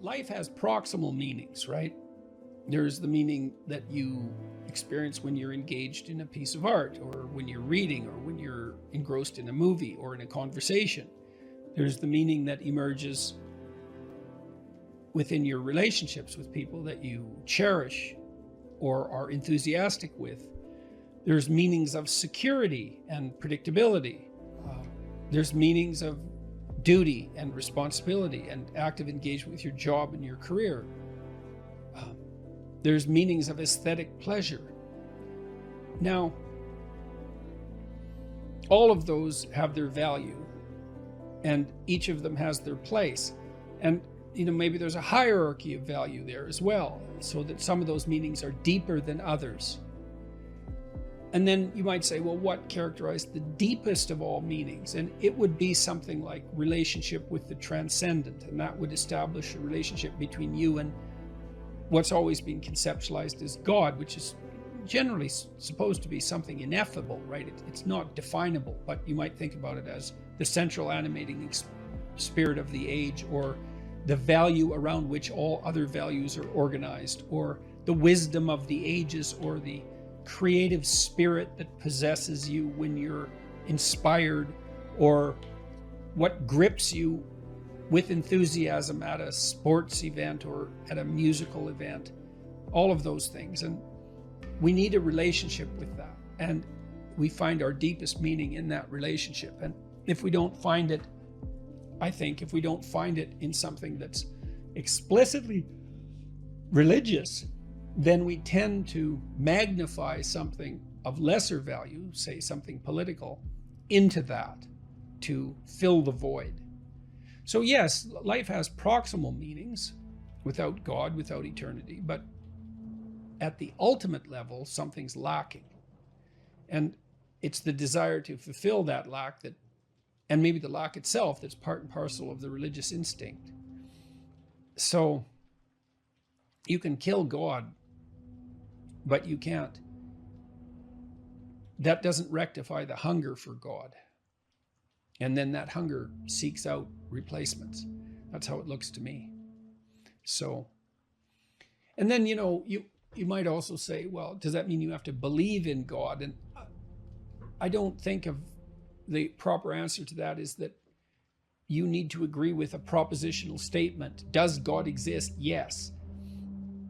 life has proximal meanings, right? There's the meaning that you experience when you're engaged in a piece of art, or when you're reading, or when you're engrossed in a movie or in a conversation. There's the meaning that emerges within your relationships with people that you cherish or are enthusiastic with. There's meanings of security and predictability. There's meanings of duty and responsibility and active engagement with your job and your career. There's meanings of aesthetic pleasure. Now, all of those have their value, and each of them has their place. And maybe there's a hierarchy of value there as well, so that some of those meanings are deeper than others. And then you might say, well, what characterized the deepest of all meanings? And it would be something like relationship with the transcendent, and that would establish a relationship between you and what's always been conceptualized as God, which is generally supposed to be something ineffable, right? It's not definable, but you might think about it as the central animating spirit of the age, or the value around which all other values are organized, or the wisdom of the ages, or the creative spirit that possesses you when you're inspired, or what grips you with enthusiasm at a sports event or at a musical event. All of those things. And we need a relationship with that. And we find our deepest meaning in that relationship. And if we don't find it, I think if we don't find it in something that's explicitly religious, then we tend to magnify something of lesser value, say something political, into that to fill the void. So yes, life has proximal meanings without God, without eternity, but at the ultimate level, something's lacking. And it's the desire to fulfill that lack that, and maybe the lack itself, that's part and parcel of the religious instinct. So you can kill God, but you can't. That doesn't rectify the hunger for God. And then that hunger seeks out replacements. That's how it looks to me. So, and then, you might also say, well, does that mean you have to believe in God? And I don't think of the proper answer to that is that you need to agree with a propositional statement. Does God exist? Yes.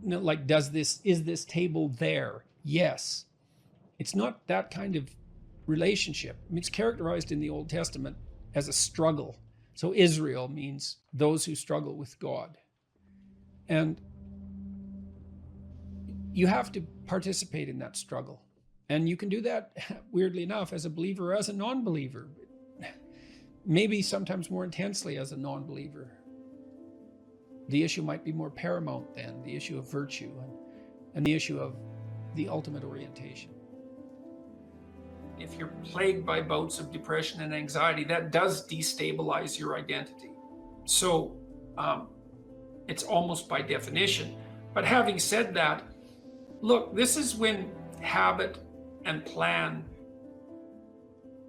Like, is this table there? Yes. It's not that kind of relationship. I mean, it's characterized in the Old Testament as a struggle. So Israel means those who struggle with God. And you have to participate in that struggle. And you can do that, weirdly enough, as a believer or as a non-believer. Maybe sometimes more intensely as a non-believer. The issue might be more paramount then, the issue of virtue and the issue of the ultimate orientation. If you're plagued by bouts of depression and anxiety, that does destabilize your identity. So it's almost by definition. But having said that, look, this is when habit and plan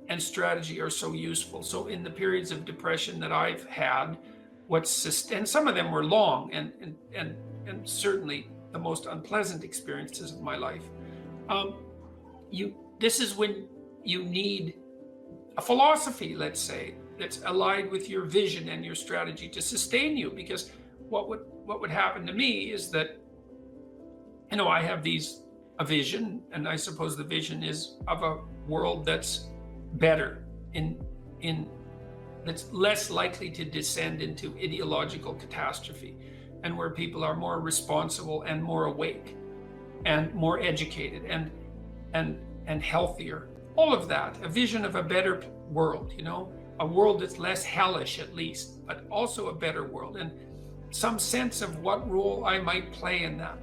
and strategy are so useful. So in the periods of depression that I've had, and some of them were long and certainly the most unpleasant experiences of my life. This is when you need a philosophy, let's say, that's allied with your vision and your strategy to sustain you. Because what would happen to me is that, I have a vision, and I suppose the vision is of a world that's better, that's less likely to descend into ideological catastrophe, and where people are more responsible and more awake and more educated and healthier. All of that, a vision of a better world, a world that's less hellish at least, but also a better world, and some sense of what role I might play in that.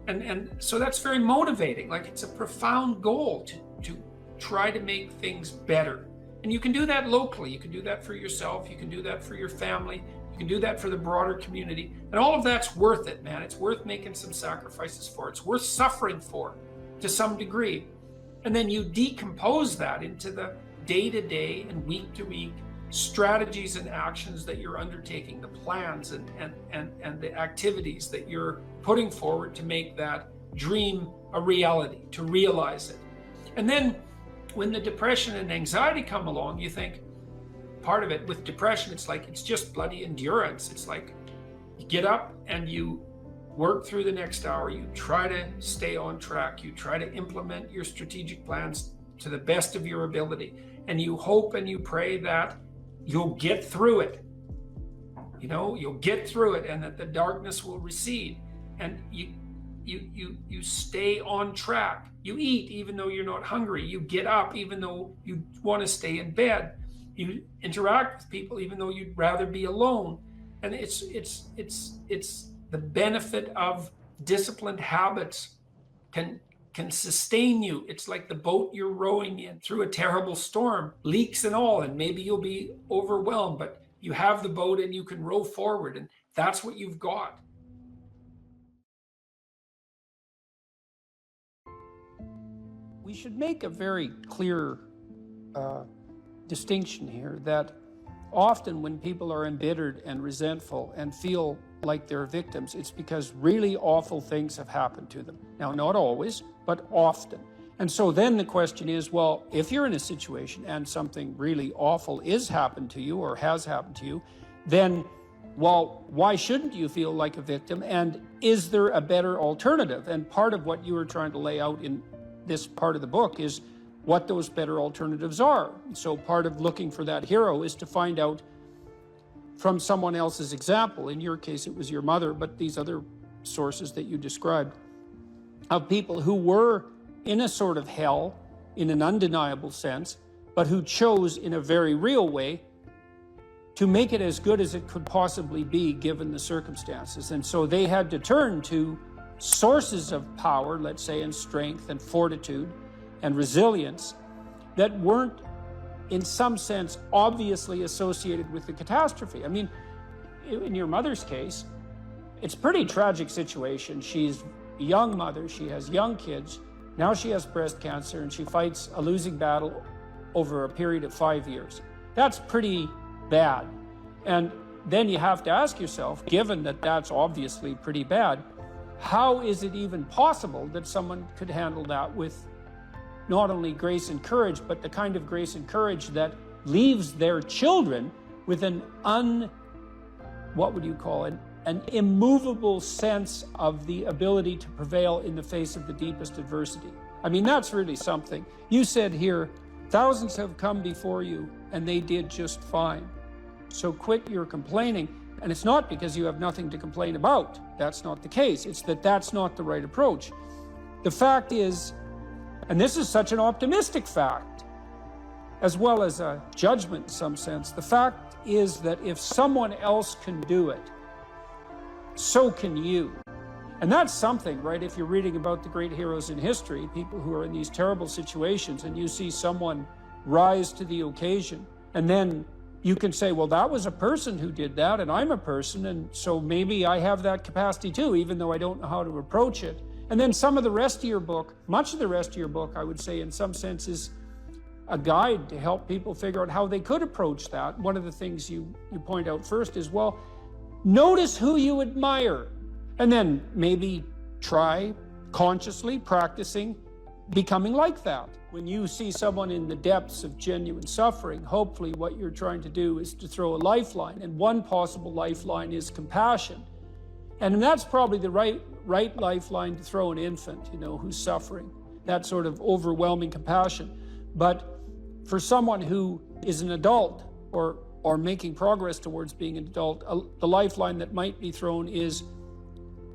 And so that's very motivating. Like, it's a profound goal to try to make things better. And you can do that locally. You can do that for yourself. You can do that for your family. You can do that for the broader community. And all of that's worth it, man. It's worth making some sacrifices for. It's worth suffering for to some degree. And then you decompose that into the day-to-day and week-to-week strategies and actions that you're undertaking, the plans and the activities that you're putting forward to make that dream a reality, to realize it. And then when the depression and anxiety come along, you think, part of it with depression, it's just bloody endurance. It's like you get up and you work through the next hour, you try to stay on track, you try to implement your strategic plans to the best of your ability, and you hope and you pray that you'll get through it. You'll get through it, and that the darkness will recede, and you stay on track. You eat even though you're not hungry. You get up even though you want to stay in bed. You interact with people even though you'd rather be alone. And it's the benefit of disciplined habits can sustain you. It's like the boat you're rowing in through a terrible storm, leaks and all, and maybe you'll be overwhelmed, but you have the boat and you can row forward, and that's what you've got. We should make a very clear distinction here that often when people are embittered and resentful and feel like they're victims, it's because really awful things have happened to them. Now, not always, but often. And so then the question is, well, if you're in a situation and something really awful is happened to you or has happened to you, then, well, why shouldn't you feel like a victim? And is there a better alternative? And part of what you were trying to lay out in this part of the book is what those better alternatives are. So part of looking for that hero is to find out from someone else's example. In your case, it was your mother, but these other sources that you described of people who were in a sort of hell in an undeniable sense, but who chose in a very real way to make it as good as it could possibly be given the circumstances. And so they had to turn to sources of power, let's say, and strength and fortitude and resilience that weren't, in some sense, obviously associated with the catastrophe. I mean, in your mother's case, it's a pretty tragic situation. She's a young mother, she has young kids, now she has breast cancer, and she fights a losing battle over a period of 5 years. That's pretty bad. And then you have to ask yourself, given that that's obviously pretty bad, how is it even possible that someone could handle that with not only grace and courage, but the kind of grace and courage that leaves their children with an immovable sense of the ability to prevail in the face of the deepest adversity. I mean, that's really something. You said here, thousands have come before you and they did just fine. So quit your complaining. And it's not because you have nothing to complain about. That's not the case. It's that that's not the right approach. The fact is, and this is such an optimistic fact, as well as a judgment in some sense, the fact is that if someone else can do it, so can you. And that's something, right? If you're reading about the great heroes in history, people who are in these terrible situations, and you see someone rise to the occasion, and then you can say, well, that was a person who did that, and I'm a person, and so maybe I have that capacity too, even though I don't know how to approach it. And then some of the rest of your book, much of the rest of your book, I would say in some sense is a guide to help people figure out how they could approach that. One of the things you point out first is, well, notice who you admire, and then maybe try consciously practicing becoming like that. When you see someone in the depths of genuine suffering, hopefully what you're trying to do is to throw a lifeline, and one possible lifeline is compassion. And that's probably the right lifeline to throw an infant, who's suffering, that sort of overwhelming compassion. But for someone who is an adult or making progress towards being an adult, the lifeline that might be thrown is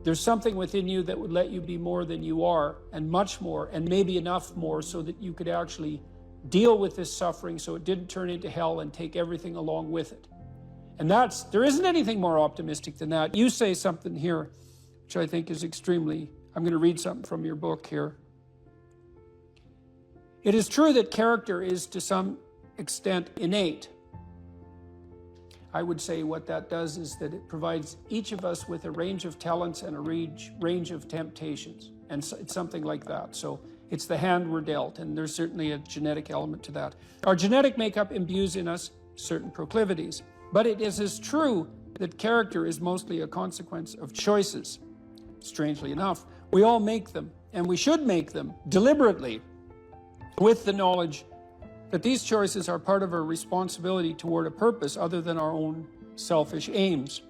there's something within you that would let you be more than you are, and much more, and maybe enough more so that you could actually deal with this suffering so it didn't turn into hell and take everything along with it. And there isn't anything more optimistic than that. You say something here, which I think is extremely, I'm going to read something from your book here. It is true that character is to some extent innate. I would say what that does is that it provides each of us with a range of talents and a range of temptations. And so it's something like that. So it's the hand we're dealt, and there's certainly a genetic element to that. Our genetic makeup imbues in us certain proclivities. But it is as true that character is mostly a consequence of choices. Strangely enough, we all make them, and we should make them deliberately, with the knowledge that these choices are part of our responsibility toward a purpose other than our own selfish aims.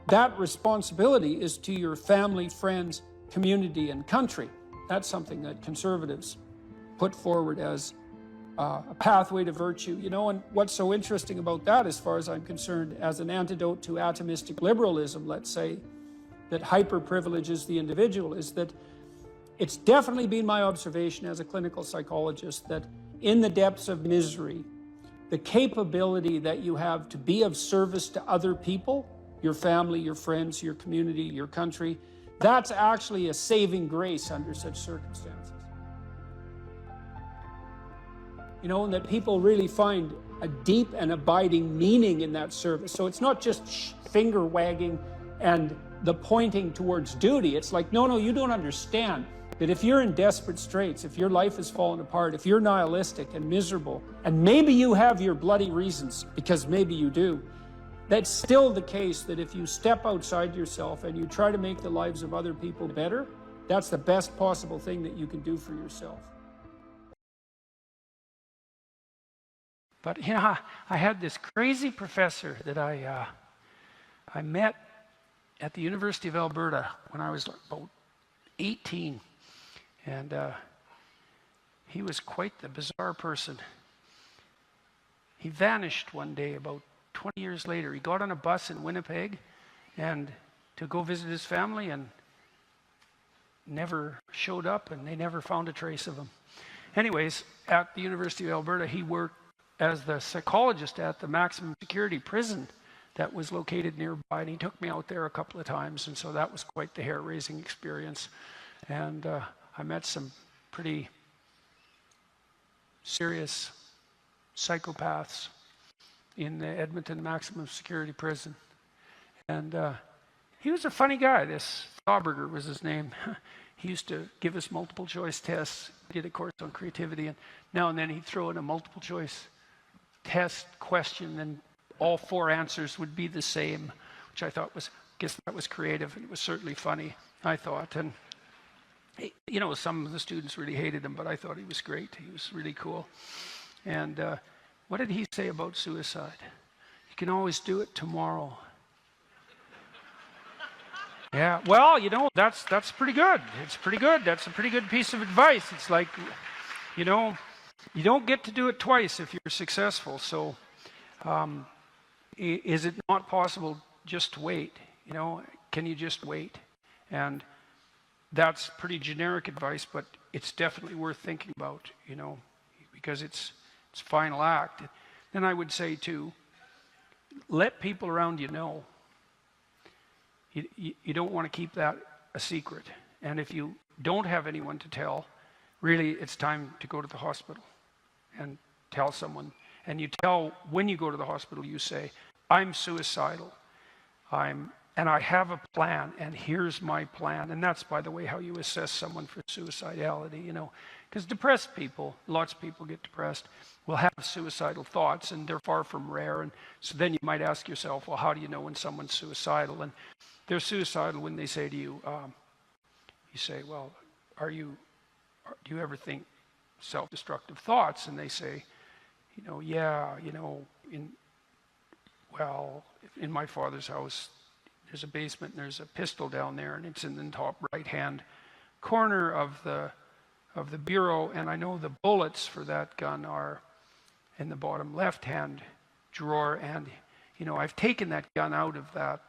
That responsibility is to your family, friends, community, and country. That's something that conservatives put forward as a pathway to virtue. You know, and what's so interesting about that, as far as I'm concerned, as an antidote to atomistic liberalism, let's say, that hyper-privileges the individual, is that it's definitely been my observation as a clinical psychologist that in the depths of misery, the capability that you have to be of service to other people, your family, your friends, your community, your country, that's actually a saving grace under such circumstances. You know, and that people really find a deep and abiding meaning in that service. So it's not just finger wagging and the pointing towards duty. It's like, no, you don't understand that if you're in desperate straits, if your life has fallen apart, if you're nihilistic and miserable, and maybe you have your bloody reasons, because maybe you do, that's still the case that if you step outside yourself and you try to make the lives of other people better, that's the best possible thing that you can do for yourself. But you know, I had this crazy professor that I met at the University of Alberta when I was about 18. And he was quite the bizarre person. He vanished one day about 20 years later. He got on a bus in Winnipeg and to go visit his family and never showed up, and they never found a trace of him. Anyways, at the University of Alberta, he worked as the psychologist at the maximum security prison that was located nearby, and he took me out there a couple of times, and so that was quite the hair-raising experience. And I met some pretty serious psychopaths in the Edmonton maximum security prison. And he was a funny guy. This Thauberger was his name. He used to give us multiple choice tests. He did a course on creativity, and now and then he'd throw in a multiple choice test question, and all 4 answers would be the same, which I thought was, guess that was creative, and it was certainly funny, I thought. And you know, some of the students really hated him, but I thought he was great. He was really cool. And what did he say about suicide? You can always do it tomorrow. Yeah, well, you know, that's pretty good. It's pretty good. That's a pretty good piece of advice. It's like, you know, you don't get to do it twice if you're successful. So is it not possible just to wait? You know, can you just wait? And that's pretty generic advice, but it's definitely worth thinking about, you know, because it's final act. Then I would say too, let people around you know. You don't want to keep that a secret. And if you don't have anyone to tell, really it's time to go to the hospital and tell someone. And you tell, when you go to the hospital, you say, I'm suicidal. And I have a plan, and here's my plan. And that's, by the way, how you assess someone for suicidality, you know. Because depressed people, lots of people get depressed, will have suicidal thoughts, and they're far from rare. And so then you might ask yourself, well, how do you know when someone's suicidal? And they're suicidal when they say to you, you say, well, do you ever think self-destructive thoughts? And they say, you know, yeah, you know, in my father's house, there's a basement and there's a pistol down there, and it's in the top right-hand corner of the bureau, and I know the bullets for that gun are in the bottom left-hand drawer, and you know, I've taken that gun out of that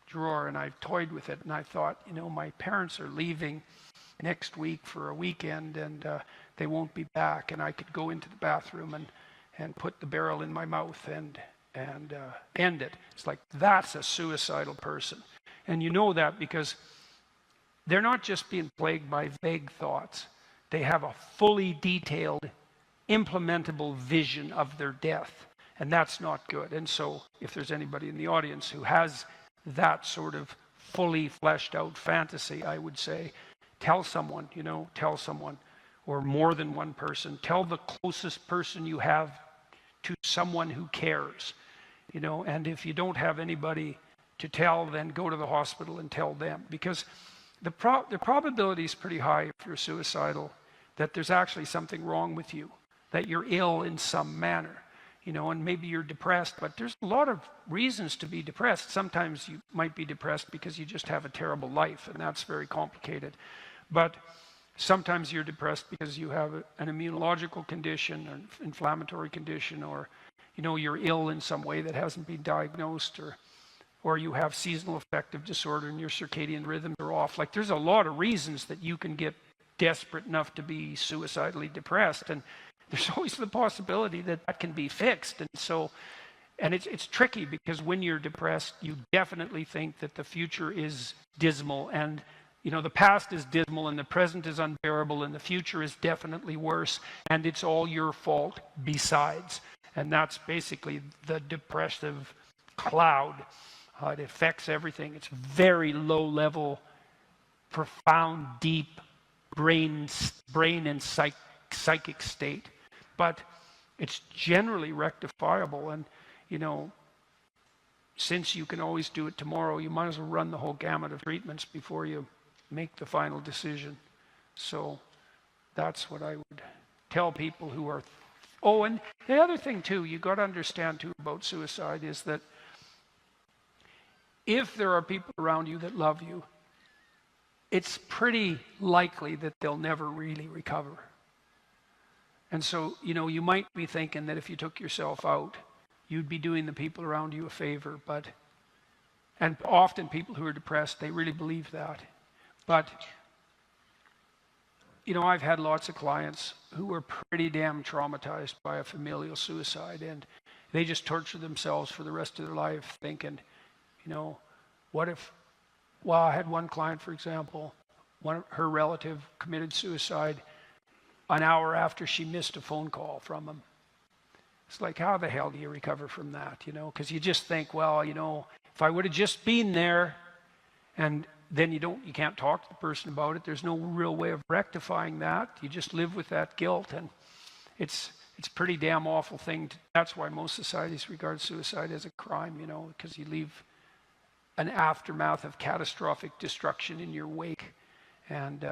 drawer and I've toyed with it, and I thought, you know, my parents are leaving next week for a weekend, and they won't be back, and I could go into the bathroom and put the barrel in my mouth and end it. It's like, that's a suicidal person. And you know that because they're not just being plagued by vague thoughts. They have a fully detailed, implementable vision of their death. And that's not good. And so if there's anybody in the audience who has that sort of fully fleshed out fantasy, I would say, tell someone, you know, or more than one person. Tell the closest person you have to someone who cares, you know, and if you don't have anybody to tell, then go to the hospital and tell them, because the probability is pretty high if you're suicidal that there's actually something wrong with you, that you're ill in some manner, you know, and maybe you're depressed, but there's a lot of reasons to be depressed. Sometimes you might be depressed because you just have a terrible life, and that's very complicated. But sometimes you're depressed because you have an immunological condition, or an inflammatory condition, or, you know, you're ill in some way that hasn't been diagnosed, or you have seasonal affective disorder and your circadian rhythms are off. Like, there's a lot of reasons that you can get desperate enough to be suicidally depressed, and there's always the possibility that that can be fixed. And so, and it's tricky, because when you're depressed, you definitely think that the future is dismal, and, you know, the past is dismal and the present is unbearable and the future is definitely worse, and it's all your fault besides. And that's basically the depressive cloud. It affects everything. It's very low level, profound, deep brain and psychic state. But it's generally rectifiable, and, you know, since you can always do it tomorrow, you might as well run the whole gamut of treatments before you make the final decision. So that's what I would tell people who are... Oh, and the other thing too, you got to understand too about suicide is that if there are people around you that love you, it's pretty likely that they'll never really recover. And so, you know, you might be thinking that if you took yourself out, you'd be doing the people around you a favor, but, and often people who are depressed, they really believe that. But, you know, I've had lots of clients who were pretty damn traumatized by a familial suicide, and they just torture themselves for the rest of their life thinking, you know, what if, well, I had one client, for example, her relative committed suicide an hour after she missed a phone call from him. It's like, how the hell do you recover from that, you know? Because you just think, well, you know, if I would have just been there, and then you can't talk to the person about it. There's no real way of rectifying that. You just live with that guilt, and it's pretty damn awful thing. That's why most societies regard suicide as a crime, you know, because you leave an aftermath of catastrophic destruction in your wake, and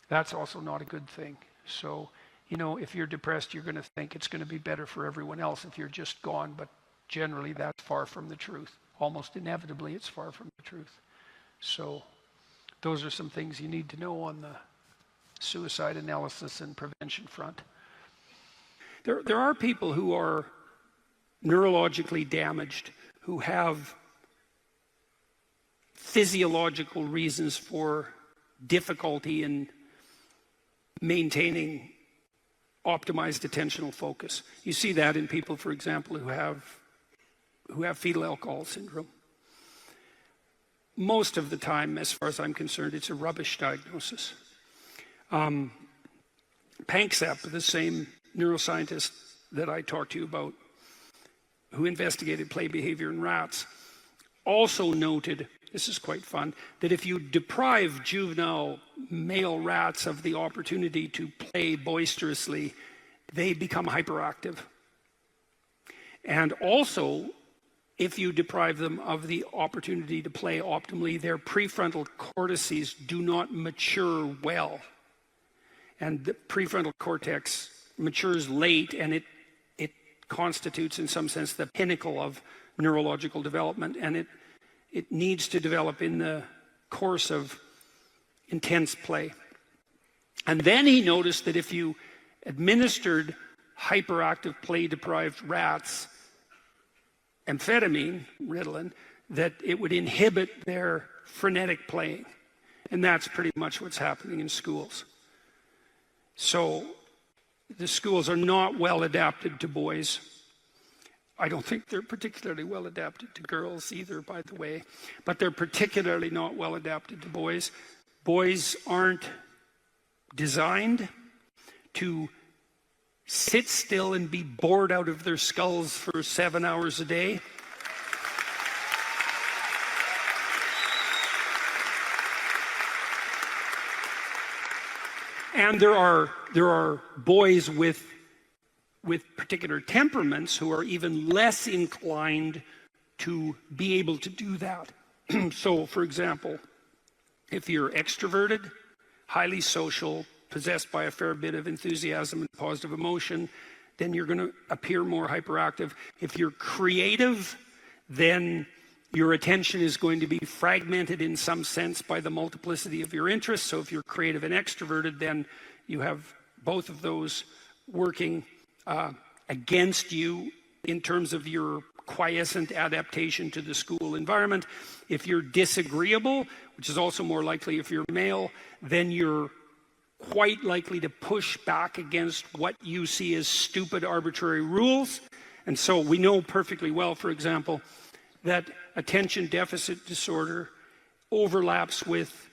that's also not a good thing. So, you know, if you're depressed, you're going to think it's going to be better for everyone else if you're just gone, but generally that's far from the truth. Almost inevitably, it's far from the truth. So those are some things you need to know on the suicide analysis and prevention front. There are people who are neurologically damaged, who have physiological reasons for difficulty in maintaining optimized attentional focus. You see that in people, for example, who have fetal alcohol syndrome. Most of the time, as far as I'm concerned, it's a rubbish diagnosis. Panksepp, the same neuroscientist that I talked to you about, who investigated play behavior in rats, also noted, this is quite fun, that if you deprive juvenile male rats of the opportunity to play boisterously, they become hyperactive. And also, if you deprive them of the opportunity to play optimally, their prefrontal cortices do not mature well. And the prefrontal cortex matures late, and it constitutes, in some sense, the pinnacle of neurological development, and it needs to develop in the course of intense play. And then he noticed that if you administered hyperactive play-deprived rats amphetamine, Ritalin, that it would inhibit their frenetic playing. And that's pretty much what's happening in schools. So the schools are not well adapted to boys. I don't think they're particularly well adapted to girls either, by the way, but they're particularly not well adapted to boys. Boys aren't designed to sit still and be bored out of their skulls for 7 hours a day. And there are boys with with particular temperaments who are even less inclined to be able to do that. So, for example, if you're extroverted, highly social, possessed by a fair bit of enthusiasm and positive emotion, then you're going to appear more hyperactive. If you're creative, then your attention is going to be fragmented in some sense by the multiplicity of your interests. So if you're creative and extroverted, then you have both of those working against you in terms of your quiescent adaptation to the school environment. If you're disagreeable, which is also more likely if you're male, then you're quite likely to push back against what you see as stupid, arbitrary rules. And so we know perfectly well, for example, that attention deficit disorder overlaps with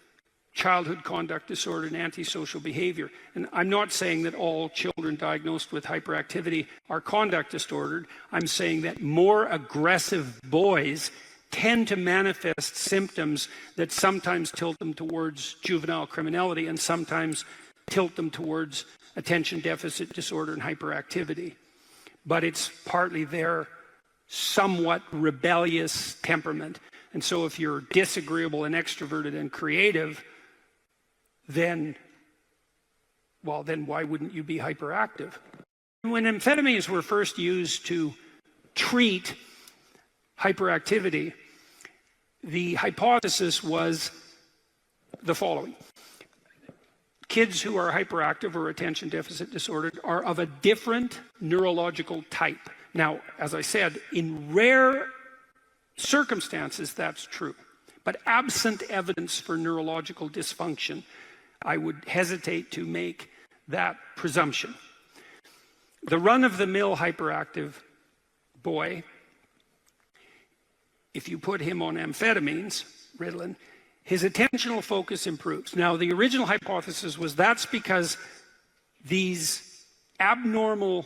childhood conduct disorder and antisocial behavior. And I'm not saying that all children diagnosed with hyperactivity are conduct disordered. I'm saying that more aggressive boys tend to manifest symptoms that sometimes tilt them towards juvenile criminality and sometimes tilt them towards attention deficit disorder and hyperactivity. But it's partly their somewhat rebellious temperament. And so if you're disagreeable and extroverted and creative, then why wouldn't you be hyperactive? When amphetamines were first used to treat hyperactivity, the hypothesis was the following. Kids who are hyperactive or attention deficit disordered are of a different neurological type. Now, as I said, in rare circumstances, that's true. But absent evidence for neurological dysfunction, I would hesitate to make that presumption. The run-of-the-mill hyperactive boy, if you put him on amphetamines, Ritalin, his attentional focus improves. Now, the original hypothesis was that's because these abnormally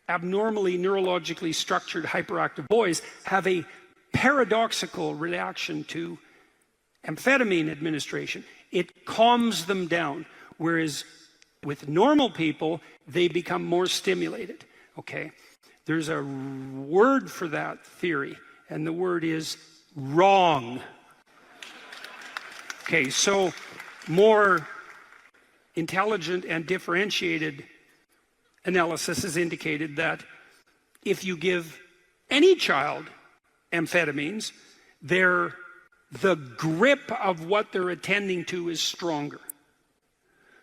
neurologically structured hyperactive boys have a paradoxical reaction to amphetamine administration. It calms them down, whereas with normal people, they become more stimulated, okay? There's a word for that theory, and the word is wrong. Okay, so more intelligent and differentiated analysis has indicated that if you give any child amphetamines, the grip of what they're attending to is stronger.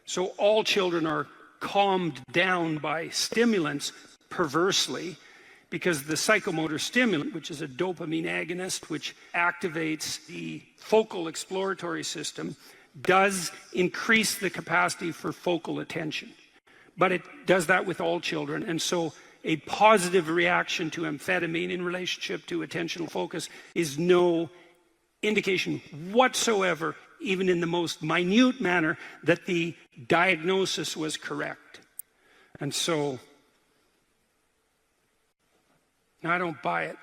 So all children are calmed down by stimulants perversely because the psychomotor stimulant, which is a dopamine agonist, which activates the focal exploratory system, does increase the capacity for focal attention. But it does that with all children. And so a positive reaction to amphetamine in relationship to attentional focus is no indication whatsoever, even in the most minute manner, that the diagnosis was correct. And so I don't buy it,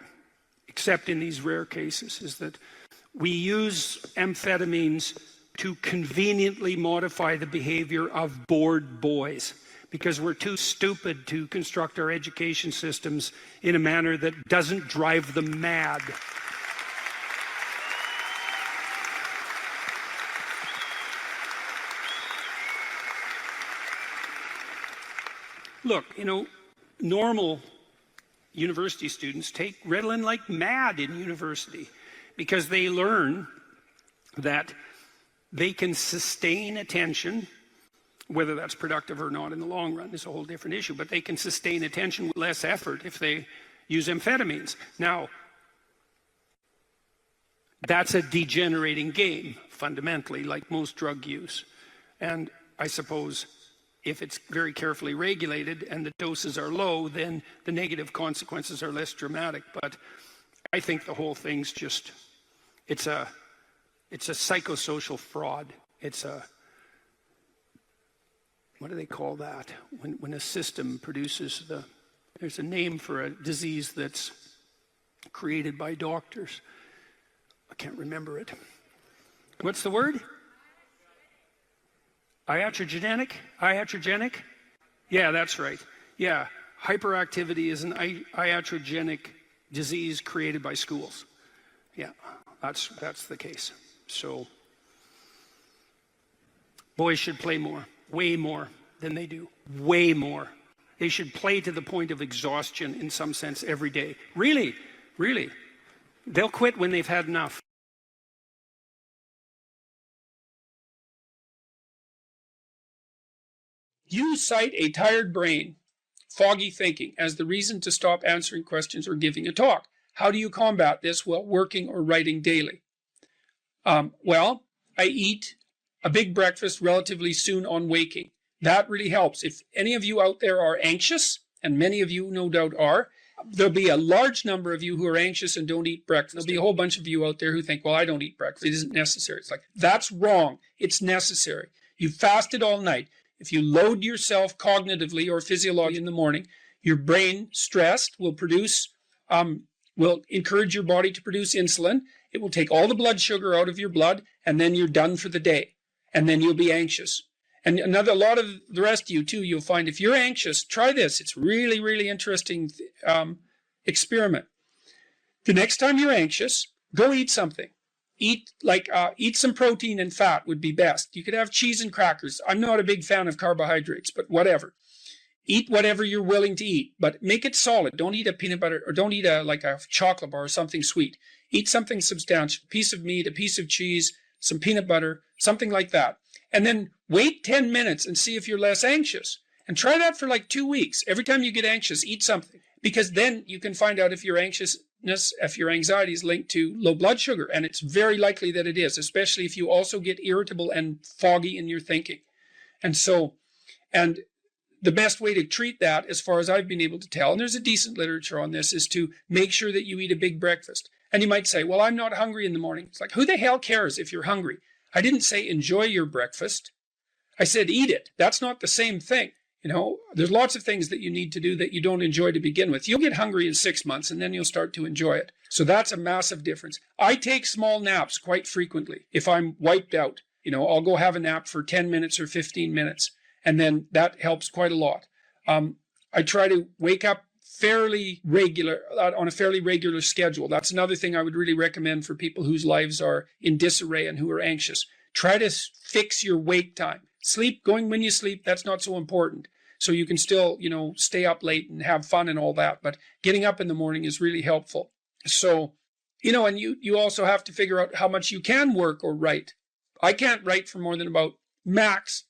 except in these rare cases, is that we use amphetamines to conveniently modify the behavior of bored boys because we're too stupid to construct our education systems in a manner that doesn't drive them mad. Look, normal university students take Ritalin like mad in university because they learn that they can sustain attention, whether that's productive or not in the long run is a whole different issue, but they can sustain attention with less effort if they use amphetamines. Now, that's a degenerating game, fundamentally, like most drug use. And I suppose if it's very carefully regulated and the doses are low, then the negative consequences are less dramatic. But I think the whole thing's just, it's a psychosocial fraud. It's a, what do they call that? When a system produces there's a name for a disease that's created by doctors. I can't remember it. What's the word? Iatrogenic? Yeah, that's right. Yeah. Hyperactivity is an iatrogenic disease created by schools. Yeah, that's the case. So boys should play more, way more than they do, way more. They should play to the point of exhaustion in some sense every day. Really, really. They'll quit when they've had enough. You cite a tired brain, foggy thinking, as the reason to stop answering questions or giving a talk. How do you combat this while working or writing daily? Well, I eat a big breakfast relatively soon on waking. That really helps. If any of you out there are anxious, and many of you no doubt are, there'll be a large number of you who are anxious and don't eat breakfast. There'll be a whole bunch of you out there who think, well, I don't eat breakfast. It isn't necessary. It's like, that's wrong. It's necessary. You fasted all night. If you load yourself cognitively or physiologically in the morning, your brain, stressed, will encourage your body to produce insulin. It will take all the blood sugar out of your blood, and then you're done for the day. And then you'll be anxious. And a lot of the rest of you too, you'll find if you're anxious, try this. It's really, really interesting experiment. The next time you're anxious, go eat something. Eat some protein and fat would be best. You could have cheese and crackers. I'm not a big fan of carbohydrates, but whatever. Eat whatever you're willing to eat, but make it solid. Don't eat a peanut butter, or don't eat a chocolate bar or something sweet. Eat something substantial, a piece of meat, a piece of cheese, some peanut butter, something like that. And then wait 10 minutes and see if you're less anxious. And try that for like 2 weeks. Every time you get anxious, eat something. Because then you can find out if your anxiety is linked to low blood sugar. And it's very likely that it is, especially if you also get irritable and foggy in your thinking. And the best way to treat that, as far as I've been able to tell, and there's a decent literature on this, is to make sure that you eat a big breakfast. And you might say, well, I'm not hungry in the morning. It's like, who the hell cares if you're hungry? I didn't say enjoy your breakfast. I said eat it. That's not the same thing. You know, there's lots of things that you need to do that you don't enjoy to begin with. You'll get hungry in 6 months and then you'll start to enjoy it. So that's a massive difference. I take small naps quite frequently. If I'm wiped out, you know, I'll go have a nap for 10 minutes or 15 minutes. And then that helps quite a lot. I try to wake up on a fairly regular schedule. That's another thing I would really recommend for people whose lives are in disarray and who are anxious. Try to fix your wake time. Going when you sleep, that's not so important. So you can still, you know, stay up late and have fun and all that. But getting up in the morning is really helpful. So, you know, and you also have to figure out how much you can work or write. I can't write for more than about max.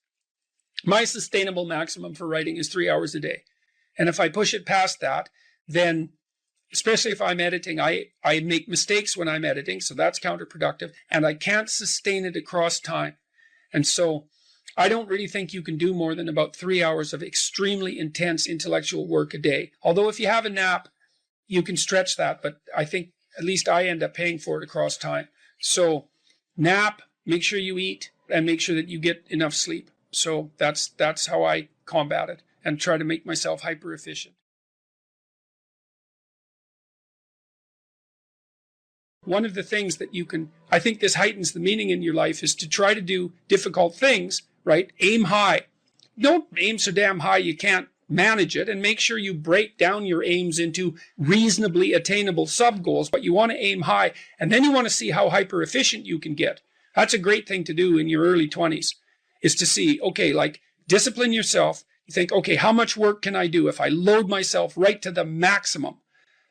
My sustainable maximum for writing is 3 hours a day. And if I push it past that, then, especially if I'm editing, I make mistakes when I'm editing, so that's counterproductive, and I can't sustain it across time. And so I don't really think you can do more than about 3 hours of extremely intense intellectual work a day. Although if you have a nap, you can stretch that, but I think at least I end up paying for it across time. So nap, make sure you eat, and make sure that you get enough sleep. So that's how I combat it and try to make myself hyper efficient. One of the things that I think this heightens the meaning in your life, is to try to do difficult things, right? Aim high. Don't aim so damn high you can't manage it, and make sure you break down your aims into reasonably attainable sub-goals, but you want to aim high, and then you want to see how hyper efficient you can get. That's a great thing to do in your early 20s, is to see, okay, like discipline yourself. You think, okay, how much work can I do if I load myself right to the maximum?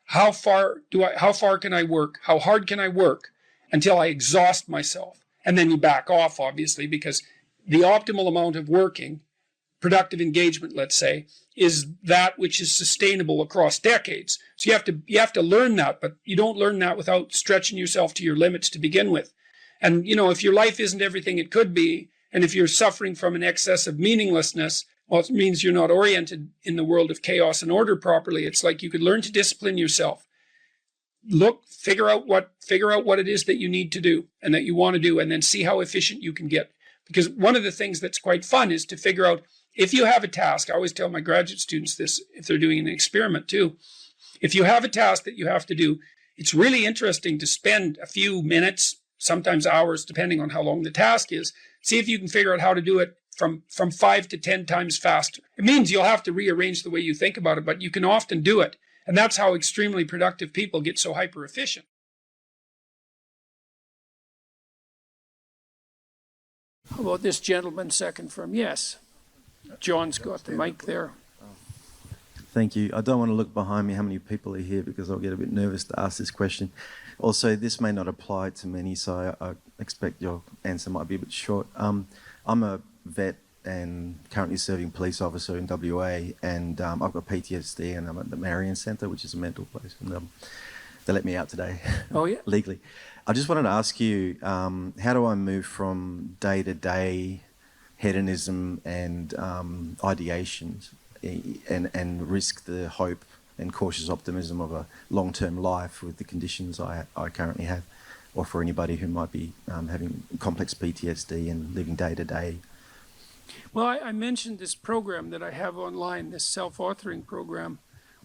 How far can I work? How hard can I work until I exhaust myself? And then you back off, obviously, because the optimal amount of working, productive engagement, let's say, is that which is sustainable across decades. So you have to learn that, but you don't learn that without stretching yourself to your limits to begin with. And, you know, if your life isn't everything it could be, and if you're suffering from an excess of meaninglessness, well, it means you're not oriented in the world of chaos and order properly. It's like you could learn to discipline yourself. Figure out what it is that you need to do and that you want to do, and then see how efficient you can get. Because one of the things that's quite fun is to figure out, if you have a task, I always tell my graduate students this if they're doing an experiment too. If you have a task that you have to do, it's really interesting to spend a few minutes, sometimes hours, depending on how long the task is. See if you can figure out how to do it from 5 to 10 times faster. It means you'll have to rearrange the way you think about it, but you can often do it. And that's how extremely productive people get so hyper efficient. How about this gentleman second from? Yes. John's got the mic there. Thank you. I don't want to look behind me how many people are here because I'll get a bit nervous to ask this question. Also, this may not apply to many, so I expect your answer might be a bit short. I'm a vet and currently serving police officer in WA, and I've got PTSD, and I'm at the Marion Centre, which is a mental place, and they let me out today. Oh, yeah? Legally. I just wanted to ask you, how do I move from day-to-day hedonism and ideations and risk the hope and cautious optimism of a long-term life with the conditions I currently have, or for anybody who might be having complex PTSD and living day-to-day? Well, I mentioned this program that I have online, this self-authoring program.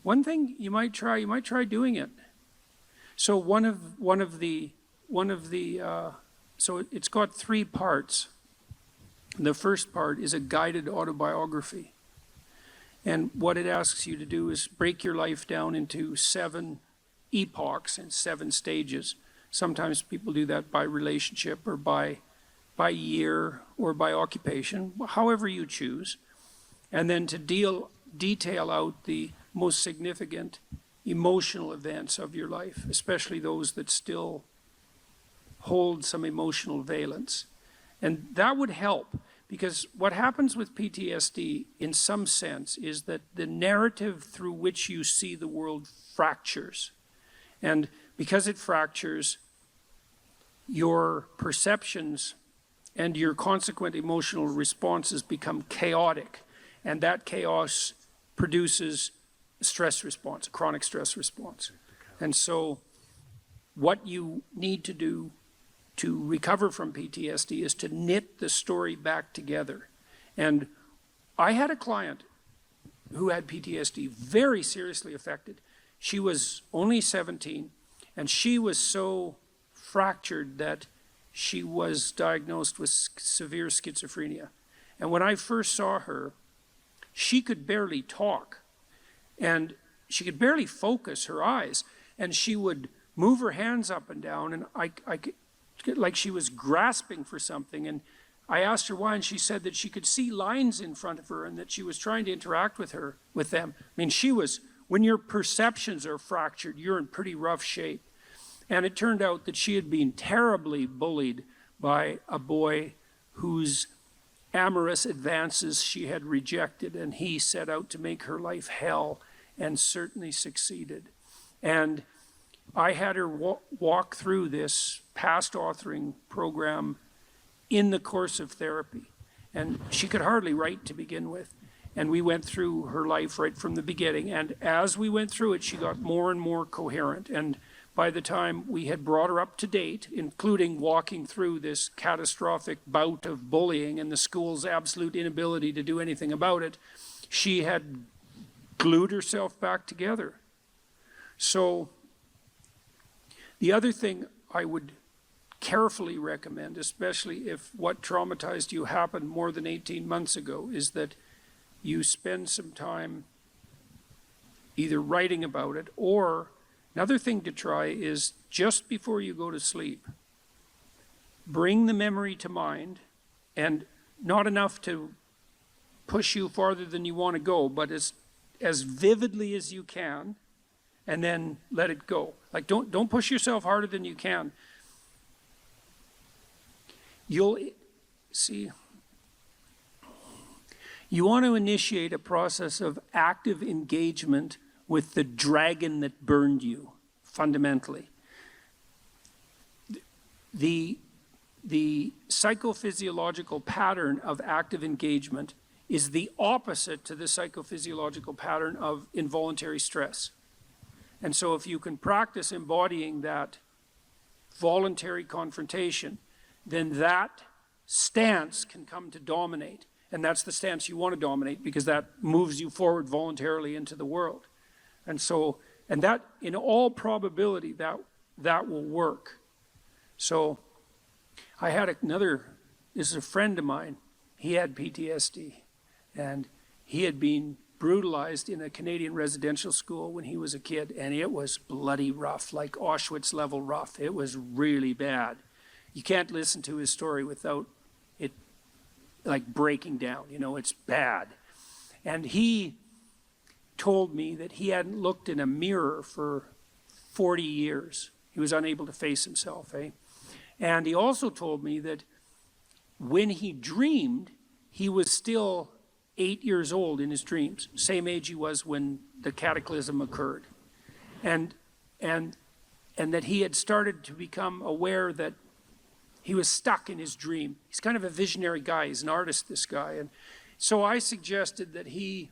One thing you might try doing it. So so it's got 3 parts. The first part is a guided autobiography. And what it asks you to do is break your life down into 7 epochs and 7 stages. Sometimes people do that by relationship or by year or by occupation, however you choose. And then to detail out the most significant emotional events of your life, especially those that still hold some emotional valence. And that would help, because what happens with PTSD in some sense is that the narrative through which you see the world fractures. And because it fractures, your perceptions and your consequent emotional responses become chaotic. And that chaos produces a stress response, a chronic stress response. And so what you need to do to recover from PTSD is to knit the story back together. And I had a client who had PTSD, very seriously affected. She was only 17, and she was so fractured that she was diagnosed with severe schizophrenia. And when I first saw her, she could barely talk, and she could barely focus her eyes, and she would move her hands up and down, and I could, like she was grasping for something. And I asked her why, and she said that she could see lines in front of her and that she was trying to interact with them. I mean, when your perceptions are fractured, you're in pretty rough shape. And it turned out that she had been terribly bullied by a boy whose amorous advances she had rejected, and he set out to make her life hell and certainly succeeded. And I had her walk through this past authoring program in the course of therapy. And she could hardly write to begin with. And we went through her life right from the beginning. And as we went through it, she got more and more coherent. And by the time we had brought her up to date, including walking through this catastrophic bout of bullying and the school's absolute inability to do anything about it, she had glued herself back together. So the other thing I would carefully recommend, especially if what traumatized you happened more than 18 months ago, is that you spend some time either writing about it, or another thing to try is just before you go to sleep, bring the memory to mind, and not enough to push you farther than you want to go, but as vividly as you can, and then let it go. Like, don't push yourself harder than you can. You'll see, you want to initiate a process of active engagement with the dragon that burned you, fundamentally. The psychophysiological pattern of active engagement is the opposite to the psychophysiological pattern of involuntary stress. And so if you can practice embodying that voluntary confrontation, then that stance can come to dominate. And that's the stance you want to dominate, because that moves you forward voluntarily into the world. And so, and that, in all probability, that will work. So I had this is a friend of mine. he had PTSD, and he had been brutalized in a Canadian residential school when he was a kid, and it was bloody rough, like Auschwitz level rough. It was really bad. You can't listen to his story without it like breaking down, you know, it's bad. And he told me that he hadn't looked in a mirror for 40 years. He was unable to face himself, eh? And he also told me that when he dreamed, he was still 8 years old in his dreams, same age he was when the cataclysm occurred. And that he had started to become aware that he was stuck in his dream. He's kind of a visionary guy. He's an artist, this guy. And so I suggested that he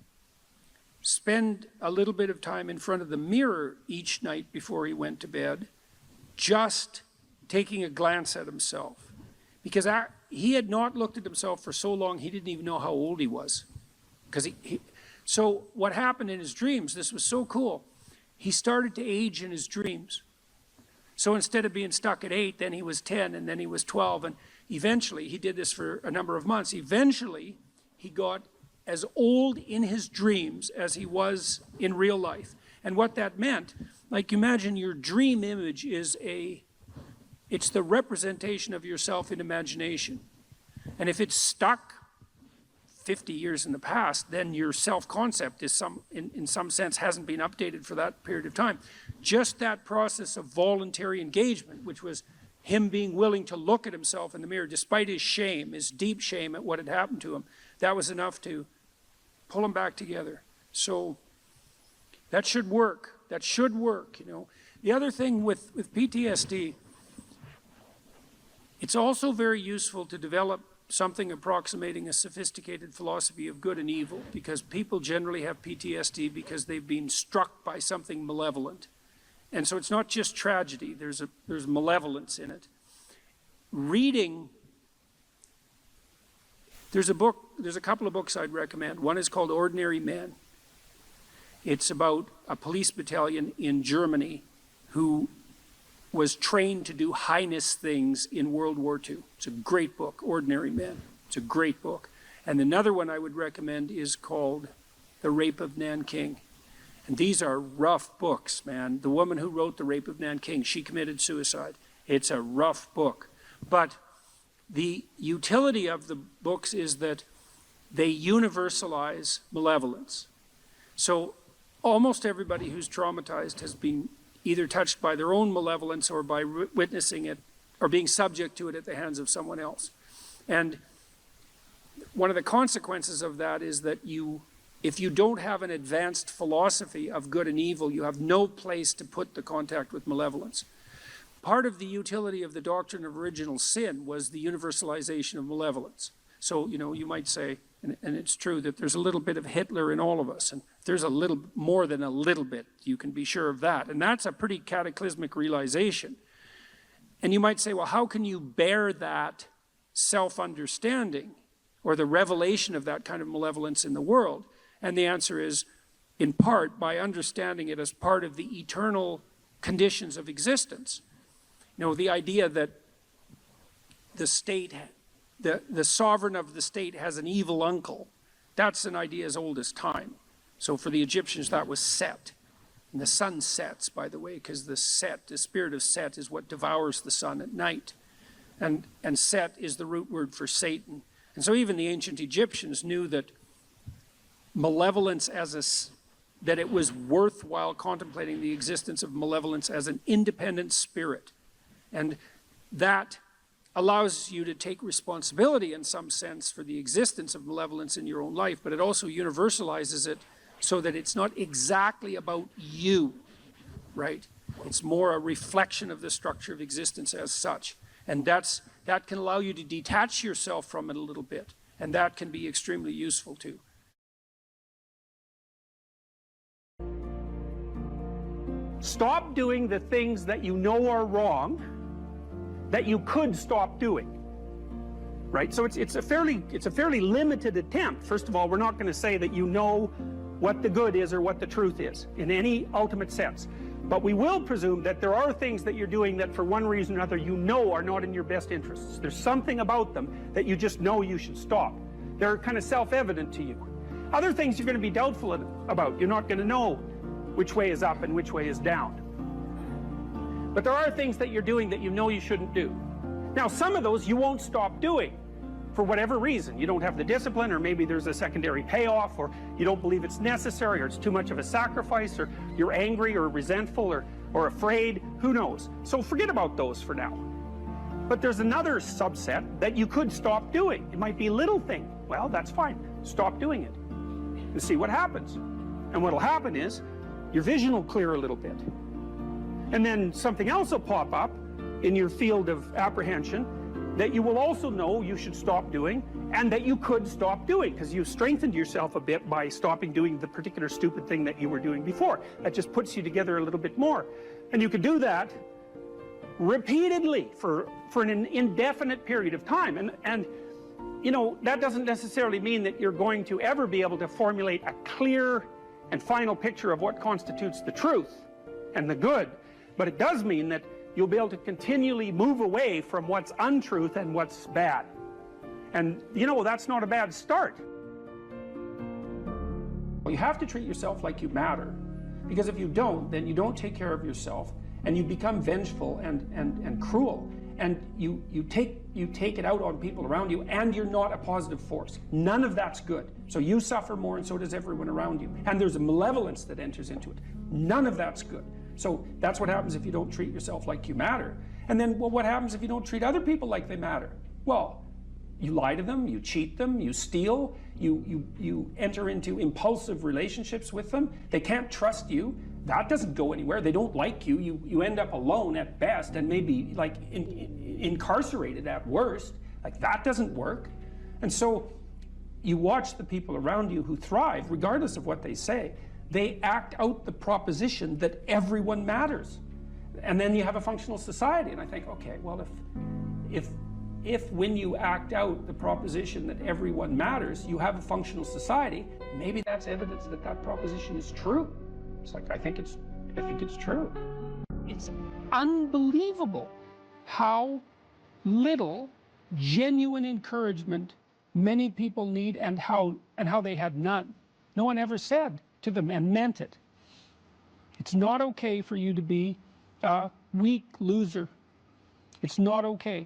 spend a little bit of time in front of the mirror each night before he went to bed, just taking a glance at himself. Because he had not looked at himself for so long, he didn't even know how old he was. So what happened in his dreams, this was so cool, he started to age in his dreams. So instead of being stuck at 8, then he was 10, and then he was 12, and eventually, he did this for a number of months, eventually he got as old in his dreams as he was in real life. And what that meant, like imagine your dream image is it's the representation of yourself in imagination. And if it's stuck 50 years in the past, then your self-concept is in some sense hasn't been updated for that period of time. Just that process of voluntary engagement, which was him being willing to look at himself in the mirror, despite his shame, his deep shame at what had happened to him, that was enough to pull him back together. So that should work. That should work, you know. The other thing with PTSD, it's also very useful to develop something approximating a sophisticated philosophy of good and evil, because people generally have PTSD because they've been struck by something malevolent. And so it's not just tragedy, there's malevolence in it. Reading, there's a couple of books I'd recommend. One is called Ordinary Men. It's about a police battalion in Germany who was trained to do heinous things in World War II. It's a great book, Ordinary Men. It's a great book. And another one I would recommend is called The Rape of Nanking. And these are rough books, man. The woman who wrote The Rape of Nanking, she committed suicide. It's a rough book. But the utility of the books is that they universalize malevolence. So almost everybody who's traumatized has been either touched by their own malevolence or by witnessing it or being subject to it at the hands of someone else. And one of the consequences of that is that if you don't have an advanced philosophy of good and evil, you have no place to put the contact with malevolence. Part of the utility of the doctrine of original sin was the universalization of malevolence. So, you know, you might say, and it's true, that there's a little bit of Hitler in all of us, and there's a little more than a little bit, you can be sure of that. And that's a pretty cataclysmic realization. And you might say, well, how can you bear that self-understanding or the revelation of that kind of malevolence in the world? And the answer is, in part, by understanding it as part of the eternal conditions of existence. You know, the idea that the state, the sovereign of the state has an evil uncle, that's an idea as old as time. So for the Egyptians, that was Set. And the sun sets, by the way, because the spirit of Set is what devours the sun at night. And Set is the root word for Satan. And so even the ancient Egyptians knew that malevolence that it was worthwhile contemplating the existence of malevolence as an independent spirit. And that allows you to take responsibility in some sense for the existence of malevolence in your own life, but it also universalizes it so that it's not exactly about you, right? It's more a reflection of the structure of existence as such. And that can allow you to detach yourself from it a little bit, and that can be extremely useful too. Stop doing the things that you know are wrong that you could stop doing. Right? So it's a fairly limited attempt. First of all, we're not going to say that you know what the good is or what the truth is in any ultimate sense. But we will presume that there are things that you're doing that for one reason or another you know are not in your best interests. There's something about them that you just know you should stop. They're kind of self-evident to you. Other things you're going to be doubtful about. You're not going to know which way is up and which way is down. But there are things that you're doing that you know you shouldn't do. Now, some of those you won't stop doing for whatever reason. You don't have the discipline, or maybe there's a secondary payoff, or you don't believe it's necessary, or it's too much of a sacrifice, or you're angry or resentful or afraid. Who knows? So forget about those for now. But there's another subset that you could stop doing. It might be a little thing. Well, that's fine. Stop doing it and see what happens. And what'll happen is your vision will clear a little bit. And then something else will pop up in your field of apprehension that you will also know you should stop doing, and that you could stop doing, because you've strengthened yourself a bit by stopping doing the particular stupid thing that you were doing before. That just puts you together a little bit more. And you can do that repeatedly for an indefinite period of time. And you know, that doesn't necessarily mean that you're going to ever be able to formulate a clear and final picture of what constitutes the truth and the good. But it does mean that you'll be able to continually move away from what's untruth and what's bad. And, you know, that's not a bad start. You have to treat yourself like you matter. Because if you don't, then you don't take care of yourself, and you become vengeful and cruel. And you take it out on people around you, and you're not a positive force. None of that's good. So you suffer more, and so does everyone around you. And there's a malevolence that enters into it. None of that's good. So that's what happens if you don't treat yourself like you matter. And then, well, what happens if you don't treat other people like they matter? Well, you lie to them, you cheat them, you steal, you enter into impulsive relationships with them. They can't trust you. That doesn't go anywhere. They don't like you. You end up alone at best, and maybe like incarcerated at worst. Like, that doesn't work. And so you watch the people around you who thrive, regardless of what they say. They act out the proposition that everyone matters. And then you have a functional society. And I think, okay, well, if when you act out the proposition that everyone matters, you have a functional society, maybe that's evidence that that proposition is true. It's like, I think it's true. It's unbelievable how little genuine encouragement many people need, and how they had none. No one ever said to them, and meant it, it's not okay for you to be a weak loser. It's not okay.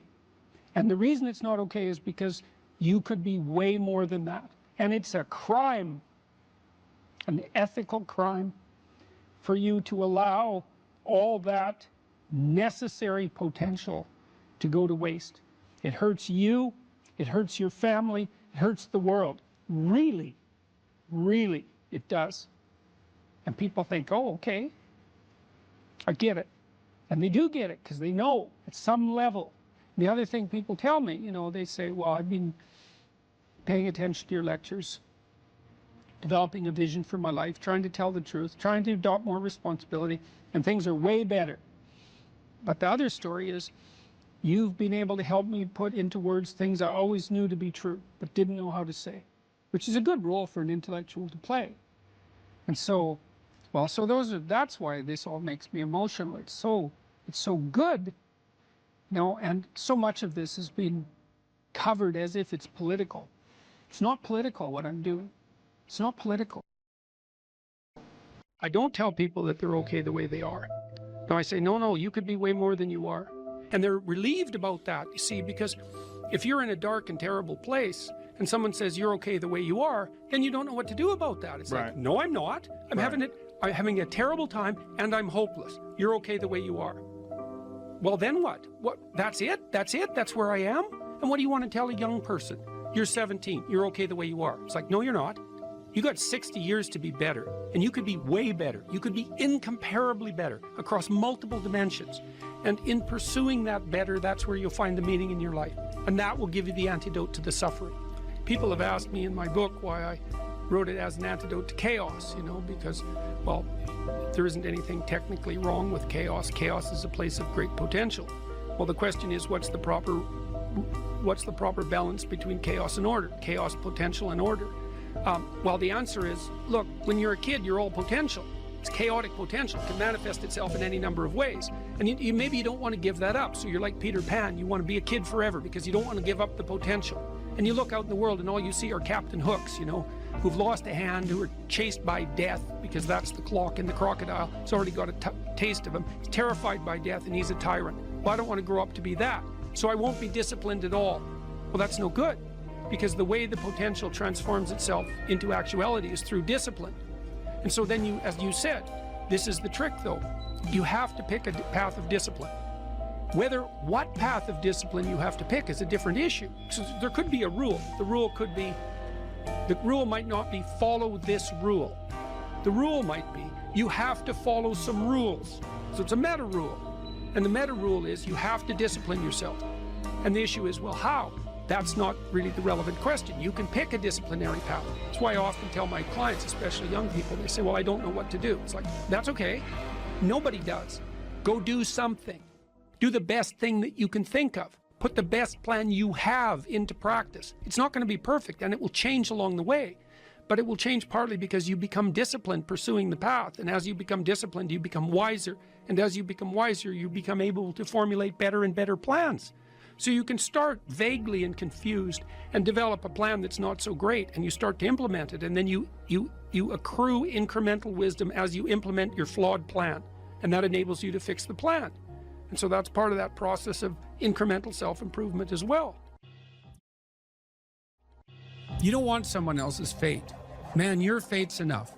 And the reason it's not okay is because you could be way more than that. And it's a crime, an ethical crime, for you to allow all that necessary potential to go to waste. It hurts you, it hurts your family, it hurts the world. Really, really, it does. And people think, oh, okay, I get it. And they do get it, because they know at some level. The other thing people tell me, you know, they say, well, I've been paying attention to your lectures, developing a vision for my life, trying to tell the truth, trying to adopt more responsibility, and things are way better. But the other story is, you've been able to help me put into words things I always knew to be true, but didn't know how to say, which is a good role for an intellectual to play. And so, well, so that's why this all makes me emotional. It's so good, you know, and so much of this has been covered as if it's political. It's not political, what I'm doing. It's not political. I don't tell people that they're okay the way they are. No, I say, no, you could be way more than you are. And they're relieved about that, you see, because if you're in a dark and terrible place, and someone says you're okay the way you are, then you don't know what to do about that. It's like, no, I'm not. I'm having a terrible time, and I'm hopeless. You're okay the way you are. Well, then what? That's it? That's where I am? And what do you want to tell a young person? You're 17. You're okay the way you are. It's like, no, you're not. You got 60 years to be better, and you could be way better. You could be incomparably better across multiple dimensions. And in pursuing that better, that's where you'll find the meaning in your life. And that will give you the antidote to the suffering. People have asked me in my book why I wrote it as an antidote to chaos, you know, because, well, there isn't anything technically wrong with chaos. Chaos is a place of great potential. Well, the question is, what's the proper balance between chaos and order? Chaos, potential, and order. Well, the answer is, look, when you're a kid, you're all potential. It's chaotic potential. It can manifest itself in any number of ways. And maybe you don't want to give that up. So you're like Peter Pan. You want to be a kid forever because you don't want to give up the potential. And you look out in the world and all you see are Captain Hooks, you know, who've lost a hand, who are chased by death, because that's the clock in the crocodile. It's already got a taste of him. He's terrified by death and he's a tyrant. Well, I don't want to grow up to be that, so I won't be disciplined at all. Well, that's no good, because the way the potential transforms itself into actuality is through discipline. And so then you, as you said, this is the trick though. You have to pick a path of discipline. What path of discipline you have to pick is a different issue. So there could be a rule. The rule might not be follow this rule. The rule might be you have to follow some rules. So it's a meta rule. And the meta rule is you have to discipline yourself. And the issue is, well, how? That's not really the relevant question. You can pick a disciplinary path. That's why I often tell my clients, especially young people, they say, well, I don't know what to do. It's like, that's okay. Nobody does. Go do something. Do the best thing that you can think of. Put the best plan you have into practice. It's not going to be perfect, and it will change along the way. But it will change partly because you become disciplined pursuing the path. And as you become disciplined, you become wiser. And as you become wiser, you become able to formulate better and better plans. So you can start vaguely and confused and develop a plan that's not so great, and you start to implement it. And then you accrue incremental wisdom as you implement your flawed plan. And that enables you to fix the plan. And so that's part of that process of incremental self-improvement as well. You don't want someone else's fate. Man, your fate's enough.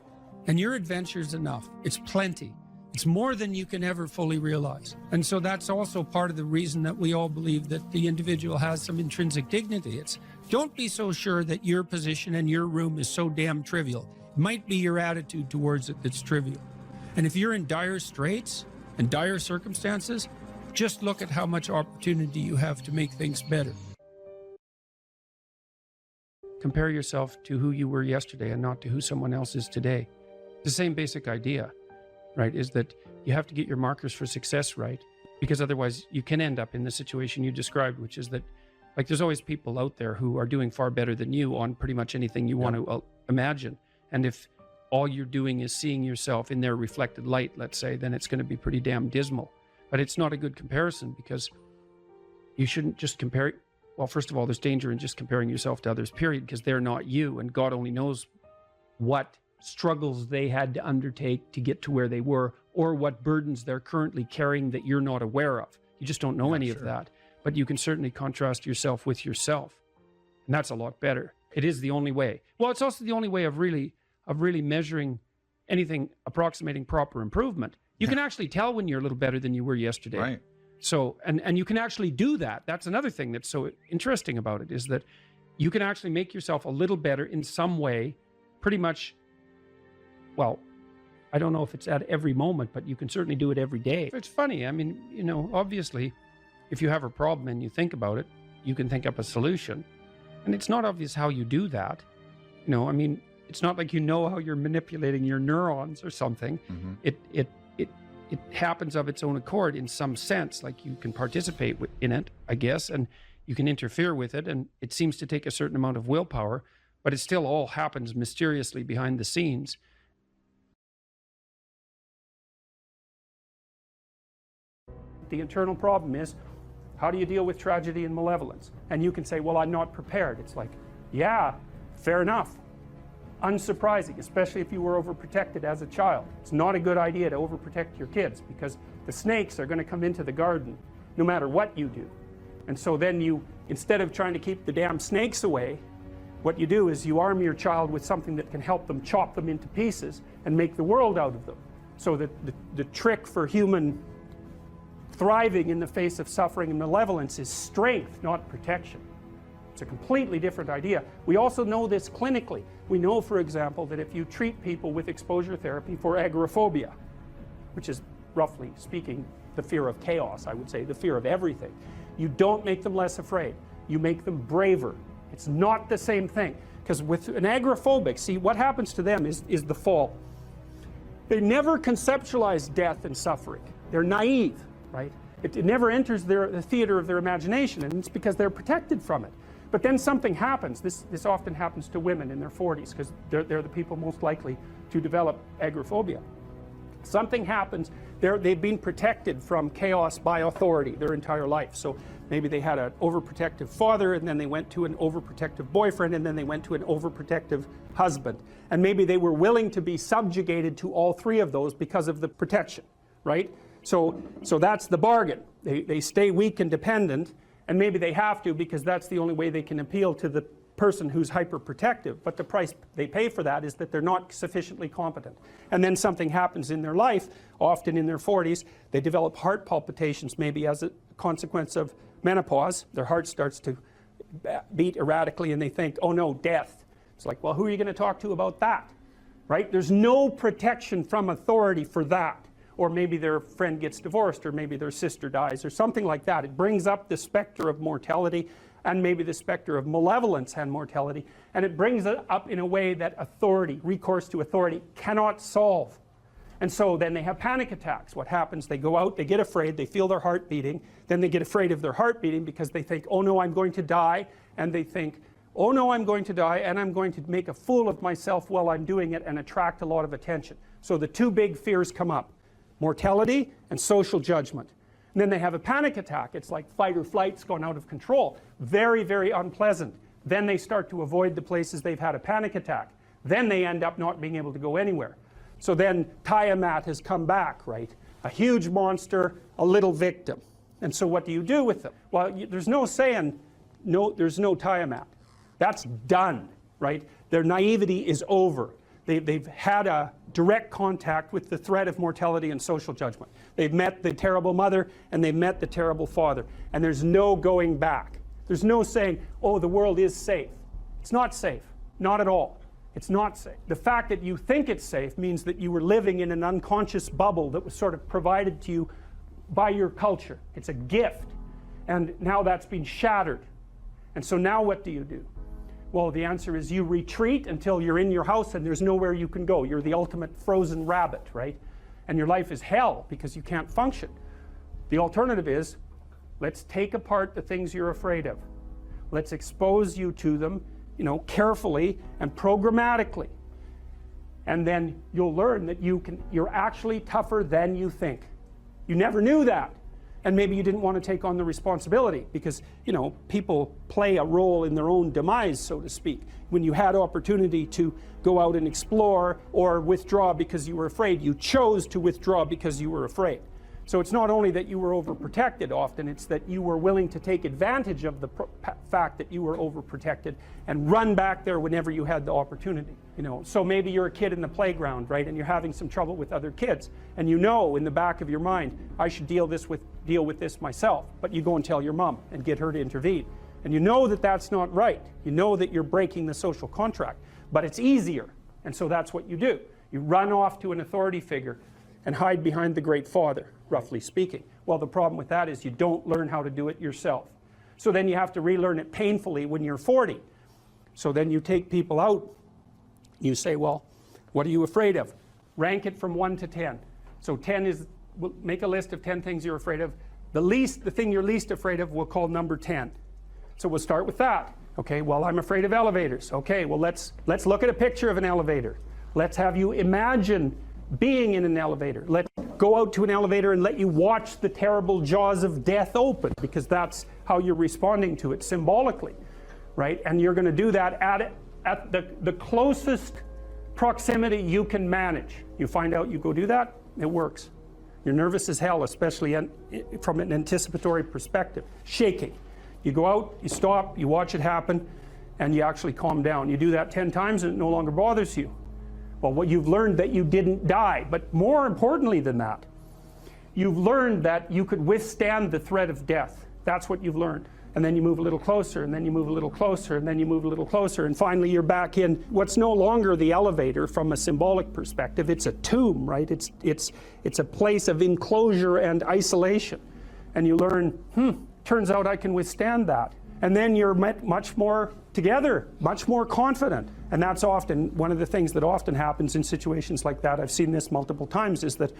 And your adventure's enough. It's plenty. It's more than you can ever fully realize. And so that's also part of the reason that we all believe that the individual has some intrinsic dignity. It's don't be so sure that your position and your room is so damn trivial. It might be your attitude towards it that's trivial. And if you're in dire straits and dire circumstances, just look at how much opportunity you have to make things better. Compare yourself to who you were yesterday and not to who someone else is today. The same basic idea, right, is that you have to get your markers for success right, because otherwise you can end up in the situation you described, which is that, like, there's always people out there who are doing far better than you on pretty much anything you want to imagine. And if all you're doing is seeing yourself in their reflected light, let's say, then it's going to be pretty damn dismal. But it's not a good comparison, because you shouldn't just compare. Well, first of all, there's danger in just comparing yourself to others, period, because they're not you, and God only knows what struggles they had to undertake to get to where they were, or what burdens they're currently carrying that you're not aware of. You just don't know any of that. But you can certainly contrast yourself with yourself, and that's a lot better. It is the only way. Well, it's also the only way of really measuring anything approximating proper improvement. You can actually tell when you're a little better than you were yesterday. Right. So, and you can actually do that. That's another thing that's so interesting about it, is that you can actually make yourself a little better in some way, pretty much. Well, I don't know if it's at every moment, but you can certainly do it every day. It's funny. I mean, you know, obviously, if you have a problem and you think about it, you can think up a solution. And it's not obvious how you do that. You know, I mean, it's not like you know how you're manipulating your neurons or something. Mm-hmm. It happens of its own accord in some sense, like you can participate in it, I guess, and you can interfere with it, and it seems to take a certain amount of willpower, but it still all happens mysteriously behind the scenes. The internal problem is, how do you deal with tragedy and malevolence? And you can say, well, I'm not prepared. It's like, yeah, fair enough. Unsurprising, especially if you were overprotected as a child. It's not a good idea to overprotect your kids, because the snakes are going to come into the garden no matter what you do. And so then you, instead of trying to keep the damn snakes away, what you do is you arm your child with something that can help them chop them into pieces and make the world out of them. So that the trick for human thriving in the face of suffering and malevolence is strength, not protection. It's a completely different idea. We also know this clinically. We know, for example, that if you treat people with exposure therapy for agoraphobia, which is, roughly speaking, the fear of chaos, I would say, the fear of everything, you don't make them less afraid. You make them braver. It's not the same thing. Because with an agoraphobic, see, what happens to them is the fall. They never conceptualize death and suffering. They're naive, right? It never enters the theater of their imagination, and it's because they're protected from it. But then something happens. This often happens to women in their 40s, because they're the people most likely to develop agoraphobia. Something happens. They've been protected from chaos by authority their entire life. So Maybe they had an overprotective father, and then they went to an overprotective boyfriend, and then they went to an overprotective husband. And maybe they were willing to be subjugated to all three of those because of the protection, right? So that's the bargain. They stay weak and dependent, and maybe they have to because that's the only way they can appeal to the person who's hyperprotective. But the price they pay for that is that they're not sufficiently competent. And then something happens in their life, often in their 40s, they develop heart palpitations, maybe as a consequence of menopause. Their heart starts to beat erratically, and they think, oh no, death. It's like, well, who are you going to talk to about that? Right? There's no protection from authority for that. Or maybe their friend gets divorced, or maybe their sister dies, or something like that. It brings up the specter of mortality, and maybe the specter of malevolence and mortality, and it brings it up in a way that authority, recourse to authority, cannot solve. And so then they have panic attacks. What happens? They go out, they get afraid, they feel their heart beating, then they get afraid of their heart beating because they think, oh no, I'm going to die, and they think, oh no, I'm going to die, and I'm going to make a fool of myself while I'm doing it and attract a lot of attention. So the two big fears come up: mortality and social judgment. And then they have a panic attack. It's like fight or flight's gone out of control. Very, very unpleasant. Then they start to avoid the places they've had a panic attack. Then they end up not being able to go anywhere. So then Tiamat has come back, right? A huge monster, a little victim. And so what do you do with them? Well, there's no saying, no, there's no Tiamat. That's done, right? Their naivety is over. They've had a direct contact with the threat of mortality and social judgment. They've met the terrible mother, and they've met the terrible father. And there's no going back. There's no saying, oh, the world is safe. It's not safe. Not at all. It's not safe. The fact that you think it's safe means that you were living in an unconscious bubble that was sort of provided to you by your culture. It's a gift. And now that's been shattered. And so now what do you do? Well, the answer is you retreat until you're in your house and there's nowhere you can go. You're the ultimate frozen rabbit, right? And your life is hell because you can't function. The alternative is, let's take apart the things you're afraid of. Let's expose you to them, carefully and programmatically. And then you'll learn that you're actually tougher than you think. You never knew that. And maybe you didn't want to take on the responsibility because, people play a role in their own demise, so to speak. When you had opportunity to go out and explore or withdraw because you were afraid, you chose to withdraw because you were afraid. So it's not only that you were overprotected often, it's that you were willing to take advantage of the fact that you were overprotected and run back there whenever you had the opportunity. So maybe you're a kid in the playground, right, and you're having some trouble with other kids, and in the back of your mind, I should deal with this myself, but you go and tell your mom and get her to intervene. And you know that that's not right. You know that you're breaking the social contract, but it's easier, and so that's what you do. You run off to an authority figure and hide behind the Great Father, roughly speaking. Well, the problem with that is you don't learn how to do it yourself. So then you have to relearn it painfully when you're 40. So then you take people out. You say, well, what are you afraid of? Rank it from 1 to 10. So 10 is, make a list of 10 things you're afraid of. The thing you're least afraid of we'll call number 10. So we'll start with that. Okay, well, I'm afraid of elevators. Okay, well, let's look at a picture of an elevator. Let's have you imagine being in an elevator. Let's go out to an elevator and let you watch the terrible jaws of death open, because that's how you're responding to it symbolically, right? And you're going to do that at the closest proximity you can manage. You find out, you go do that, it works. You're nervous as hell, especially from an anticipatory perspective. Shaking. You go out, you stop, you watch it happen, and you actually calm down. You do that 10 times and it no longer bothers you. Well, what you've learned that you didn't die, but more importantly than that, you've learned that you could withstand the threat of death. That's what you've learned. And then you move a little closer, and then you move a little closer, and then you move a little closer, and finally you're back in what's no longer the elevator from a symbolic perspective. It's a tomb, right? It's a place of enclosure and isolation. And you learn, turns out I can withstand that. And then you're much more together, much more confident. And that's often one of the things that often happens in situations like that. I've seen this multiple times, is that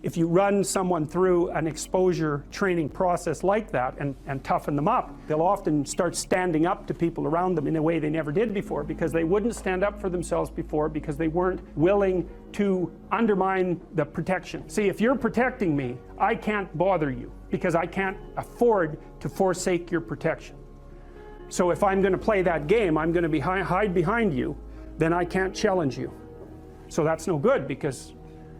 if you run someone through an exposure training process like that and toughen them up, they'll often start standing up to people around them in a way they never did before, because they wouldn't stand up for themselves before because they weren't willing to undermine the protection. See, if you're protecting me, I can't bother you because I can't afford to forsake your protection. So if I'm going to play that game, I'm going to hide behind you, then I can't challenge you. So that's no good, because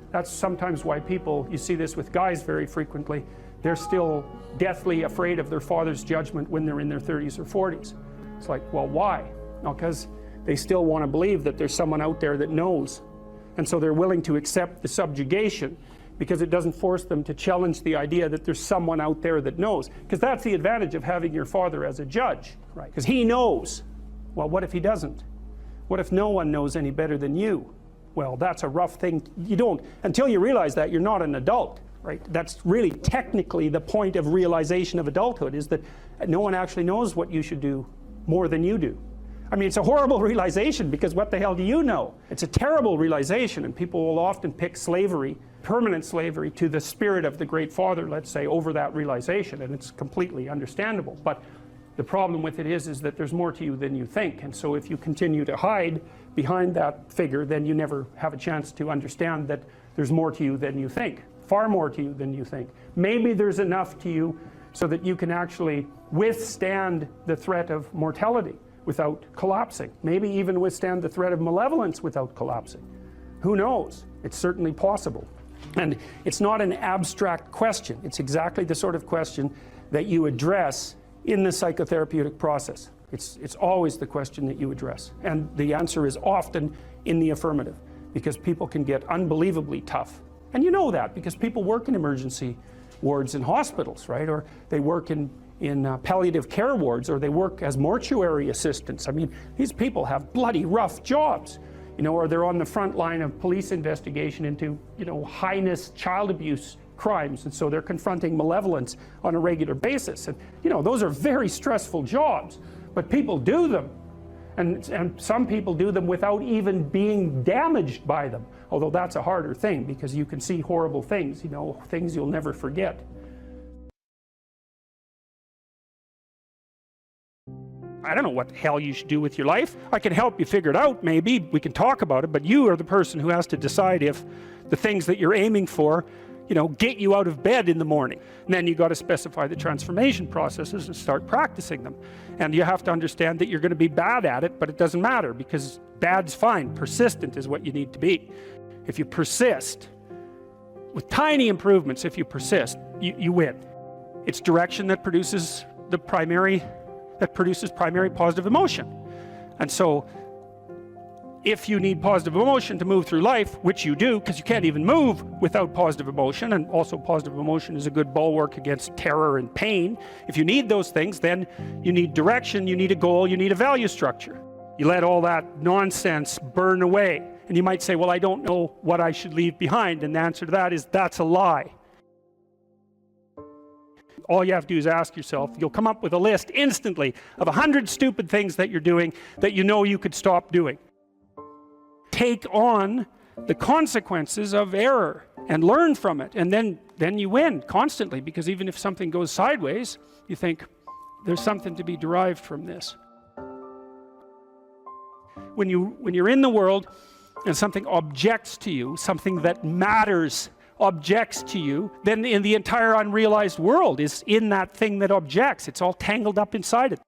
that's sometimes why people, you see this with guys very frequently, they're still deathly afraid of their father's judgment when they're in their 30s or 40s. It's like, well, why? No, because they still want to believe that there's someone out there that knows. And so they're willing to accept the subjugation because it doesn't force them to challenge the idea that there's someone out there that knows. Because that's the advantage of having your father as a judge, right? Because he knows. Well, what if he doesn't? What if no one knows any better than you? Well, that's a rough thing. You don't, until you realize that, you're not an adult, right? That's really technically the point of realization of adulthood, is that no one actually knows what you should do more than you do. I mean, it's a horrible realization, because what the hell do you know? It's a terrible realization, and people will often pick slavery, permanent slavery, to the spirit of the Great Father, let's say, over that realization, and it's completely understandable. But the problem with it is that there's more to you than you think, and so if you continue to hide behind that figure, then you never have a chance to understand that there's more to you than you think, far more to you than you think. Maybe there's enough to you so that you can actually withstand the threat of mortality without collapsing. Maybe even withstand the threat of malevolence without collapsing. Who knows? It's certainly possible. And it's not an abstract question. It's exactly the sort of question that you address in the psychotherapeutic process. It's always the question that you address. And the answer is often in the affirmative, because people can get unbelievably tough. And you know that because people work in emergency wards in hospitals, right? Or they work in palliative care wards, or they work as mortuary assistants. I mean, these people have bloody rough jobs, you know, or they're on the front line of police investigation into, you know, heinous child abuse crimes, and so they're confronting malevolence on a regular basis. And, you know, those are very stressful jobs, but people do them. And some people do them without even being damaged by them, although that's a harder thing, because you can see horrible things, you know, things you'll never forget. I don't know what the hell you should do with your life. I can help you figure it out, maybe. We can talk about it, but you are the person who has to decide if the things that you're aiming for, you know, get you out of bed in the morning. And then you got to specify the transformation processes and start practicing them. And you have to understand that you're going to be bad at it, but it doesn't matter, because bad's fine. Persistent is what you need to be. If you persist, with tiny improvements, if you persist, you win. It's direction that produces primary positive emotion. And so if you need positive emotion to move through life, which you do, because you can't even move without positive emotion, and also positive emotion is a good bulwark against terror and pain. If you need those things, then you need direction, you need a goal, you need a value structure. You let all that nonsense burn away. And you might say, well, I don't know what I should leave behind. And the answer to that is, that's a lie. All you have to do is ask yourself. You'll come up with a list instantly of 100 stupid things that you're doing that you know you could stop doing. Take on the consequences of error and learn from it, and then you win constantly, because even if something goes sideways, you think there's something to be derived from this. When you're in the world and something objects to you, something that matters objects to you, then in the entire unrealized world is in that thing that objects. It's all tangled up inside it.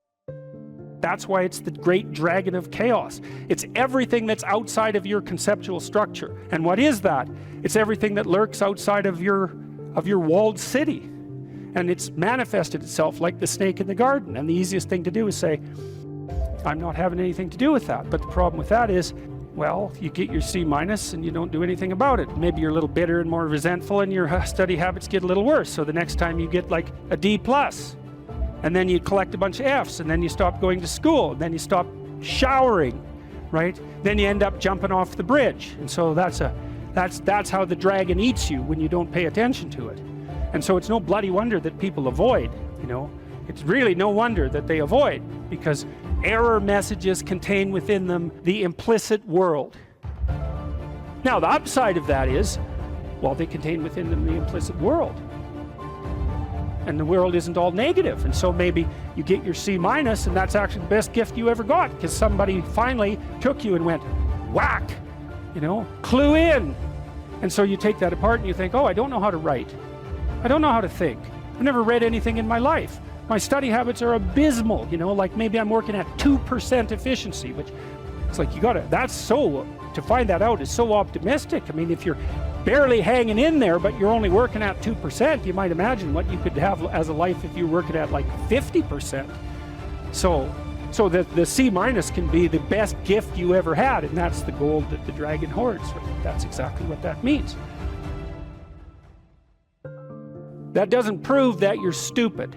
That's why it's the great dragon of chaos. It's everything that's outside of your conceptual structure. And what is that? It's everything that lurks outside of your walled city. And it's manifested itself like the snake in the garden. And the easiest thing to do is say, I'm not having anything to do with that. But the problem with that is, well, you get your C- and you don't do anything about it. Maybe you're a little bitter and more resentful, and your study habits get a little worse. So the next time you get like a D+. And then you collect a bunch of Fs, and then you stop going to school, and then you stop showering, right? Then you end up jumping off the bridge. And so that's how the dragon eats you when you don't pay attention to it. And so it's no bloody wonder that people avoid, you know. It's really no wonder that they avoid, because error messages contain within them the implicit world. Now, the upside of that is, Well, they contain within them the implicit world. And the world isn't all negative. And so maybe you get your C minus, and that's actually the best gift you ever got, because somebody finally took you and went, whack, you know, clue in. And so you take that apart and you think, oh, I don't know how to write. I don't know how to think. I've never read anything in my life. My study habits are abysmal, you know, like maybe I'm working at 2% efficiency, which it's like that's so, to find that out is so optimistic. I mean, if you're barely hanging in there, but you're only working at 2%, you might imagine what you could have as a life if you're working at like 50%. So the C minus can be the best gift you ever had, and that's the gold that the dragon hoards. Right? That's exactly what that means. That doesn't prove that you're stupid.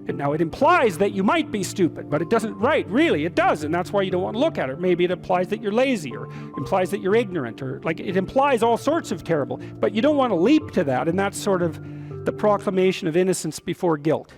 And now it implies that you might be stupid, but it doesn't, right, really, it does, and that's why you don't want to look at it. Maybe it implies that you're lazy, or implies that you're ignorant, or like it implies all sorts of terrible, but you don't want to leap to that, and that's sort of the proclamation of innocence before guilt.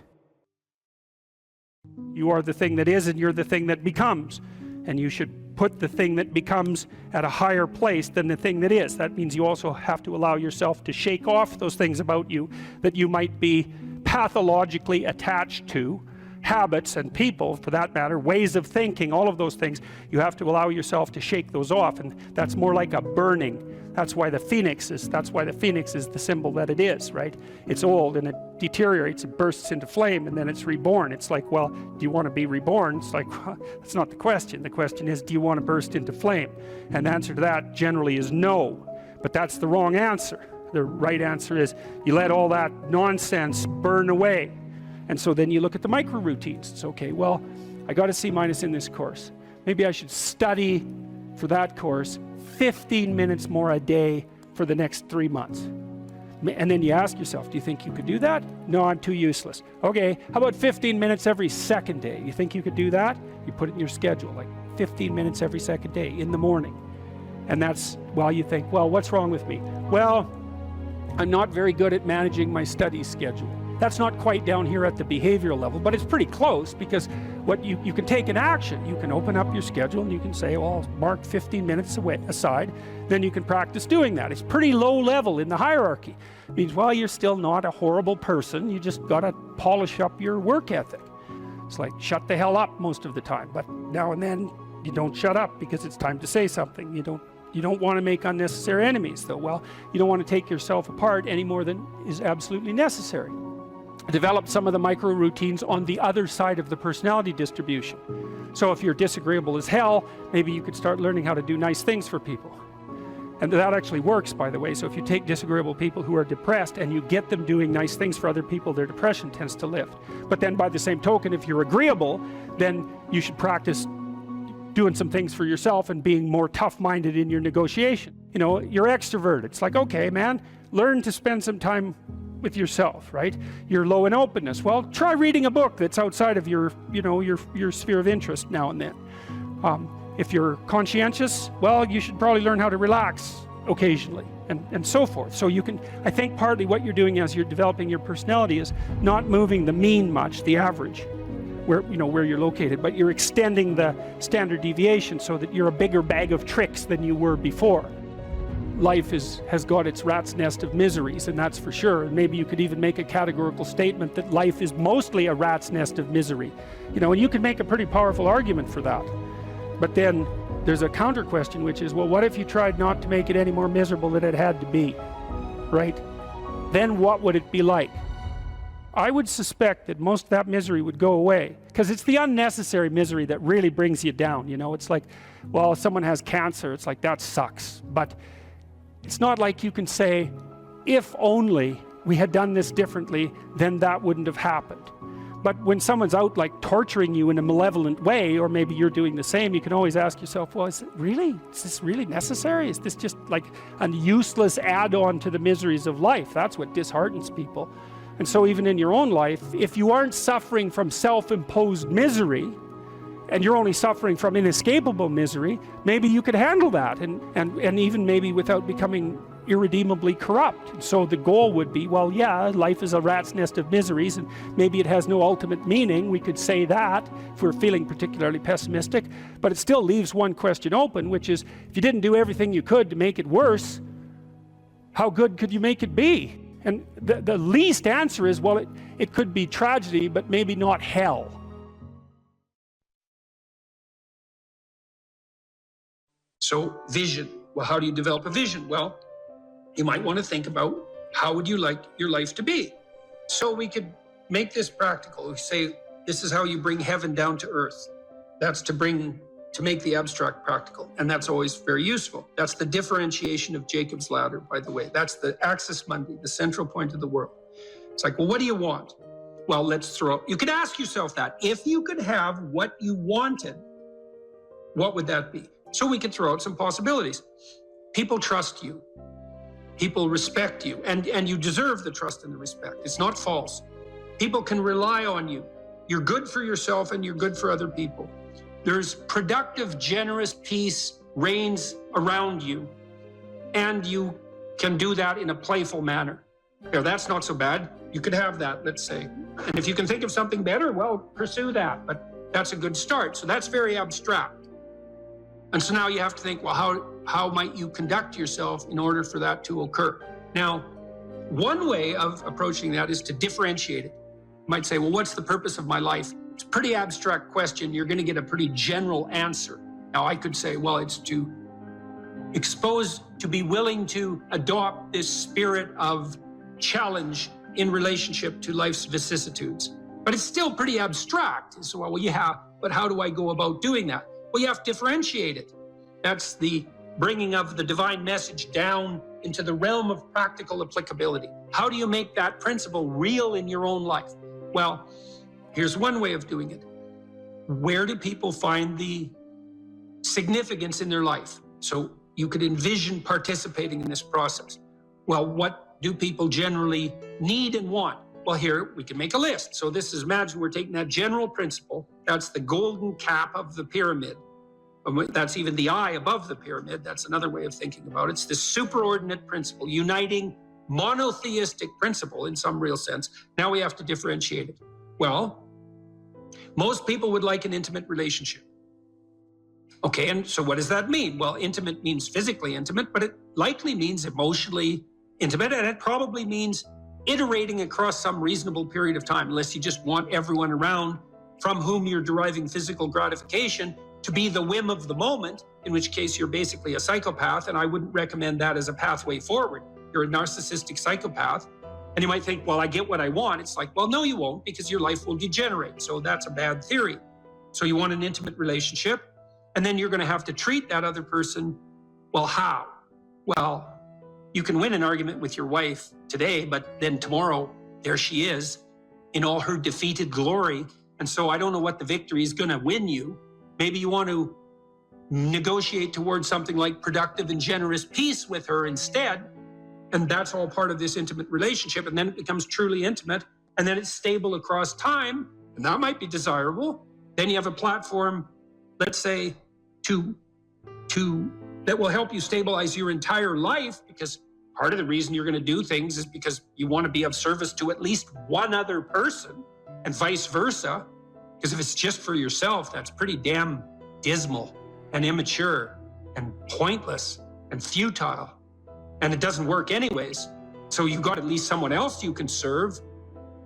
You are the thing that is, and you're the thing that becomes, and you should put the thing that becomes at a higher place than the thing that is. That means you also have to allow yourself to shake off those things about you that you might be pathologically attached to, habits and people for that matter, ways of thinking, all of those things. You have to allow yourself to shake those off, and that's more like a burning. That's why the phoenix is the symbol that it is, right? It's old and it deteriorates, it bursts into flame, and then it's reborn. It's like, well, do you want to be reborn? It's like, well, that's not the question. The question is, do you want to burst into flame? And the answer to that generally is no, but that's the wrong answer. The right answer is you let all that nonsense burn away. And so then you look at the micro routines. It's okay, well, I got a C minus in this course. Maybe I should study for that course 15 minutes more a day for the next 3 months. And then you ask yourself, do you think you could do that? No, I'm too useless. Okay, how about 15 minutes every second day? You think you could do that? You put it in your schedule, like 15 minutes every second day in the morning. And that's, well, you think, well, what's wrong with me? Well, I'm not very good at managing my study schedule. That's not quite down here at the behavioral level, but it's pretty close, because what you can take an action. You can open up your schedule and you can say, well, I'll mark 15 minutes aside. Then you can practice doing that. It's pretty low level in the hierarchy. It means, well, you're still not a horrible person. You just got to polish up your work ethic. It's like, shut the hell up most of the time. But now and then you don't shut up because it's time to say something. You don't want to make unnecessary enemies, though. Well, you don't want to take yourself apart any more than is absolutely necessary. Develop some of the micro routines on the other side of the personality distribution. So if you're disagreeable as hell, maybe you could start learning how to do nice things for people. And that actually works, by the way. So if you take disagreeable people who are depressed and you get them doing nice things for other people, their depression tends to lift. But then by the same token, if you're agreeable, then you should practice doing some things for yourself and being more tough-minded in your negotiation. You know, you're extroverted. It's like, okay, man, learn to spend some time with yourself, right? You're low in openness. Well, try reading a book that's outside of your sphere of interest now and then. If you're conscientious, well, you should probably learn how to relax occasionally, and so forth. So you can, I think partly what you're doing as you're developing your personality is not moving the mean much, the average, where you're located, but you're extending the standard deviation so that you're a bigger bag of tricks than you were before. Life has got its rat's nest of miseries, and that's for sure. And maybe you could even make a categorical statement that life is mostly a rat's nest of misery. And you can make a pretty powerful argument for that. But then there's a counter question, which is, well, what if you tried not to make it any more miserable than it had to be, right? Then what would it be like? I would suspect that most of that misery would go away, because it's the unnecessary misery that really brings you down. It's like, well, if someone has cancer, it's like, that sucks. But it's not like you can say, if only we had done this differently, then that wouldn't have happened. But when someone's out like torturing you in a malevolent way, or maybe you're doing the same, you can always ask yourself, well, is this really necessary? Is this just like a useless add-on to the miseries of life? That's what disheartens people. And so even in your own life, if you aren't suffering from self-imposed misery, and you're only suffering from inescapable misery, maybe you could handle that, and even maybe without becoming irredeemably corrupt. And so the goal would be, well, yeah, life is a rat's nest of miseries, and maybe it has no ultimate meaning. We could say that if we're feeling particularly pessimistic, but it still leaves one question open, which is, if you didn't do everything you could to make it worse, how good could you make it be? And the least answer is, well, it could be tragedy, but maybe not hell. So vision. Well, how do you develop a vision? Well, you might want to think about how would you like your life to be? So we could make this practical. We say, this is how you bring heaven down to earth. That's to make the abstract practical. And that's always very useful. That's the differentiation of Jacob's ladder, by the way. That's the axis mundi, the central point of the world. It's like, well, what do you want? Well, you could ask yourself that. If you could have what you wanted, what would that be? So we could throw out some possibilities. People trust you. People respect you. And you deserve the trust and the respect. It's not false. People can rely on you. You're good for yourself and you're good for other people. There's productive, generous peace reigns around you. And you can do that in a playful manner. Now, that's not so bad. You could have that, let's say. And if you can think of something better, well, pursue that. But that's a good start. So that's very abstract. And so now you have to think, well, how might you conduct yourself in order for that to occur? Now, one way of approaching that is to differentiate it. You might say, well, what's the purpose of my life? It's a pretty abstract question. You're going to get a pretty general answer. Now, I could say, well, it's to be willing to adopt this spirit of challenge in relationship to life's vicissitudes. But it's still pretty abstract. So, well, yeah, but how do I go about doing that? Well, you have to differentiate it. That's the bringing of the divine message down into the realm of practical applicability. How do you make that principle real in your own life? Well, here's one way of doing it. Where do people find the significance in their life? So you could envision participating in this process. Well, what do people generally need and want? Well, here we can make a list. So this is, imagine we're taking that general principle. That's the golden cap of the pyramid. That's even the eye above the pyramid. That's another way of thinking about it. It's this superordinate principle, uniting monotheistic principle in some real sense. Now we have to differentiate it. Well, most people would like an intimate relationship. Okay, and so what does that mean? Well, intimate means physically intimate, but it likely means emotionally intimate, and it probably means iterating across some reasonable period of time, unless you just want everyone around from whom you're deriving physical gratification to be the whim of the moment, in which case you're basically a psychopath, and I wouldn't recommend that as a pathway forward. You're a narcissistic psychopath, and you might think, well, I get what I want. It's like, well, no, you won't, because your life will degenerate. So that's a bad theory. So you want an intimate relationship, and then you're going to have to treat that other person, well, how? Well, you can win an argument with your wife today, but then tomorrow, there she is in all her defeated glory. And so I don't know what the victory is going to win you. Maybe you want to negotiate towards something like productive and generous peace with her instead. And that's all part of this intimate relationship. And then it becomes truly intimate. And then it's stable across time. And that might be desirable. Then you have a platform, let's say, that will help you stabilize your entire life, because part of the reason you're going to do things is because you want to be of service to at least one other person, and vice versa. Because if it's just for yourself, that's pretty damn dismal and immature and pointless and futile. And it doesn't work anyways. So you've got at least someone else you can serve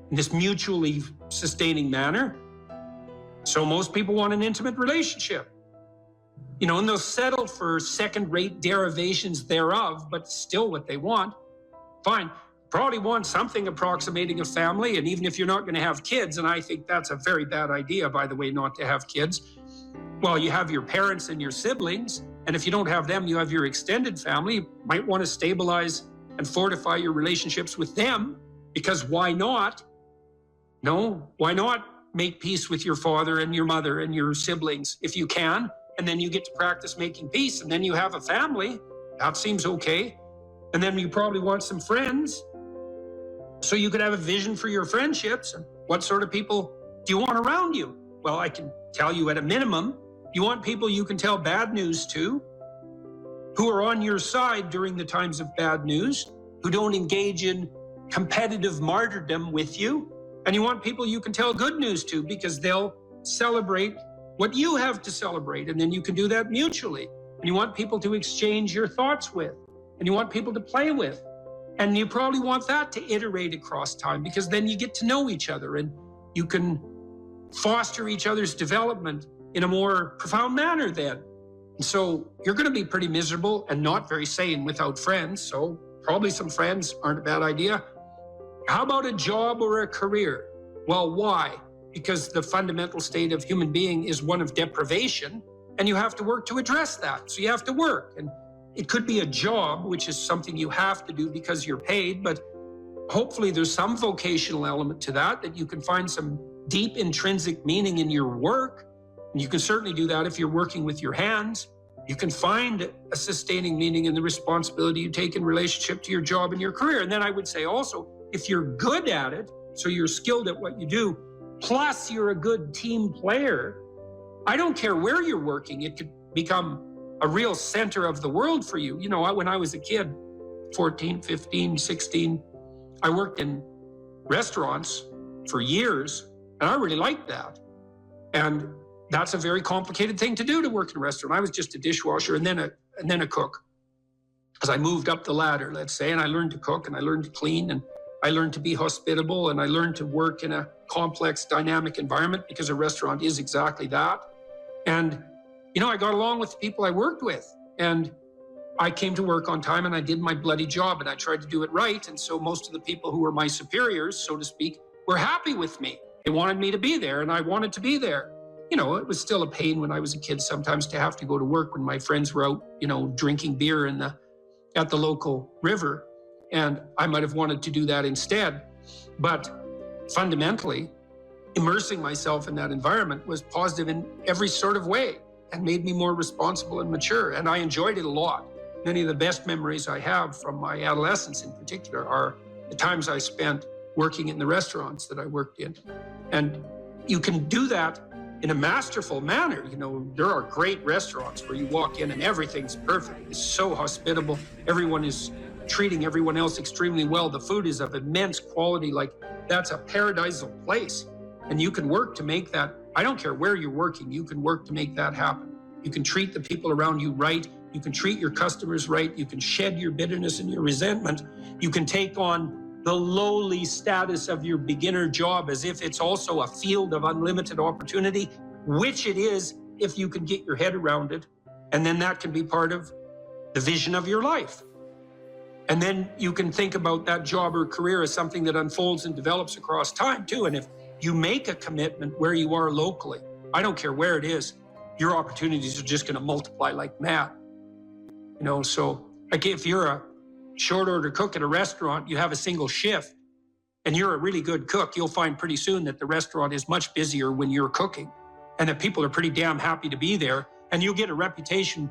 in this mutually sustaining manner. So most people want an intimate relationship. You know, and they'll settle for second-rate derivations thereof, but still what they want. Fine. Probably want something approximating a family, and even if you're not going to have kids, and I think that's a very bad idea, by the way, not to have kids. Well, you have your parents and your siblings, and if you don't have them, you have your extended family. You might want to stabilize and fortify your relationships with them, because why not? No, why not make peace with your father and your mother and your siblings if you can, and then you get to practice making peace, and then you have a family. That seems okay. And then you probably want some friends. So you could have a vision for your friendships. And what sort of people do you want around you? Well, I can tell you at a minimum, you want people you can tell bad news to, who are on your side during the times of bad news, who don't engage in competitive martyrdom with you. And you want people you can tell good news to, because they'll celebrate what you have to celebrate. And then you can do that mutually. And you want people to exchange your thoughts with. And you want people to play with. And you probably want that to iterate across time, because then you get to know each other and you can foster each other's development in a more profound manner then. And so you're going to be pretty miserable and not very sane without friends. So probably some friends aren't a bad idea. How about a job or a career? Well, why? Because the fundamental state of human being is one of deprivation, and you have to work to address that. So you have to work. And it could be a job, which is something you have to do because you're paid, but hopefully there's some vocational element to that, that you can find some deep intrinsic meaning in your work. And you can certainly do that if you're working with your hands. You can find a sustaining meaning in the responsibility you take in relationship to your job and your career. And then I would say also, if you're good at it, so you're skilled at what you do, plus you're a good team player, I don't care where you're working, it could become a real center of the world for you. You know, when I was a kid, 14, 15, 16, I worked in restaurants for years, and I really liked that. And that's a very complicated thing to do, to work in a restaurant. I was just a dishwasher and then a cook. As I moved up the ladder, let's say, and I learned to cook and I learned to clean and I learned to be hospitable and I learned to work in a complex, dynamic environment, because a restaurant is exactly that. And, you know, I got along with the people I worked with, and I came to work on time and I did my bloody job and I tried to do it right. And so most of the people who were my superiors, so to speak, were happy with me. They wanted me to be there and I wanted to be there. You know, it was still a pain when I was a kid sometimes to have to go to work when my friends were out, you know, drinking beer at the local river. And I might have wanted to do that instead. But fundamentally, immersing myself in that environment was positive in every sort of way and made me more responsible and mature. And I enjoyed it a lot. Many of the best memories I have from my adolescence in particular are the times I spent working in the restaurants that I worked in. And you can do that in a masterful manner. You know, there are great restaurants where you walk in and everything's perfect. It's so hospitable. Everyone is treating everyone else extremely well. The food is of immense quality. Like, that's a paradisal place. And you can work to make that. I don't care where you're working, you can work to make that happen. You can treat the people around you right. You can treat your customers right. You can shed your bitterness and your resentment. You can take on the lowly status of your beginner job as if it's also a field of unlimited opportunity, which it is if you can get your head around it. And then that can be part of the vision of your life. And then you can think about that job or career as something that unfolds and develops across time too. And if you make a commitment where you are locally, I don't care where it is, your opportunities are just going to multiply like mad. You know, so like if you're a short order cook at a restaurant, you have a single shift and you're a really good cook, you'll find pretty soon that the restaurant is much busier when you're cooking and that people are pretty damn happy to be there. And you'll get a reputation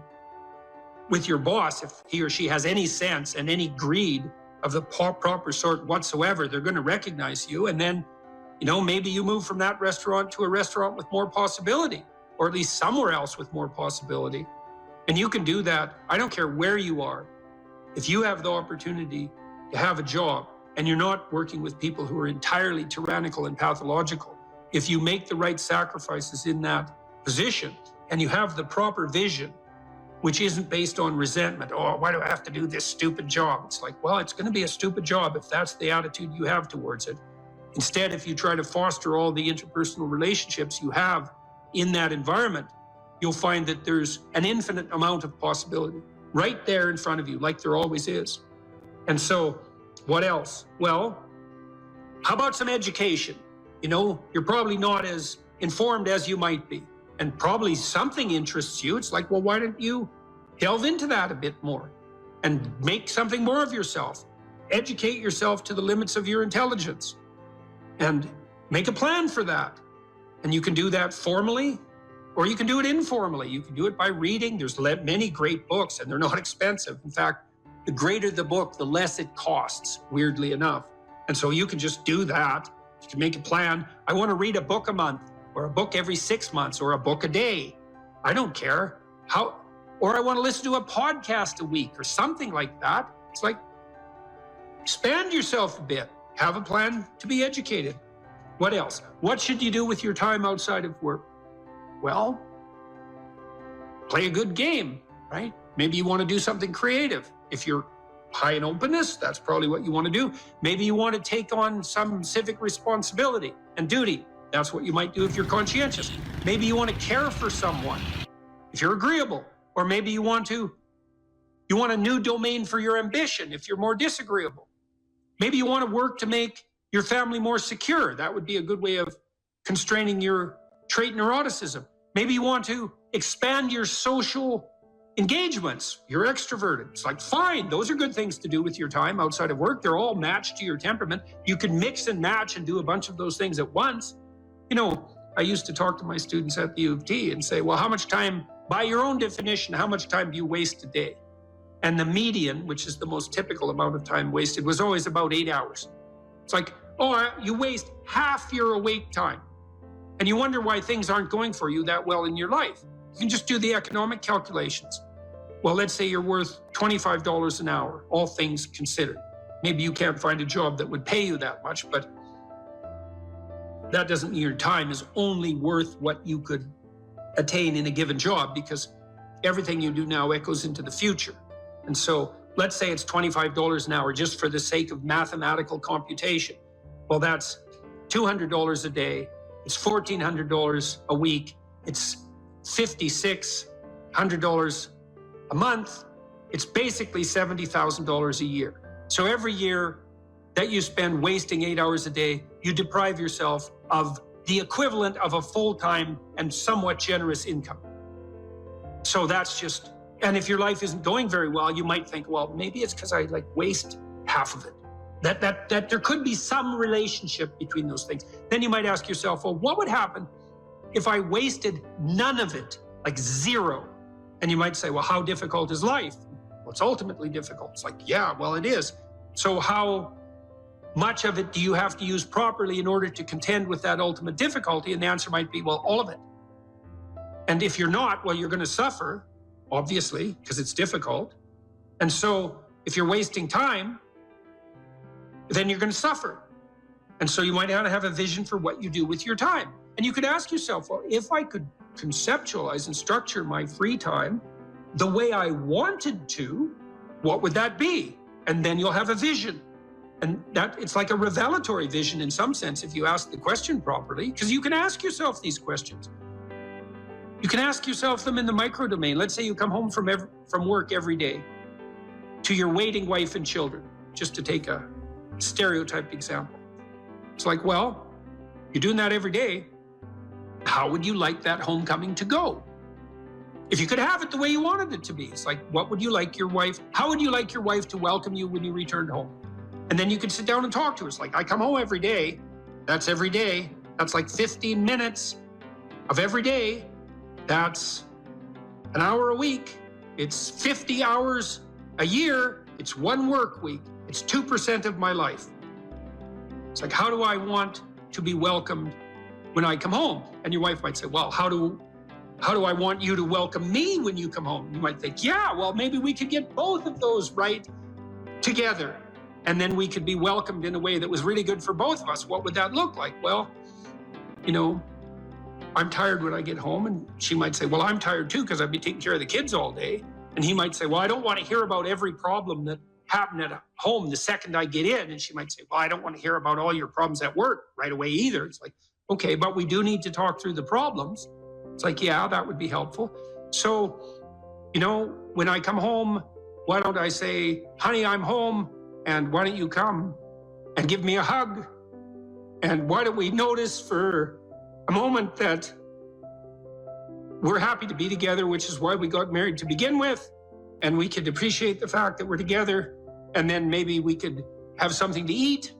with your boss. If he or she has any sense and any greed of the proper sort whatsoever, they're going to recognize you. And then, you know, maybe you move from that restaurant to a restaurant with more possibility, or at least somewhere else with more possibility. And you can do that. I don't care where you are. If you have the opportunity to have a job and you're not working with people who are entirely tyrannical and pathological, if you make the right sacrifices in that position and you have the proper vision, which isn't based on resentment. Oh, why do I have to do this stupid job? It's like, well, it's going to be a stupid job if that's the attitude you have towards it. Instead, if you try to foster all the interpersonal relationships you have in that environment, you'll find that there's an infinite amount of possibility right there in front of you, like there always is. And so, what else? Well, how about some education? You know, you're probably not as informed as you might be, and probably something interests you. It's like, well, why don't you delve into that a bit more and make something more of yourself? Educate yourself to the limits of your intelligence and make a plan for that. And you can do that formally, or you can do it informally. You can do it by reading. There's many great books, and they're not expensive. In fact, the greater the book, the less it costs, weirdly enough. And so you can just do that. You can make a plan. I want to read a book a month, or a book every 6 months, or a book a day. I don't care. Or I want to listen to a podcast a week, or something like that. It's like, expand yourself a bit. Have a plan to be educated. What else? What should you do with your time outside of work? Well, play a good game, right? Maybe you want to do something creative. If you're high in openness. That's probably what you want to do. Maybe you want to take on some civic responsibility and duty. That's what you might do if you're conscientious. Maybe you want to care for someone if you're agreeable. Or maybe you want a new domain for your ambition if you're more disagreeable. Maybe you want to work to make your family more secure. That would be a good way of constraining your trait neuroticism. Maybe you want to expand your social engagements. You're extroverted. It's like, fine, those are good things to do with your time outside of work. They're all matched to your temperament. You can mix and match and do a bunch of those things at once. You know, I used to talk to my students at the U of T and say, well, how much time, by your own definition, how much time do you waste a day? And the median, which is the most typical amount of time wasted, was always about 8 hours. It's like, oh, you waste half your awake time. And you wonder why things aren't going for you that well in your life. You can just do the economic calculations. Well, let's say you're worth $25 an hour, all things considered. Maybe you can't find a job that would pay you that much, but that doesn't mean your time is only worth what you could attain in a given job, because everything you do now echoes into the future. And so let's say it's $25 an hour just for the sake of mathematical computation. Well, that's $200 a day. It's $1,400 a week. It's $5,600 a month. It's basically $70,000 a year. So every year that you spend wasting 8 hours a day, you deprive yourself of the equivalent of a full-time and somewhat generous income. So that's just, and if your life isn't going very well, you might think, well, maybe it's because I waste half of it. That there could be some relationship between those things. Then you might ask yourself, well, what would happen if I wasted none of it, like zero? And you might say, well, how difficult is life? Well, it's ultimately difficult. It's like, yeah, well, it is. So how much of it do you have to use properly in order to contend with that ultimate difficulty? And the answer might be, well, all of it. And if you're not, well, you're going to suffer, obviously, because it's difficult. And so if you're wasting time, then you're going to suffer. And so you might want to have a vision for what you do with your time. And you could ask yourself, well, if I could conceptualize and structure my free time the way I wanted to, what would that be? And then you'll have a vision. And that it's like a revelatory vision in some sense if you ask the question properly, because you can ask yourself these questions. You can ask yourself them in the micro domain. Let's say you come home from work every day to your waiting wife and children, just to take a stereotype example. It's like, well, you're doing that every day. How would you like that homecoming to go? If you could have it the way you wanted it to be, it's like, what would you like your wife, how would you like your wife to welcome you when you returned home? And then you could sit down and talk to her. It's like, I come home every day. That's every day. That's like 15 minutes of every day. That's an hour a week. It's 50 hours a year. It's 1 work week. It's 2% of my life. It's like, how do I want to be welcomed when I come home? And your wife might say, well, how do I want you to welcome me when you come home? You might think, yeah, well, maybe we could get both of those right together. And then we could be welcomed in a way that was really good for both of us. What would that look like? Well, you know, I'm tired when I get home. And she might say, well, I'm tired too, because I've been taking care of the kids all day. And he might say, well, I don't want to hear about every problem that happened at home the second I get in. And she might say, well, I don't want to hear about all your problems at work right away either. It's like, okay, but we do need to talk through the problems. It's like, yeah, that would be helpful. So, you know, when I come home, why don't I say, honey, I'm home, and why don't you come and give me a hug? And why don't we notice for a moment that we're happy to be together, which is why we got married to begin with, and we could appreciate the fact that we're together, and then maybe we could have something to eat,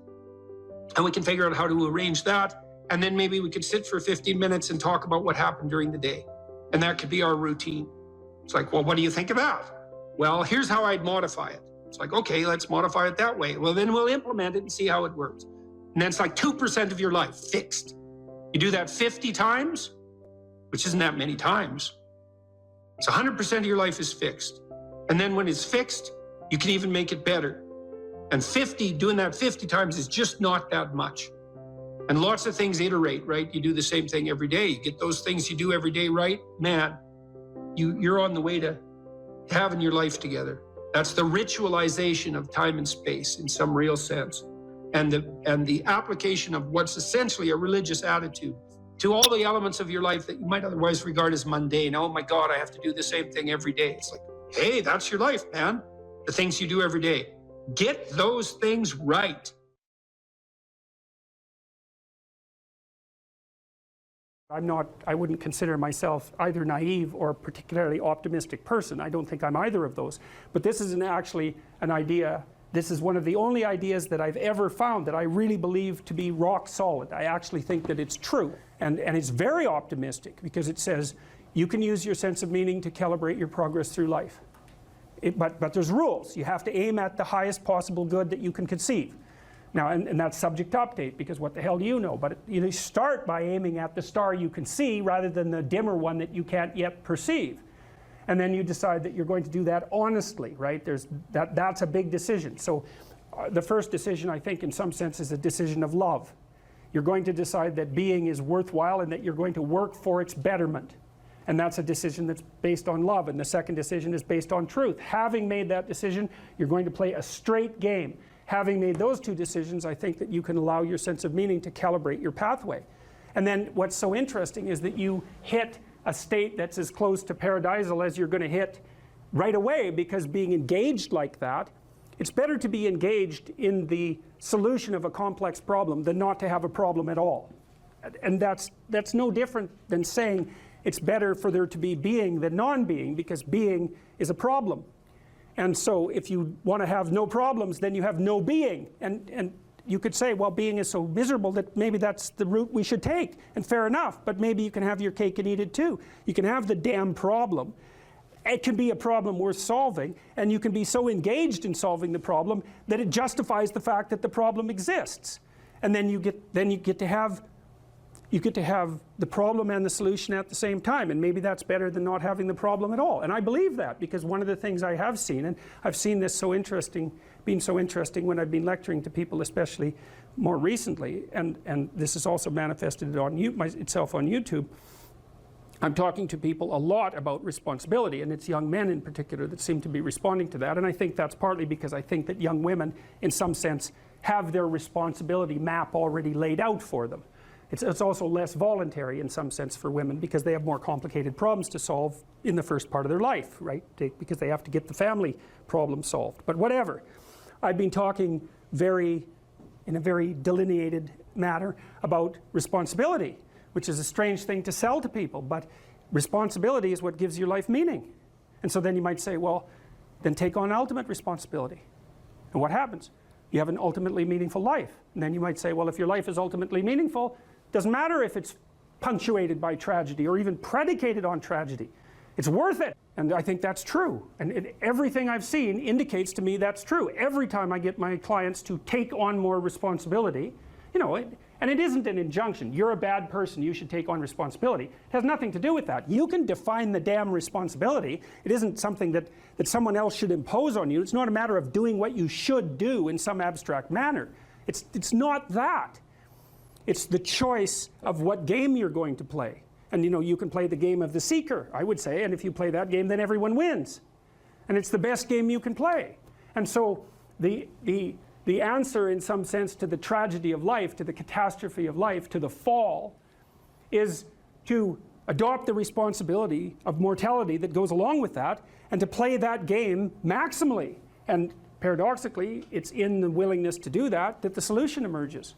and we can figure out how to arrange that. And then maybe we could sit for 15 minutes and talk about what happened during the day. And that could be our routine. It's like, well, what do you think of that? Well, here's how I'd modify it. It's like, okay, let's modify it that way. Well, then we'll implement it and see how it works. And then it's like 2% of your life fixed. You do that 50 times, which isn't that many times. It's 100% of your life is fixed. And then when it's fixed, you can even make it better. And doing that 50 times is just not that much. And lots of things iterate, right? You do the same thing every day. You get those things you do every day right, man, you're on the way to having your life together. That's the ritualization of time and space in some real sense. And the application of what's essentially a religious attitude to all the elements of your life that you might otherwise regard as mundane. Oh my God, I have to do the same thing every day. It's like, hey, that's your life, man. The things you do every day. Get those things right. I wouldn't consider myself either naive or a particularly optimistic person. I don't think I'm either of those. But this is actually an idea, this is one of the only ideas that I've ever found that I really believe to be rock solid. I actually think that it's true. And it's very optimistic because it says you can use your sense of meaning to calibrate your progress through life. But there's rules. You have to aim at the highest possible good that you can conceive. Now, and that's subject to update, because what the hell do you know? But you start by aiming at the star you can see rather than the dimmer one that you can't yet perceive. And then you decide that you're going to do that honestly, right? That's a big decision. So the first decision, I think, in some sense, is a decision of love. You're going to decide that being is worthwhile and that you're going to work for its betterment. And that's a decision that's based on love. And the second decision is based on truth. Having made that decision, you're going to play a straight game. Having made those two decisions, I think that you can allow your sense of meaning to calibrate your pathway. And then what's so interesting is that you hit a state that's as close to paradisal as you're going to hit right away, because being engaged like that, it's better to be engaged in the solution of a complex problem than not to have a problem at all. And that's no different than saying it's better for there to be being than non-being, because being is a problem. And so if you want to have no problems, then you have no being. And you could say, well, being is so miserable that maybe that's the route we should take. And fair enough, but maybe you can have your cake and eat it too. You can have the damn problem. It can be a problem worth solving, and you can be so engaged in solving the problem that it justifies the fact that the problem exists. And then you get to have the problem and the solution at the same time, and maybe that's better than not having the problem at all. And I believe that, because one of the things I have seen, and I've seen this being so interesting when I've been lecturing to people, especially more recently, and this has also manifested itself on YouTube. I'm talking to people a lot about responsibility, and it's young men in particular that seem to be responding to that. And I think that's partly because I think that young women, in some sense, have their responsibility map already laid out for them. It's also less voluntary in some sense for women, because they have more complicated problems to solve in the first part of their life, right? Because they have to get the family problem solved. But whatever. I've been talking in a very delineated manner about responsibility, which is a strange thing to sell to people, but responsibility is what gives your life meaning. And so then you might say, well, then take on ultimate responsibility. And what happens? You have an ultimately meaningful life. And then you might say, well, if your life is ultimately meaningful, doesn't matter if it's punctuated by tragedy or even predicated on tragedy. It's worth it. And I think that's true. And everything I've seen indicates to me that's true. Every time I get my clients to take on more responsibility, and it isn't an injunction. You're a bad person, you should take on responsibility. It has nothing to do with that. You can define the damn responsibility. It isn't something that someone else should impose on you. It's not a matter of doing what you should do in some abstract manner. It's not that. It's the choice of what game you're going to play. And you can play the game of the seeker, I would say, and if you play that game, then everyone wins. And it's the best game you can play. And so the answer, in some sense, to the tragedy of life, to the catastrophe of life, to the fall, is to adopt the responsibility of mortality that goes along with that, and to play that game maximally. And paradoxically, it's in the willingness to do that the solution emerges.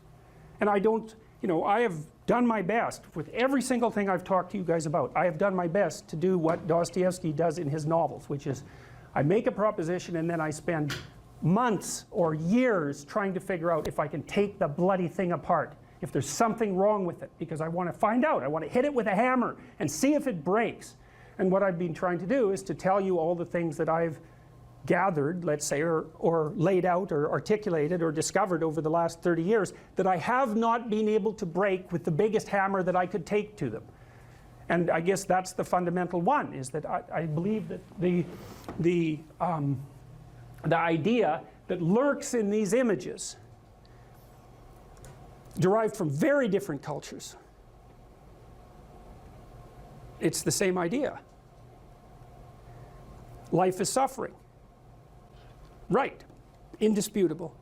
And I have done my best with every single thing I've talked to you guys about. I have done my best to do what Dostoevsky does in his novels, which is I make a proposition and then I spend months or years trying to figure out if I can take the bloody thing apart, if there's something wrong with it, because I want to find out. I want to hit it with a hammer and see if it breaks. And what I've been trying to do is to tell you all the things that I've gathered, let's say, or laid out or articulated or discovered over the last 30 years that I have not been able to break with the biggest hammer that I could take to them. And I guess that's the fundamental one, is that I believe that the idea that lurks in these images, derived from very different cultures, it's the same idea. Life is suffering. right, indisputable.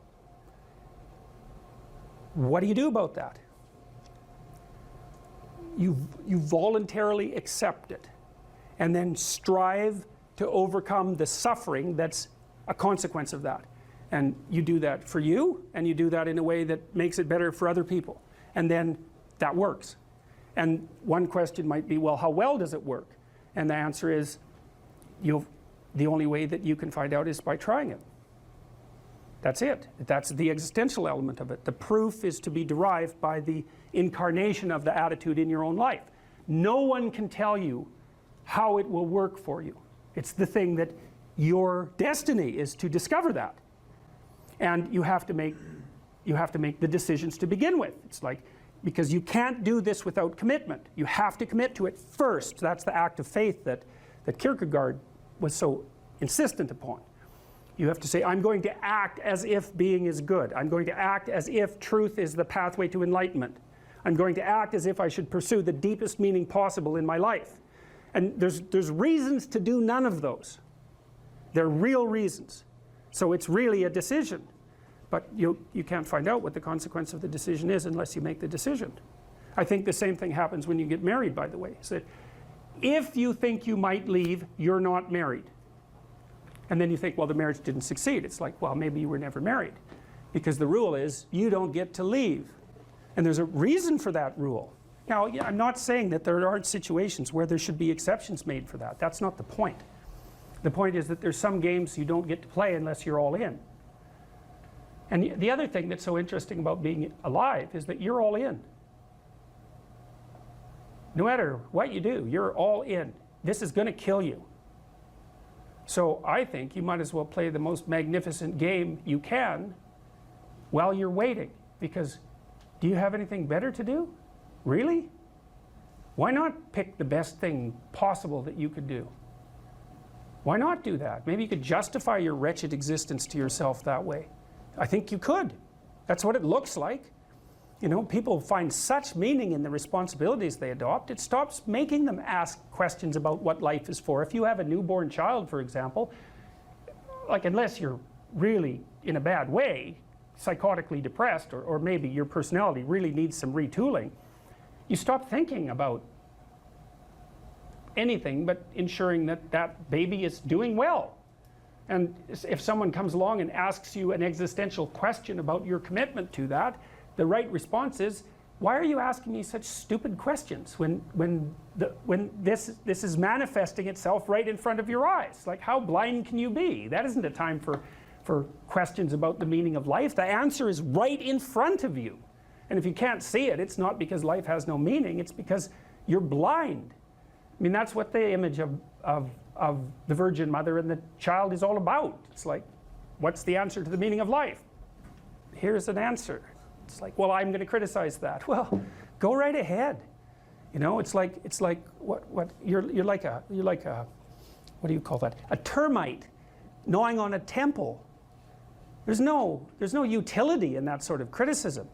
What do you do about that? You voluntarily accept it and then strive to overcome the suffering that's a consequence of that. And you do that for you, and you do that in a way that makes it better for other people. And then that works. And one question might be, well, how well does it work? And the answer is, the only way that you can find out is by trying it. That's it. That's the existential element of it. The proof is to be derived by the incarnation of the attitude in your own life. No one can tell you how it will work for you. It's the thing that your destiny is to discover that. And you have to make the decisions to begin with. It's like, because you can't do this without commitment. You have to commit to it first. That's the act of faith that Kierkegaard was so insistent upon. You have to say, I'm going to act as if being is good. I'm going to act as if truth is the pathway to enlightenment. I'm going to act as if I should pursue the deepest meaning possible in my life. And there's reasons to do none of those. They're real reasons. So it's really a decision. But you can't find out what the consequence of the decision is unless you make the decision. I think the same thing happens when you get married, by the way. So if you think you might leave, you're not married. And then you think, well, the marriage didn't succeed. It's like, well, maybe you were never married. Because the rule is, you don't get to leave. And there's a reason for that rule. Now, I'm not saying that there aren't situations where there should be exceptions made for that. That's not the point. The point is that there's some games you don't get to play unless you're all in. And the other thing that's so interesting about being alive is that you're all in. No matter what you do, you're all in. This is going to kill you. So I think you might as well play the most magnificent game you can while you're waiting. Because do you have anything better to do? Really? Why not pick the best thing possible that you could do? Why not do that? Maybe you could justify your wretched existence to yourself that way. I think you could. That's what it looks like. You know, people find such meaning in the responsibilities they adopt, it stops making them ask questions about what life is for. If you have a newborn child, for example, like unless you're really in a bad way, psychotically depressed, or maybe your personality really needs some retooling, you stop thinking about anything but ensuring that that baby is doing well. And if someone comes along and asks you an existential question about your commitment to that, the right response is, why are you asking me such stupid questions when this is manifesting itself right in front of your eyes? Like, how blind can you be? That isn't a time for questions about the meaning of life. The answer is right in front of you. And if you can't see it, it's not because life has no meaning, it's because you're blind. I mean, that's what the image of the Virgin Mother and the child is all about. It's like, what's the answer to the meaning of life? Here's an answer. It's like, well, I'm going to criticize that. Well, go right ahead. You know, it's like what you're like a what do you call that? A termite gnawing on a temple. There's no utility in that sort of criticism.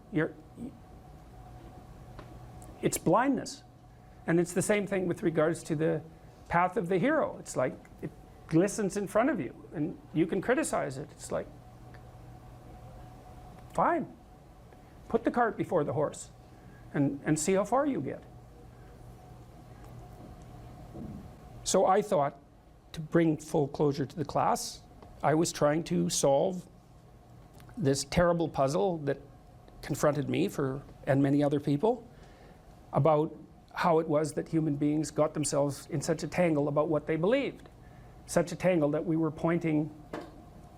It's blindness. And it's the same thing with regards to the path of the hero. It's like it glistens in front of you and you can criticize it. It's like, fine. Put the cart before the horse and see how far you get. So I thought, to bring full closure to the class, I was trying to solve this terrible puzzle that confronted me and many other people about how it was that human beings got themselves in such a tangle about what they believed. Such a tangle that we were pointing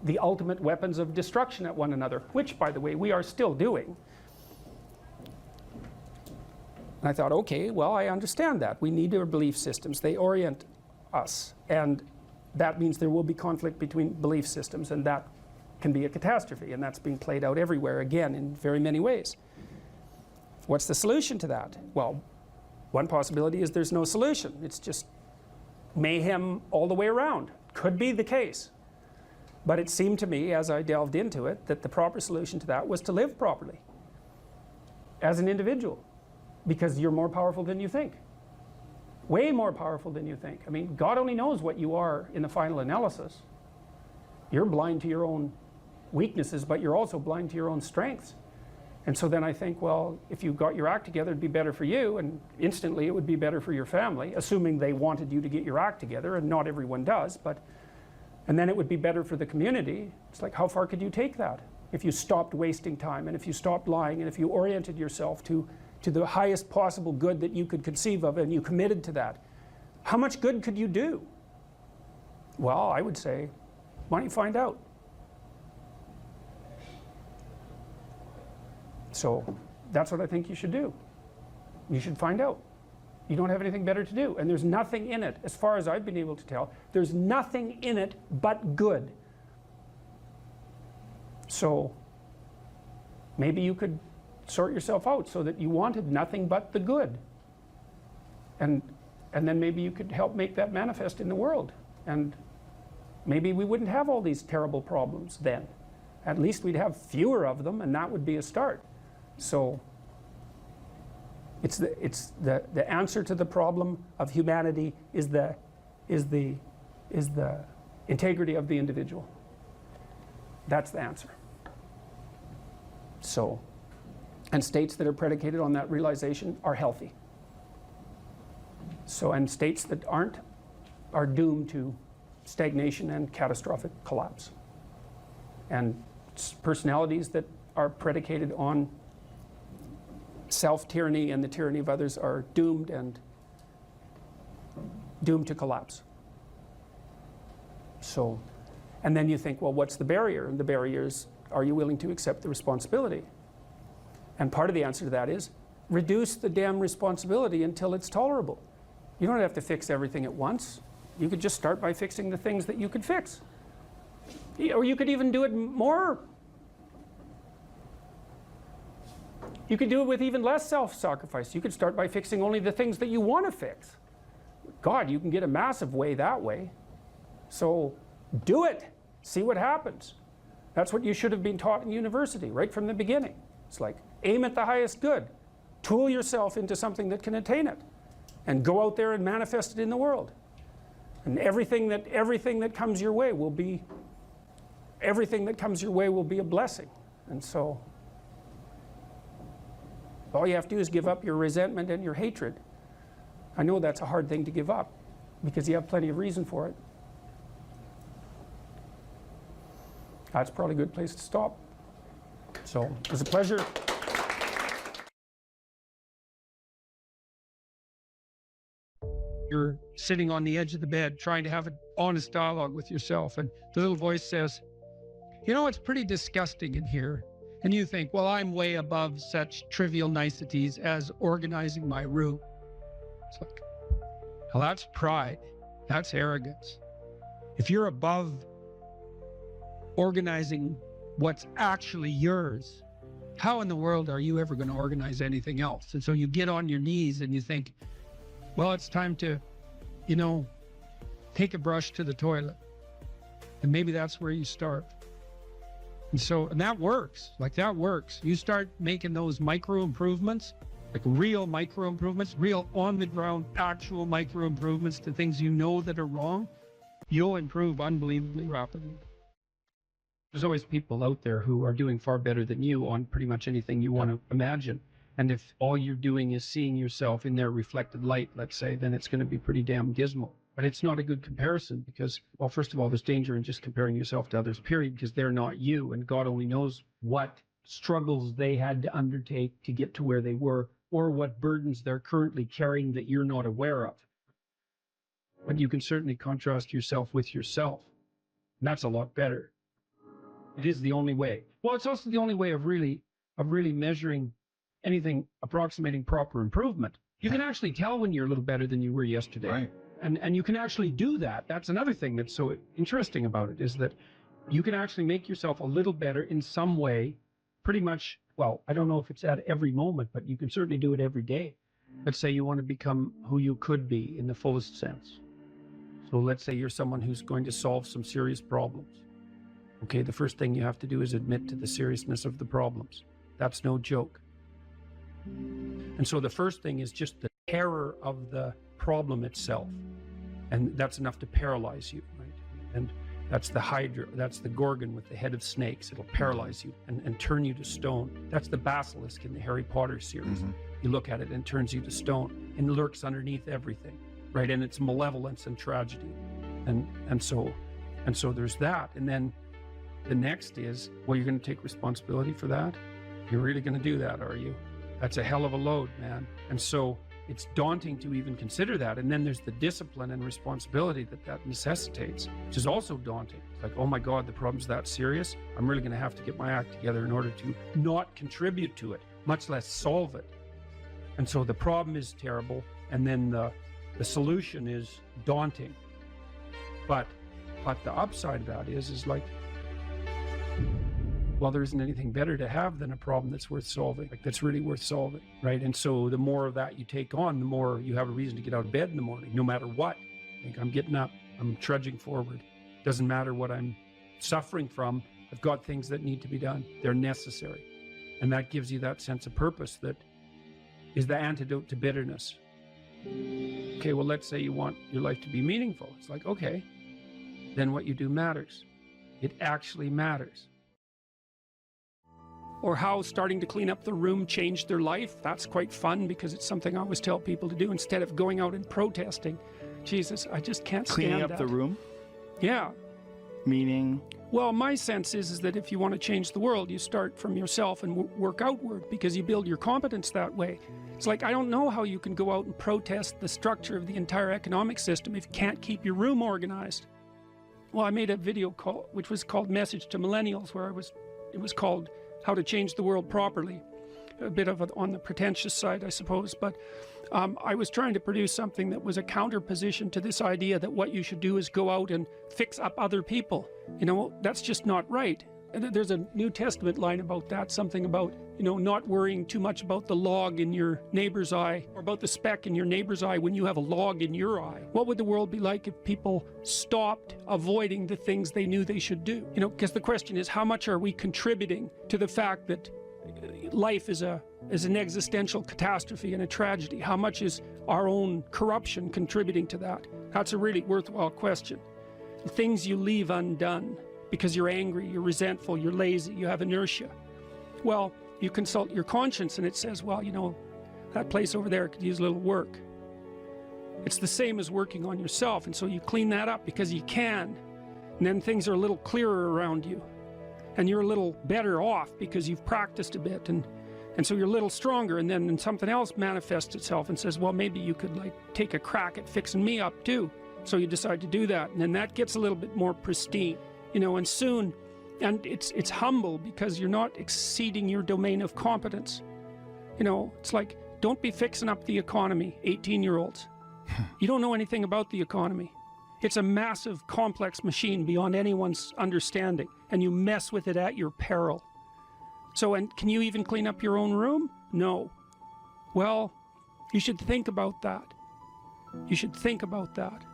the ultimate weapons of destruction at one another, which, by the way, we are still doing. And I thought, okay, well, I understand that. We need our belief systems. They orient us. And that means there will be conflict between belief systems, and that can be a catastrophe. And that's being played out everywhere, again, in very many ways. What's the solution to that? Well, one possibility is there's no solution. It's just mayhem all the way around. Could be the case. But it seemed to me, as I delved into it, that the proper solution to that was to live properly as an individual. Because you're more powerful than you think. Way more powerful than you think. I mean, God only knows what you are in the final analysis. You're blind to your own weaknesses, but you're also blind to your own strengths. And so then I think, well, if you got your act together, it'd be better for you, and instantly it would be better for your family, assuming they wanted you to get your act together, and not everyone does, and then it would be better for the community. It's like, how far could you take that? If you stopped wasting time, and if you stopped lying, and if you oriented yourself to the highest possible good that you could conceive of, and you committed to that, how much good could you do? Well, I would say, why don't you find out? So that's what I think you should do. You should find out. You don't have anything better to do. And there's nothing in it, as far as I've been able to tell, there's nothing in it but good. So maybe you could sort yourself out so that you wanted nothing but the good. And then maybe you could help make that manifest in the world. And maybe we wouldn't have all these terrible problems then. At least we'd have fewer of them, and that would be a start. So it's the answer to the problem of humanity is the integrity of the individual. That's the answer. So, and states that are predicated on that realization are healthy. So, and states that aren't are doomed to stagnation and catastrophic collapse. And personalities that are predicated on self-tyranny and the tyranny of others are doomed to collapse. So, and then you think, well, what's the barrier? And the barrier is, are you willing to accept the responsibility? And part of the answer to that is, reduce the damn responsibility until it's tolerable. You don't have to fix everything at once. You could just start by fixing the things that you could fix. Or you could even do it more. You could do it with even less self-sacrifice. You could start by fixing only the things that you want to fix. God, you can get a massive way that way. So do it. See what happens. That's what you should have been taught in university right from the beginning. It's like, aim at the highest good. Tool yourself into something that can attain it. And go out there and manifest it in the world. And everything that comes your way will be a blessing. And so all you have to do is give up your resentment and your hatred. I know that's a hard thing to give up because you have plenty of reason for it. That's probably a good place to stop. So it was a pleasure. You're sitting on the edge of the bed trying to have an honest dialogue with yourself, and the little voice says, you know, it's pretty disgusting in here. And you think, well, I'm way above such trivial niceties as organizing my room. It's like, well, that's pride. That's arrogance. If you're above organizing what's actually yours, how in the world are you ever going to organize anything else? And so you get on your knees and you think, well, it's time to, you know, take a brush to the toilet. And maybe that's where you start. And that works. Like, that works. You start making those micro improvements, like real micro improvements, real on the ground, actual micro improvements to things you know that are wrong, you'll improve unbelievably rapidly. There's always people out there who are doing far better than you on pretty much anything you want to imagine. And if all you're doing is seeing yourself in their reflected light, let's say, then it's going to be pretty damn dismal. But it's not a good comparison because, well, first of all, there's danger in just comparing yourself to others, period, because they're not you. And God only knows what struggles they had to undertake to get to where they were, or what burdens they're currently carrying that you're not aware of. But you can certainly contrast yourself with yourself. And that's a lot better. It is the only way. Well, it's also the only way of really measuring anything approximating proper improvement. You can actually tell when you're a little better than you were yesterday. Right. And you can actually do that. That's another thing that's so interesting about it, is that you can actually make yourself a little better in some way, pretty much, well, I don't know if it's at every moment, but you can certainly do it every day. Let's say you want to become who you could be in the fullest sense. So let's say you're someone who's going to solve some serious problems. Okay, the first thing you have to do is admit to the seriousness of the problems. That's no joke. And so the first thing is just the terror of the problem itself. And that's enough to paralyze you, right? That's the Hydra. That's the Gorgon with the head of snakes. It'll paralyze you and turn you to stone. That's the basilisk in the Harry Potter series. You look at it and it turns you to stone and lurks underneath everything, right? And it's malevolence and tragedy. And so there's that. And then the next is, well, you're going to take responsibility for that? You're really going to do that, are you? That's a hell of a load, man. And so it's daunting to even consider that. And then there's the discipline and responsibility that necessitates, which is also daunting. It's like, oh my God, the problem's that serious. I'm really going to have to get my act together in order to not contribute to it, much less solve it. And so the problem is terrible. And then the solution is daunting. But the upside of that is like, well, there isn't anything better to have than a problem that's worth solving, like that's really worth solving, right? And so the more of that you take on, the more you have a reason to get out of bed in the morning, no matter what. Like, I'm getting up, I'm trudging forward. Doesn't matter what I'm suffering from. I've got things that need to be done. They're necessary. And that gives you that sense of purpose that is the antidote to bitterness. Okay, well, let's say you want your life to be meaningful. It's like, okay, then what you do matters. It actually matters. Or how starting to clean up the room changed their life. That's quite fun because it's something I always tell people to do instead of going out and protesting. Jesus, I just can't stand Cleaning up that. the room? Yeah. Meaning? Well, my sense is that if you want to change the world, you start from yourself and work outward because you build your competence that way. It's like, I don't know how you can go out and protest the structure of the entire economic system if you can't keep your room organized. Well, I made a video call, which was called Message to Millennials, where it was called How to Change the World Properly. A bit of on the pretentious side, I suppose, but I was trying to produce something that was a counterposition to this idea that what you should do is go out and fix up other people. You know, that's just not right. And there's a New Testament line about that, something about, you know, not worrying too much about the log in your neighbor's eye or about the speck in your neighbor's eye when you have a log in your eye. What would the world be like if people stopped avoiding the things they knew they should do? You know, because the question is, how much are we contributing to the fact that life is an existential catastrophe and a tragedy? How much is our own corruption contributing to that? That's a really worthwhile question. The things you leave undone because you're angry, you're resentful, you're lazy, you have inertia. Well, you consult your conscience and it says, well, you know, that place over there could use a little work. It's the same as working on yourself, and so you clean that up because you can, and then things are a little clearer around you, and you're a little better off because you've practiced a bit, and so you're a little stronger, and then something else manifests itself and says, well, maybe you could like take a crack at fixing me up too. So you decide to do that, and then that gets a little bit more pristine. You know, and soon, and it's humble because you're not exceeding your domain of competence. You know, it's like, don't be fixing up the economy, 18-year-olds. You don't know anything about the economy. It's a massive, complex machine beyond anyone's understanding, and you mess with it at your peril. So, and can you even clean up your own room? No. Well, you should think about that. You should think about that.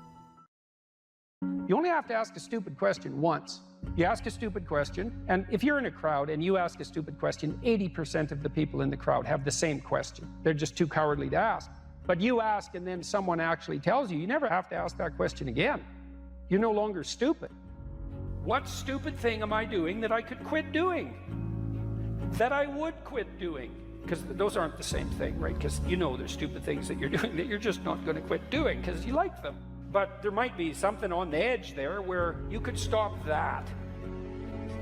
You only have to ask a stupid question once. You ask a stupid question, and if you're in a crowd and you ask a stupid question, 80% of the people in the crowd have the same question. They're just too cowardly to ask. But you ask and then someone actually tells you, you never have to ask that question again. You're no longer stupid. What stupid thing am I doing that I could quit doing? That I would quit doing? Because those aren't the same thing, right? Because you know there's stupid things that you're doing that you're just not going to quit doing because you like them. But there might be something on the edge there where you could stop that.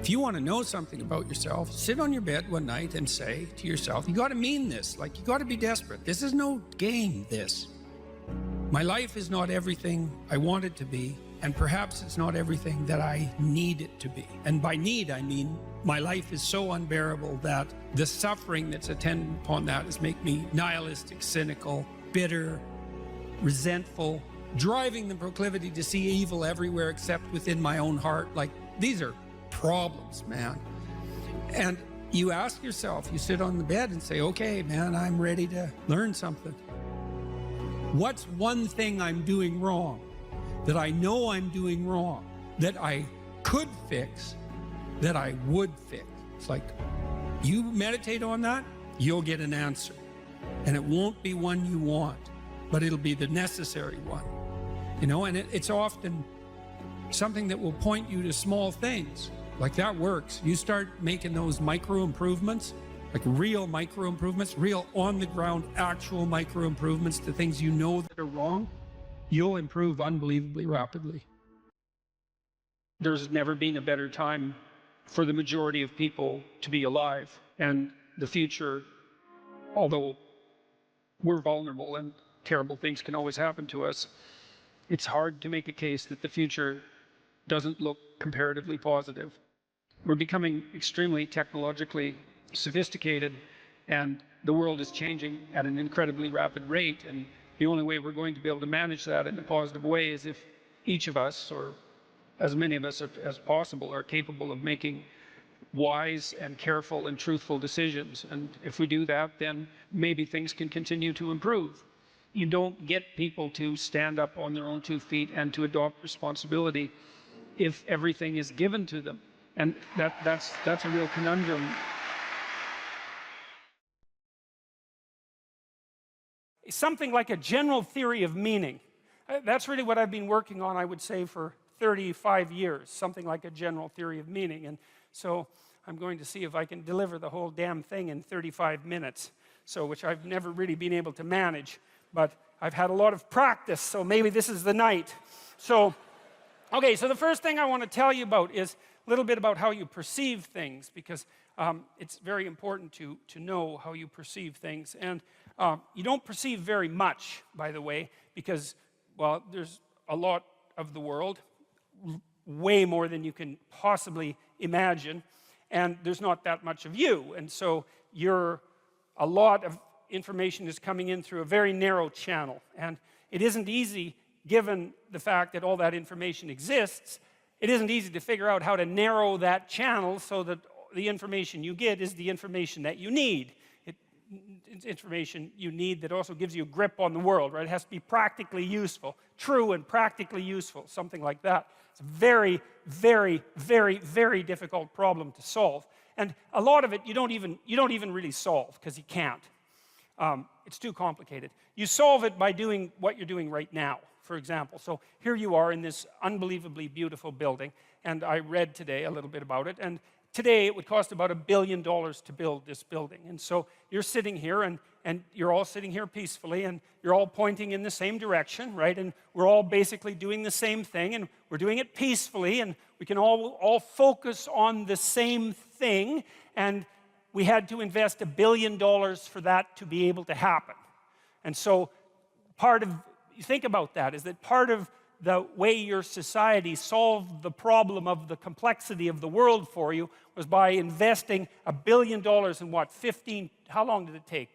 If you want to know something about yourself, sit on your bed one night and say to yourself, you got to mean this, like you got to be desperate. This is no game, this. My life is not everything I want it to be, and perhaps it's not everything that I need it to be. And by need, I mean my life is so unbearable that the suffering that's attendant upon that is make me nihilistic, cynical, bitter, resentful, driving the proclivity to see evil everywhere except within my own heart. Like, these are problems, man. And you ask yourself, you sit on the bed and say, okay, man, I'm ready to learn something. What's one thing I'm doing wrong that I know I'm doing wrong, that I could fix, that I would fix? It's like, you meditate on that, you'll get an answer. And it won't be one you want, but it'll be the necessary one. You know, and it's often something that will point you to small things. Like that works. You start making those micro improvements, like real micro improvements, real on the ground, actual micro improvements to things you know that are wrong, you'll improve unbelievably rapidly. There's never been a better time for the majority of people to be alive. And the future, although we're vulnerable and terrible things can always happen to us, it's hard to make a case that the future doesn't look comparatively positive. We're becoming extremely technologically sophisticated, and the world is changing at an incredibly rapid rate, and the only way we're going to be able to manage that in a positive way is if each of us, or as many of us as possible, are capable of making wise and careful and truthful decisions. And if we do that, then maybe things can continue to improve. You don't get people to stand up on their own 2 feet and to adopt responsibility if everything is given to them. And that's a real conundrum. Something like a general theory of meaning. That's really what I've been working on, I would say, for 35 years, something like a general theory of meaning. And so I'm going to see if I can deliver the whole damn thing in 35 minutes, so which I've never really been able to manage, but I've had a lot of practice, so maybe this is the night. So, okay, so the first thing I want to tell you about is a little bit about how you perceive things, because it's very important to know how you perceive things. And you don't perceive very much, by the way, because, well, there's a lot of the world, way more than you can possibly imagine, and there's not that much of you. And so a lot of information is coming in through a very narrow channel. And it isn't easy, given the fact that all that information exists, it isn't easy to figure out how to narrow that channel so that the information you get is the information that you need. It's information you need that also gives you a grip on the world, right? It has to be practically useful, true and practically useful, something like that. It's a very, very, very, very difficult problem to solve. And a lot of it you don't even really solve, because you can't. It's too complicated. You solve it by doing what you're doing right now, for example. So here you are in this unbelievably beautiful building, and I read today a little bit about it, and today it would cost about $1 billion to build this building. And so you're sitting here, and you're all sitting here peacefully, and you're all pointing in the same direction, right? And we're all basically doing the same thing, and we're doing it peacefully, and we can all focus on the same thing, and we had to invest $1 billion for that to be able to happen. And so you think about that, is that part of the way your society solved the problem of the complexity of the world for you was by investing $1 billion in what, how long did it take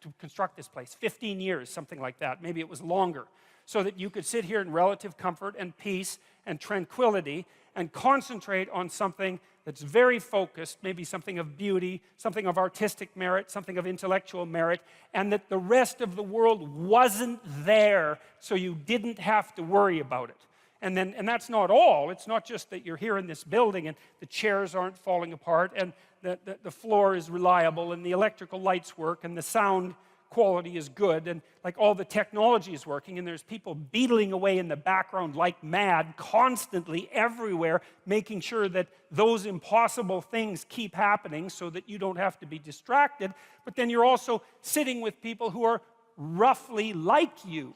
to construct this place? 15 years, something like that. Maybe it was longer. So that you could sit here in relative comfort and peace and tranquility and concentrate on something that's very focused, maybe something of beauty, something of artistic merit, something of intellectual merit, and that the rest of the world wasn't there, so you didn't have to worry about it. And that's not all. It's not just that you're here in this building and the chairs aren't falling apart and the floor is reliable and the electrical lights work and the sound quality is good and like all the technology is working, and there's people beetling away in the background like mad constantly everywhere, making sure that those impossible things keep happening so that you don't have to be distracted. But then you're also sitting with people who are roughly like you,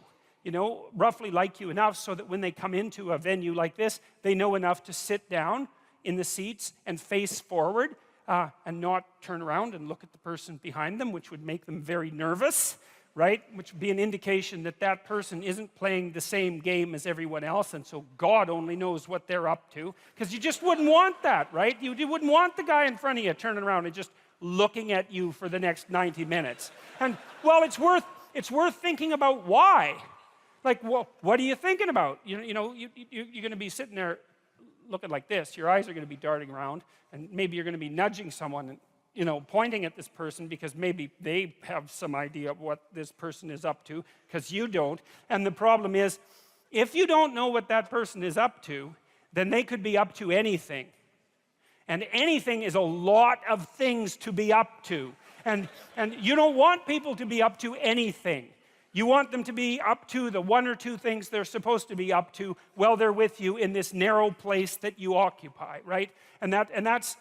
roughly like you enough so that when they come into a venue like this, they know enough to sit down in the seats and face forward and not turn around and look at the person behind them, which would make them very nervous, right? Which would be an indication that that person isn't playing the same game as everyone else, and so God only knows what they're up to, because you just wouldn't want that, right? You wouldn't want the guy in front of you turning around and just looking at you for the next 90 minutes. And, well, it's worth thinking about why. Like, well, what are you thinking about? You're going to be sitting there looking like this. Your eyes are going to be darting around, and maybe you're going to be nudging someone and, pointing at this person because maybe they have some idea of what this person is up to, because you don't. And the problem is, if you don't know what that person is up to, then they could be up to anything. And anything is a lot of things to be up to. And you don't want people to be up to anything. You want them to be up to the one or two things they're supposed to be up to while they're with you in this narrow place that you occupy, right? And that's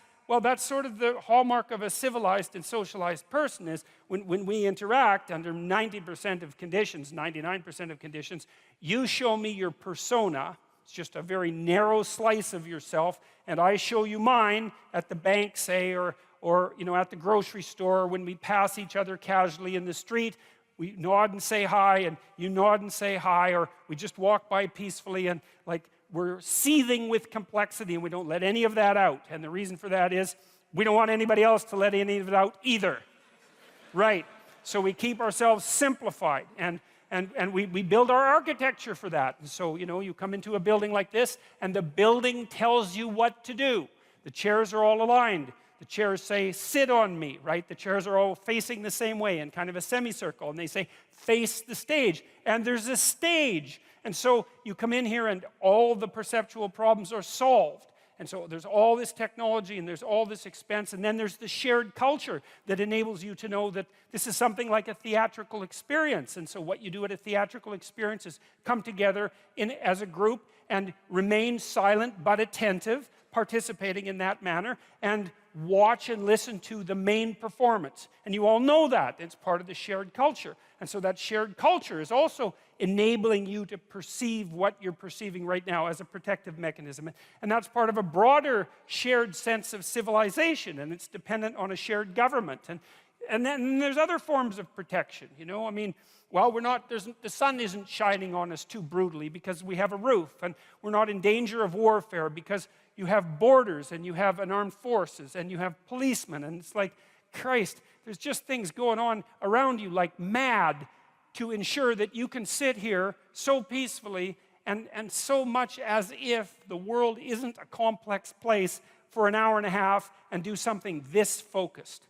sort of the hallmark of a civilized and socialized person, is when we interact under 90% of conditions, 99% of conditions, you show me your persona. It's just a very narrow slice of yourself, and I show you mine at the bank, say, or at the grocery store, when we pass each other casually in the street. We nod and say hi, and you nod and say hi, or we just walk by peacefully, and like we're seething with complexity, and we don't let any of that out. And the reason for that is we don't want anybody else to let any of it out either. Right? So we keep ourselves simplified, and we build our architecture for that. And so, you come into a building like this, and the building tells you what to do. The chairs are all aligned. The chairs say, sit on me, right? The chairs are all facing the same way in kind of a semicircle, and they say, face the stage. And there's a stage. And so you come in here, and all the perceptual problems are solved. And so there's all this technology, and there's all this expense, and then there's the shared culture that enables you to know that this is something like a theatrical experience. And so what you do at a theatrical experience is come together as a group and remain silent but attentive, participating in that manner, and watch and listen to the main performance. And you all know that. It's part of the shared culture. And so that shared culture is also enabling you to perceive what you're perceiving right now as a protective mechanism. And that's part of a broader shared sense of civilization, and it's dependent on a shared government. And then there's other forms of protection, I mean, well, the sun isn't shining on us too brutally because we have a roof, and we're not in danger of warfare because you have borders, and you have an armed forces, and you have policemen, and it's like, Christ, there's just things going on around you like mad to ensure that you can sit here so peacefully and so much as if the world isn't a complex place for an hour and a half and do something this focused.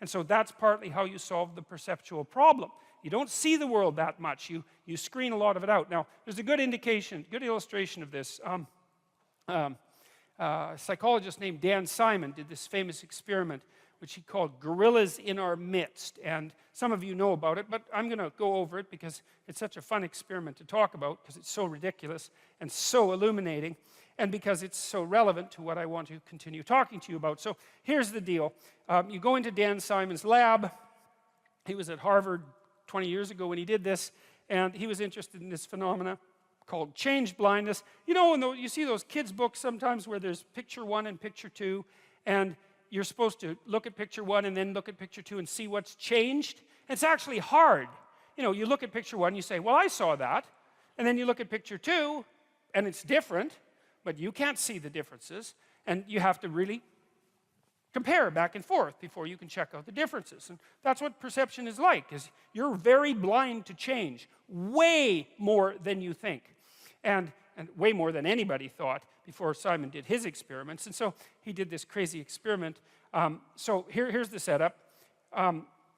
And so that's partly how you solve the perceptual problem. You don't see the world that much. You screen a lot of it out. Now, there's a good illustration of this. A psychologist named Dan Simon did this famous experiment, which he called Gorillas in Our Midst. And some of you know about it, but I'm going to go over it because it's such a fun experiment to talk about, because it's so ridiculous and so illuminating, and because it's so relevant to what I want to continue talking to you about. So here's the deal. You go into Dan Simon's lab. He was at Harvard 20 years ago when he did this, and he was interested in this phenomena called change blindness. You see those kids' books sometimes where there's picture 1 and picture 2, and you're supposed to look at picture 1 and then look at picture 2 and see what's changed. It's actually hard. You look at picture 1, you say, well, I saw that. And then you look at picture 2, and it's different, but you can't see the differences. And you have to really compare back and forth before you can check out the differences. And that's what perception is like, is you're very blind to change, way more than you think. And way more than anybody thought before Simon did his experiments. And so he did this crazy experiment. So here's the setup.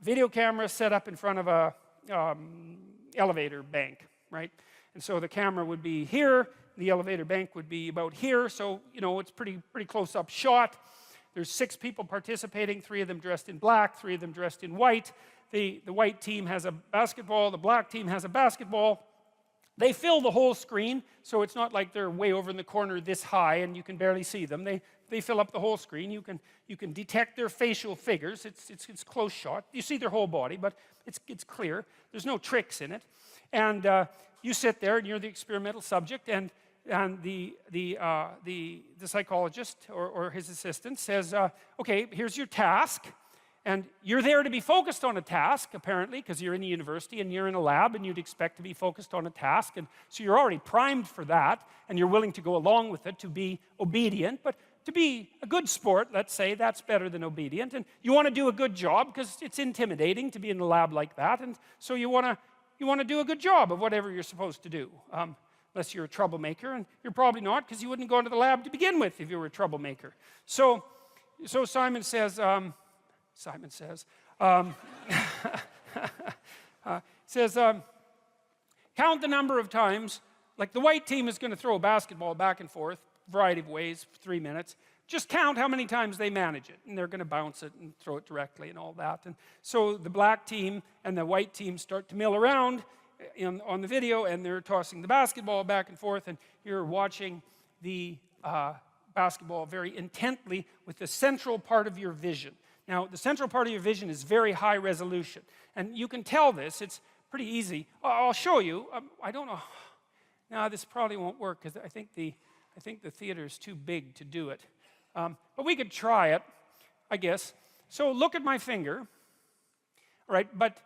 Video camera set up in front of a elevator bank, right? And so the camera would be here, the elevator bank would be about here, so it's pretty close-up shot. There's 6 people participating, 3 of them dressed in black, 3 of them dressed in white. The white team has a basketball, the black team has a basketball. They fill the whole screen, so it's not like they're way over in the corner this high and you can barely see them. They fill up the whole screen. You can detect their facial figures. It's close shot. You see their whole body, but it's clear. There's no tricks in it. And you sit there, and you're the experimental subject, and the psychologist or his assistant says, okay, here's your task. And you're there to be focused on a task, apparently, because you're in a university and you're in a lab and you'd expect to be focused on a task. And so you're already primed for that, and you're willing to go along with it to be obedient. But to be a good sport, let's say, that's better than obedient. And you want to do a good job because it's intimidating to be in a lab like that. And so you want to do a good job of whatever you're supposed to do. Unless you're a troublemaker, and you're probably not, because you wouldn't go into the lab to begin with if you were a troublemaker. So Simon says, count the number of times, like the white team is going to throw a basketball back and forth, a variety of ways, for 3 minutes. Just count how many times they manage it, and they're going to bounce it and throw it directly and all that. And so the black team and the white team start to mill around, on the video, and they're tossing the basketball back and forth, and you're watching the basketball very intently with the central part of your vision. Now, the central part of your vision is very high resolution, and you can tell this. It's pretty easy. I'll show you. I don't know. No, this probably won't work because I think the theater is too big to do it. But we could try it, I guess. So look at my finger, all right? But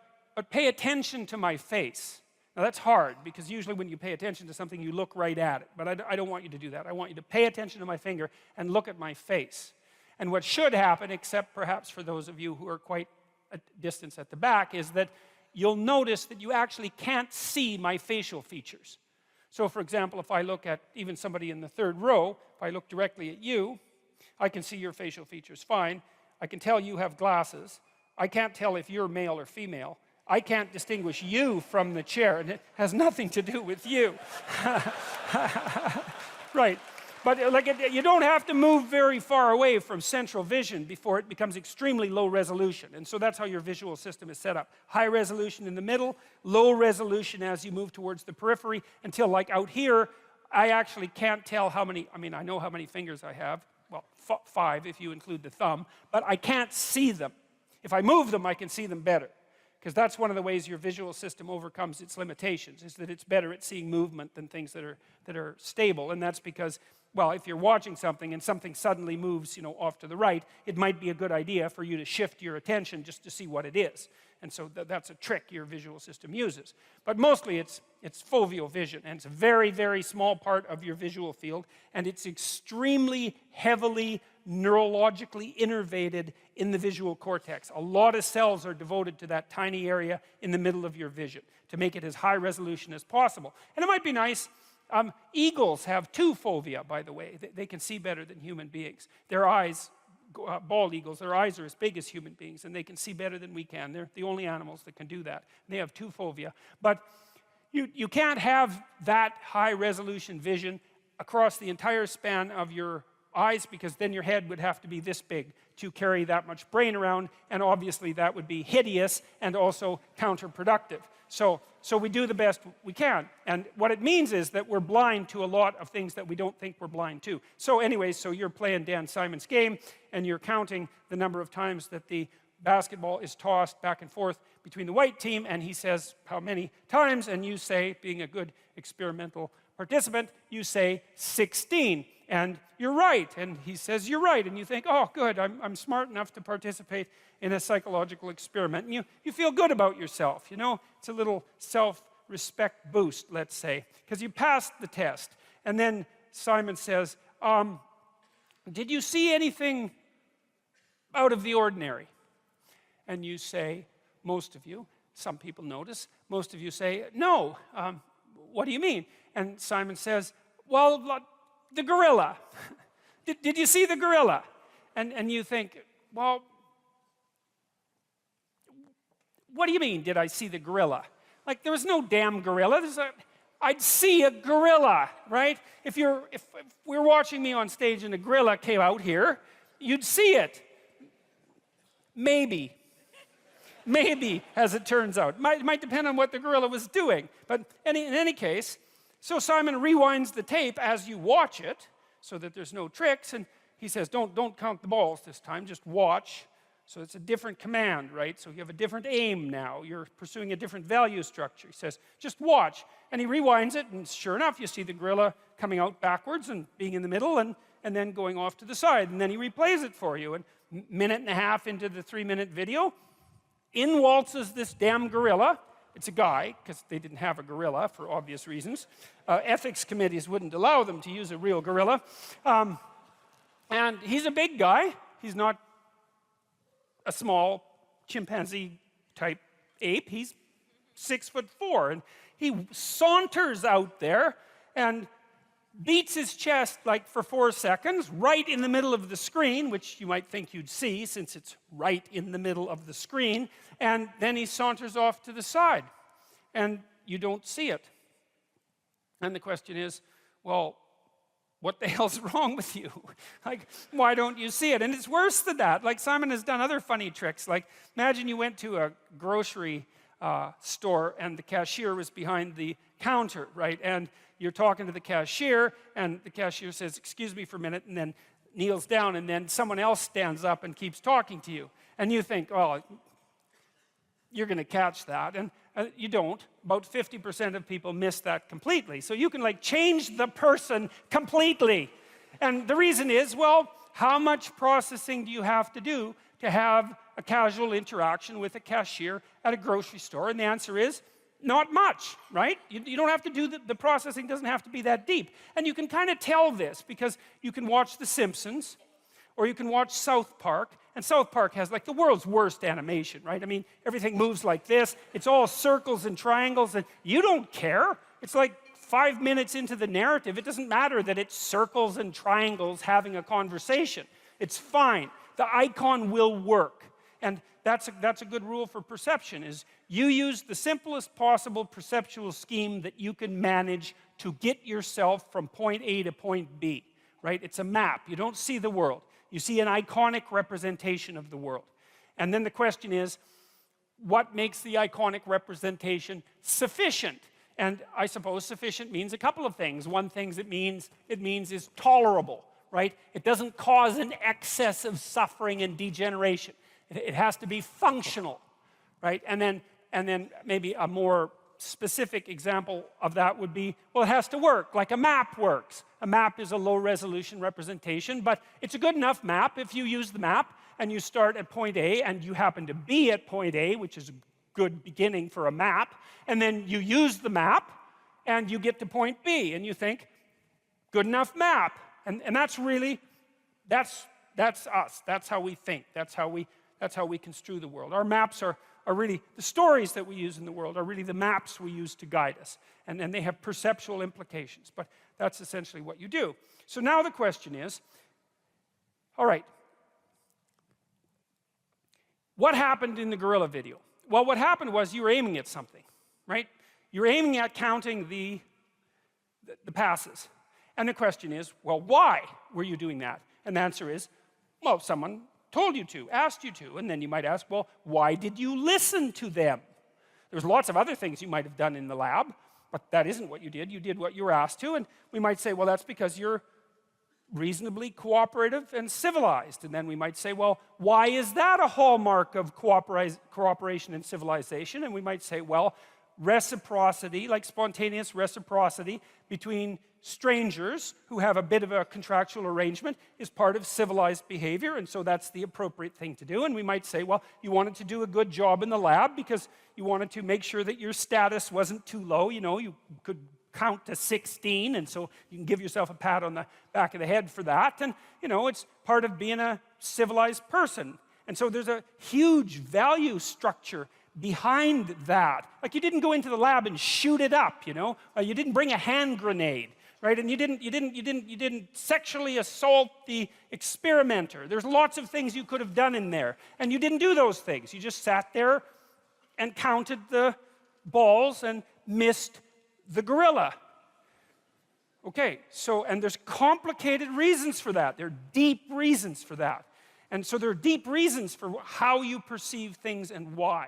pay attention to my face. Now that's hard because usually when you pay attention to something, you look right at it. But I don't want you to do that. I want you to pay attention to my finger and look at my face. And what should happen, except perhaps for those of you who are quite a distance at the back, is that you'll notice that you actually can't see my facial features. So for example, if I look at even somebody in the third row, if I look directly at you, I can see your facial features fine. I can tell you have glasses. I can't tell if you're male or female. I can't distinguish you from the chair, and it has nothing to do with you. Right. But you don't have to move very far away from central vision before it becomes extremely low resolution. And so that's how your visual system is set up. High resolution in the middle, low resolution as you move towards the periphery, until like out here, I actually can't tell how many, I know how many fingers I have. Well, 5 if you include the thumb, but I can't see them. If I move them, I can see them better. Because that's one of the ways your visual system overcomes its limitations, is that it's better at seeing movement than things that are stable. And that's because, well, if you're watching something and something suddenly moves, off to the right, it might be a good idea for you to shift your attention just to see what it is. And so that's a trick your visual system uses. But mostly it's foveal vision, and it's a very, very small part of your visual field, and it's extremely heavily neurologically innervated in the visual cortex. A lot of cells are devoted to that tiny area in the middle of your vision to make it as high resolution as possible. And it might be nice. Eagles have 2 fovea, by the way. They can see better than human beings. Their eyes, bald eagles, their eyes are as big as human beings, and they can see better than we can. They're the only animals that can do that. They have 2 fovea. But you can't have that high resolution vision across the entire span of your eyes, because then your head would have to be this big to carry that much brain around, and obviously that would be hideous and also counterproductive. So we do the best we can, and what it means is that we're blind to a lot of things that we don't think we're blind to. So anyways, so you're playing Dan Simon's game, and you're counting the number of times that the basketball is tossed back and forth between the white team, and he says how many times, and you say, being a good experimental participant, you say 16. And you're right, and he says you're right, and you think, oh, good, I'm smart enough to participate in a psychological experiment. And you feel good about yourself, It's a little self-respect boost, let's say, because you passed the test. And then Simon says, did you see anything out of the ordinary? And you say, most of you, some people notice, most of you say, no. What do you mean? And Simon says, well, the gorilla. Did you see the gorilla? And you think, well, what do you mean, did I see the gorilla? Like, there was no damn gorilla. I'd see a gorilla, right? If we're watching me on stage and a gorilla came out here, you'd see it. Maybe, as it turns out. It might depend on what the gorilla was doing. But in any case, so Simon rewinds the tape as you watch it, so that there's no tricks, and he says, don't count the balls this time, just watch. So it's a different command, right? So you have a different aim now. You're pursuing a different value structure. He says, just watch. And he rewinds it, and sure enough, you see the gorilla coming out backwards and being in the middle, and then going off to the side. And then he replays it for you. And a minute and a half into the 3-minute video, in waltzes this damn gorilla. It's a guy, because they didn't have a gorilla for obvious reasons. Ethics committees wouldn't allow them to use a real gorilla. And he's a big guy. He's not a small chimpanzee-type ape. He's 6'4", and he saunters out there and beats his chest like for 4 seconds, right in the middle of the screen, which you might think you'd see since it's right in the middle of the screen, and then he saunters off to the side, and you don't see it. And the question is, well, what the hell's wrong with you? Like, why don't you see it? And it's worse than that. Like, Simon has done other funny tricks. Like, imagine you went to a grocery store, and the cashier was behind the counter, right? And you're talking to the cashier, and the cashier says, "Excuse me for a minute," and then kneels down, and then someone else stands up and keeps talking to you. And you think, "Oh, you're going to catch that," and you don't. About 50% of people miss that completely. So you can like change the person completely. And the reason is, well, how much processing do you have to do to have a casual interaction with a cashier at a grocery store? And the answer is, not much, right? You don't have to do the processing doesn't have to be that deep. And you can kind of tell this because you can watch The Simpsons, or you can watch South Park, and South Park has like the world's worst animation, right? I mean, everything moves like this. It's all circles and triangles, and you don't care. It's like 5 minutes into the narrative, it doesn't matter that it's circles and triangles having a conversation. It's fine. The icon will work. And that's a good rule for perception, is you use the simplest possible perceptual scheme that you can manage to get yourself from point A to point B, right? It's a map. You don't see the world. You see an iconic representation of the world. And then the question is, what makes the iconic representation sufficient? And I suppose sufficient means a couple of things. One thing it means is tolerable, right? It doesn't cause an excess of suffering and degeneration. It has to be functional, right? And then maybe a more specific example of that would be, well, it has to work, like a map works. A map is a low-resolution representation, but it's a good enough map if you use the map and you start at point A and you happen to be at point A, which is a good beginning for a map, and then you use the map and you get to point B and you think, good enough map. And that's really, that's us. That's how we think. That's how we construe the world. Our maps are really, the stories that we use in the world are really the maps we use to guide us. And they have perceptual implications. But that's essentially what you do. So now the question is, all right, what happened in the gorilla video? Well, what happened was you were aiming at something, right? You're aiming at counting the passes. And the question is, well, why were you doing that? And the answer is, well, someone told you to, asked you to. And then you might ask, well, why did you listen to them? There's lots of other things you might have done in the lab, but that isn't what you did. You did what you were asked to. And we might say, well, that's because you're reasonably cooperative and civilized. And then we might say, well, why is that a hallmark of cooperation and civilization? And we might say, well, reciprocity, like spontaneous reciprocity between strangers who have a bit of a contractual arrangement is part of civilized behavior, and so that's the appropriate thing to do. And we might say, well, you wanted to do a good job in the lab because you wanted to make sure that your status wasn't too low. You know, you could count to 16, and so you can give yourself a pat on the back of the head for that. And, you know, it's part of being a civilized person. And so there's a huge value structure behind that. Like, you didn't go into the lab and shoot it up, you know. You didn't bring a hand grenade, right? And you didn't sexually assault the experimenter. There's lots of things you could have done in there, and you didn't do those things. You just sat there and counted the balls and missed the gorilla. Okay, so, and there's complicated reasons for that. There are deep reasons for that. And so there are deep reasons for how you perceive things and why.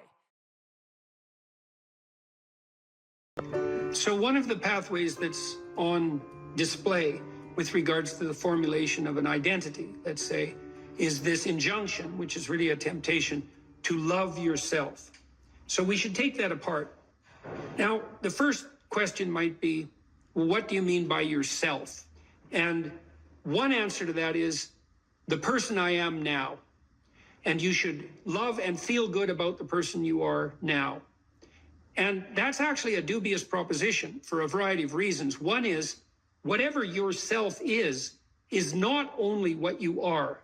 So one of the pathways that's on display with regards to the formulation of an identity, let's say, is this injunction, which is really a temptation to love yourself. So we should take that apart. Now, the first question might be, well, what do you mean by yourself? And one answer to that is the person I am now. And you should love and feel good about the person you are now. And that's actually a dubious proposition for a variety of reasons. One is, whatever yourself is not only what you are.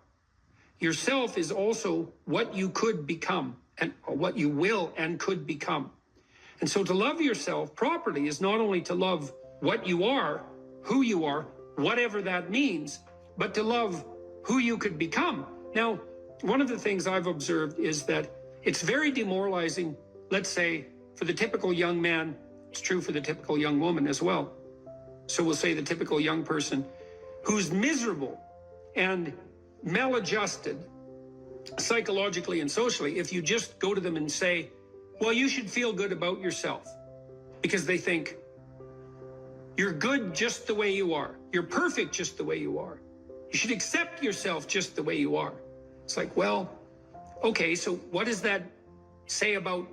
Yourself is also what you could become, and what you will and could become. And so to love yourself properly is not only to love what you are, who you are, whatever that means, but to love who you could become. Now, one of the things I've observed is that it's very demoralizing, let's say, for the typical young man. It's true for the typical young woman as well. So we'll say the typical young person who's miserable and maladjusted psychologically and socially. If you just go to them and say, well, you should feel good about yourself, because they think you're good just the way you are. You're perfect just the way you are. You should accept yourself just the way you are. It's like, well, okay, so what does that say about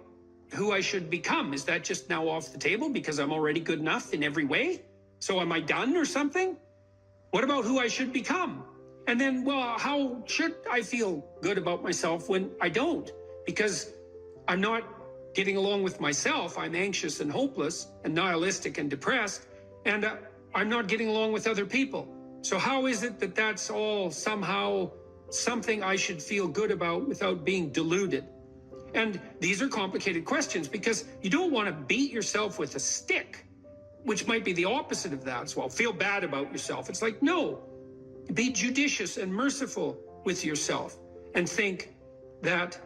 who I should become? Is that just now off the table because I'm already good enough in every way? So am I done or something? What about who I should become? And then, well, how should I feel good about myself when I don't? Because I'm not getting along with myself. I'm anxious and hopeless and nihilistic and depressed, and I'm not getting along with other people. So how is it that that's all somehow something I should feel good about without being deluded? And these are complicated questions, because you don't want to beat yourself with a stick, which might be the opposite of that. So, well, feel bad about yourself. It's like, no, be judicious and merciful with yourself and think that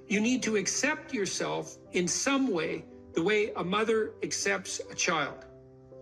you need to accept yourself in some way, the way a mother accepts a child.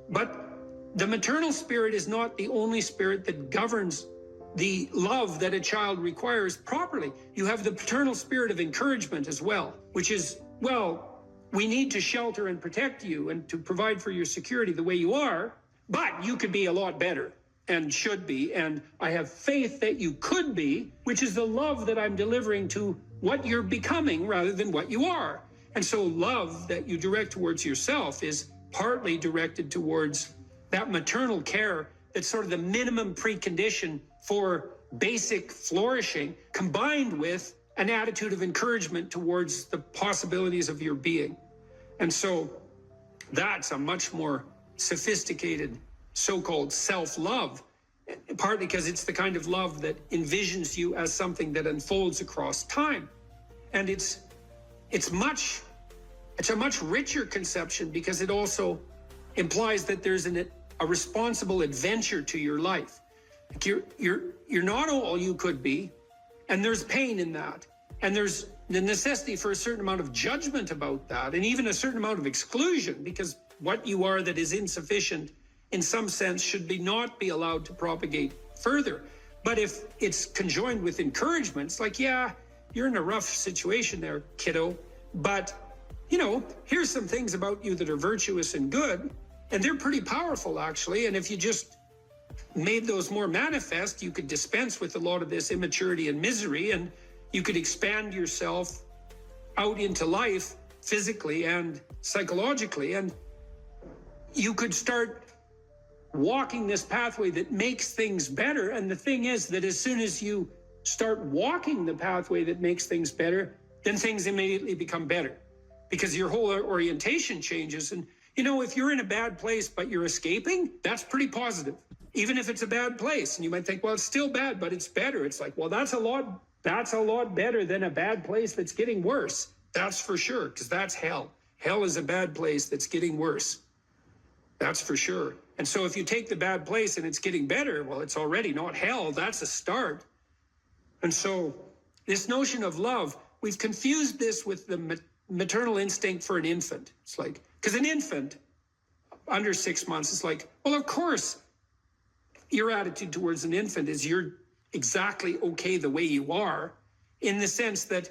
But the maternal spirit is not the only spirit that governs the love that a child requires properly. You have the paternal spirit of encouragement as well, which is, well, we need to shelter and protect you and to provide for your security the way you are, but you could be a lot better and should be, and I have faith that you could be, which is the love that I'm delivering to what you're becoming rather than what you are. And so love that you direct towards yourself is partly directed towards that maternal care that's sort of the minimum precondition for basic flourishing, combined with an attitude of encouragement towards the possibilities of your being. And so that's a much more sophisticated so-called self-love, partly because it's the kind of love that envisions you as something that unfolds across time. And it's a much richer conception, because it also implies that there's a responsible adventure to your life. Like you're not all you could be, and there's pain in that, and there's the necessity for a certain amount of judgment about that, and even a certain amount of exclusion, because what you are that is insufficient in some sense should not be allowed to propagate further. But if it's conjoined with encouragement, it's like, yeah, you're in a rough situation there, kiddo, but you know, here's some things about you that are virtuous and good, and they're pretty powerful actually, and if you just made those more manifest, you could dispense with a lot of this immaturity and misery, and you could expand yourself out into life physically and psychologically, and you could start walking this pathway that makes things better. And the thing is that as soon as you start walking the pathway that makes things better, then things immediately become better, because your whole orientation changes. And you know, if you're in a bad place but you're escaping, that's pretty positive, even if it's a bad place. And you might think, well, it's still bad, but it's better. It's like, well, that's a lot better than a bad place that's getting worse. That's for sure, because that's hell. Hell is a bad place that's getting worse. That's for sure. And so if you take the bad place and it's getting better, well, it's already not hell. That's a start. And so this notion of love, we've confused this with the maternal instinct for an infant. It's like, because an infant under 6 months is like, well, of course, your attitude towards an infant is you're exactly okay the way you are, in the sense that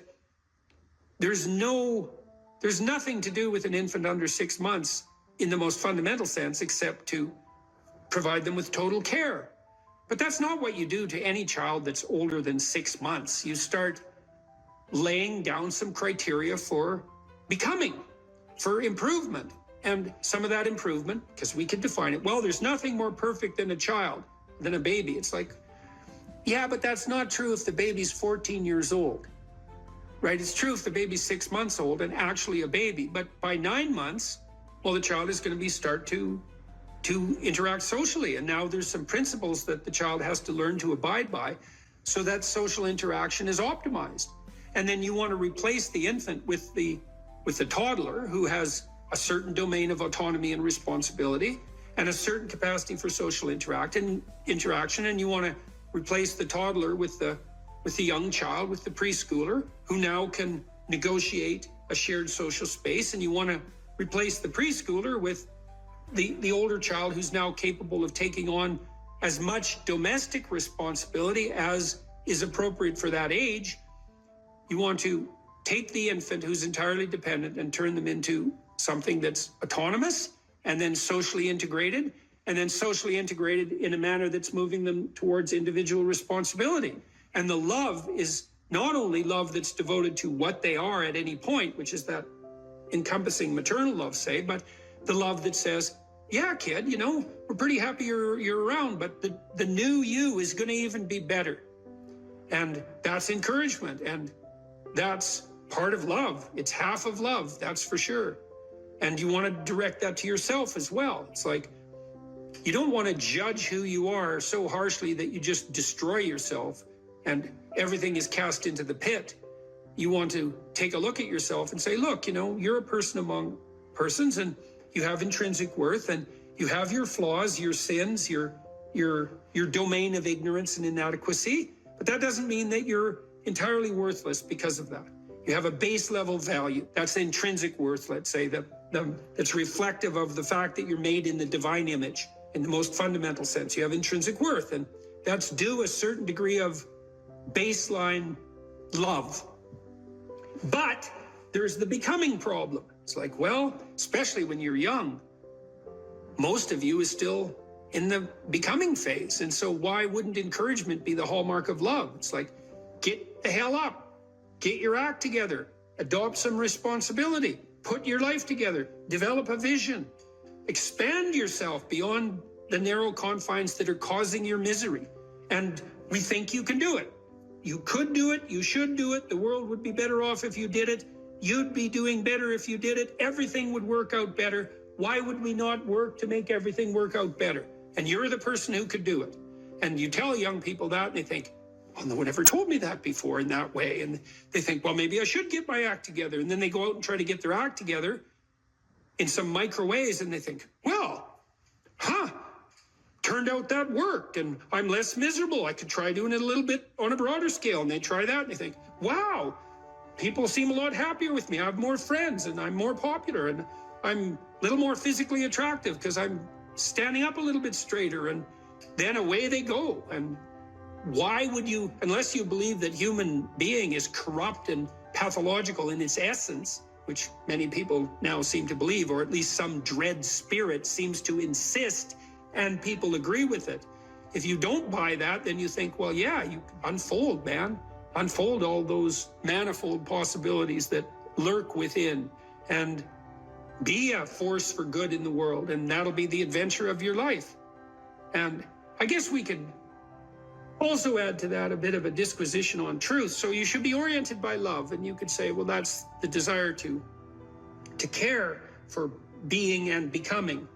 there's nothing to do with an infant under 6 months in the most fundamental sense, except to provide them with total care. But that's not what you do to any child that's older than 6 months. You start laying down some criteria for becoming, for improvement. And some of that improvement, because we can define it, well, there's nothing more perfect than a child, than a baby. It's like, yeah, but that's not true if the baby's 14 years old, right? It's true if the baby's 6 months old and actually a baby. But by 9 months, well, the child is going to start to interact socially. And now there's some principles that the child has to learn to abide by so that social interaction is optimized. And then you want to replace the infant with the toddler, who has a certain domain of autonomy and responsibility and a certain capacity for social interaction. And you want to replace the toddler with the young child, with the preschooler, who now can negotiate a shared social space. And you want to replace the preschooler with the older child, who's now capable of taking on as much domestic responsibility as is appropriate for that age. You want to take the infant who's entirely dependent and turn them into something that's autonomous and then socially integrated, and then socially integrated in a manner that's moving them towards individual responsibility. And the love is not only love that's devoted to what they are at any point, which is that encompassing maternal love, say, but the love that says, yeah, kid, you know, we're pretty happy you're around, but the new you is going to even be better. And that's encouragement, and that's part of love. It's half of love, that's for sure. And you want to direct that to yourself as well. It's like, you don't want to judge who you are so harshly that you just destroy yourself and everything is cast into the pit. You want to take a look at yourself and say, look, you know, you're a person among persons, and you have intrinsic worth, and you have your flaws, your sins, your domain of ignorance and inadequacy, but that doesn't mean that you're entirely worthless because of that. You have a base level value. That's the intrinsic worth, let's say, that's reflective of the fact that you're made in the divine image in the most fundamental sense. You have intrinsic worth, and that's due a certain degree of baseline love. But there's the becoming problem. It's like, well, especially when you're young, most of you is still in the becoming phase. And so why wouldn't encouragement be the hallmark of love? It's like, get the hell up, get your act together, adopt some responsibility, put your life together, develop a vision, expand yourself beyond the narrow confines that are causing your misery. And we think you can do it. You could do it, you should do it, the world would be better off if you did it, you'd be doing better if you did it, everything would work out better. Why would we not work to make everything work out better? And you're the person who could do it. And you tell young people that, and they think, well, no one ever told me that before in that way. And they think, well, maybe I should get my act together. And then they go out and try to get their act together in some micro ways, and they think, well, turned out that worked, and I'm less miserable. I could try doing it a little bit on a broader scale. And they try that, and they think, wow, people seem a lot happier with me. I have more friends, and I'm more popular, and I'm a little more physically attractive because I'm standing up a little bit straighter. And then away they go. And why would you, unless you believe that human being is corrupt and pathological in its essence, which many people now seem to believe, or at least some dread spirit seems to insist, and people agree with it. If you don't buy that, then you think, well, yeah, you unfold, man. Unfold all those manifold possibilities that lurk within, and be a force for good in the world, and that'll be the adventure of your life. And I guess we could also add to that a bit of a disquisition on truth. So you should be oriented by love, and you could say, well, that's the desire to care for being and becoming,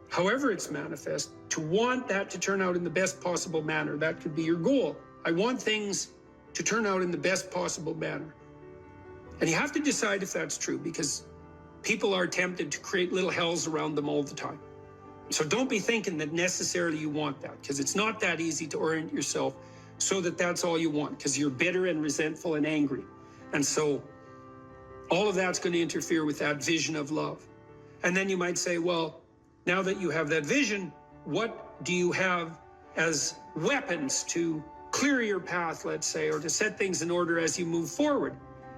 however it's manifest, to want that to turn out in the best possible manner. That could be your goal. I want things to turn out in the best possible manner. And you have to decide if that's true, because people are tempted to create little hells around them all the time. So don't be thinking that necessarily you want that, because it's not that easy to orient yourself so that that's all you want, because you're bitter and resentful and angry. And so all of that's going to interfere with that vision of love. And then you might say, well, now that you have that vision, what do you have as weapons to clear your path, let's say, or to set things in order as you move forward?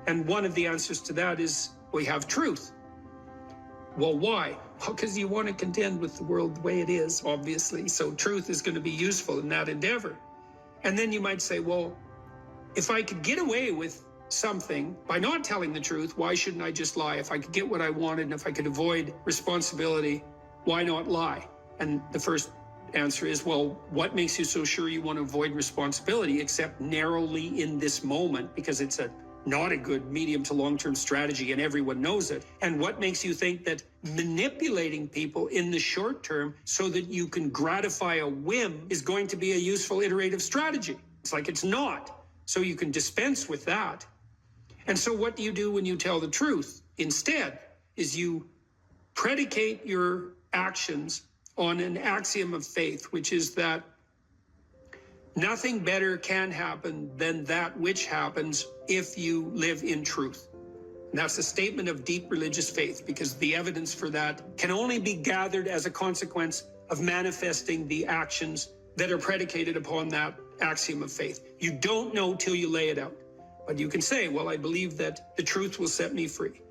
And one of the answers to that is, we have truth. Well, why? Well, because you want to contend with the world the way it is, obviously. So truth is going to be useful in that endeavor. And then you might say, well, if I could get away with something by not telling the truth, why shouldn't I just lie? If I could get what I wanted, and if I could avoid responsibility, why not lie? And the first answer is, well, what makes you so sure you want to avoid responsibility, except narrowly in this moment, because it's not a good medium to long-term strategy and everyone knows it. And what makes you think that manipulating people in the short term so that you can gratify a whim is going to be a useful iterative strategy? It's like, it's not. So you can dispense with that. And so what do you do when you tell the truth? Instead, is you predicate your actions on an axiom of faith, which is that nothing better can happen than that which happens if you live in truth. And that's a statement of deep religious faith, because the evidence for that can only be gathered as a consequence of manifesting the actions that are predicated upon that axiom of faith. You don't know till you lay it out. But you can say, well, I believe that the truth will set me free.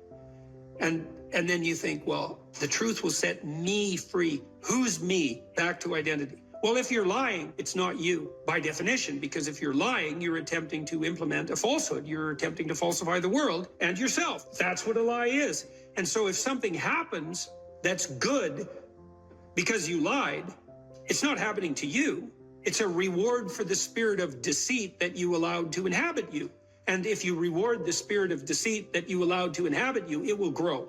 And then you think, well, the truth will set me free. Who's me? Back to identity. Well, if you're lying, it's not you by definition, because if you're lying, you're attempting to implement a falsehood. You're attempting to falsify the world and yourself. That's what a lie is. And so if something happens that's good because you lied, it's not happening to you. It's a reward for the spirit of deceit that you allowed to inhabit you. And if you reward the spirit of deceit that you allowed to inhabit you, it will grow.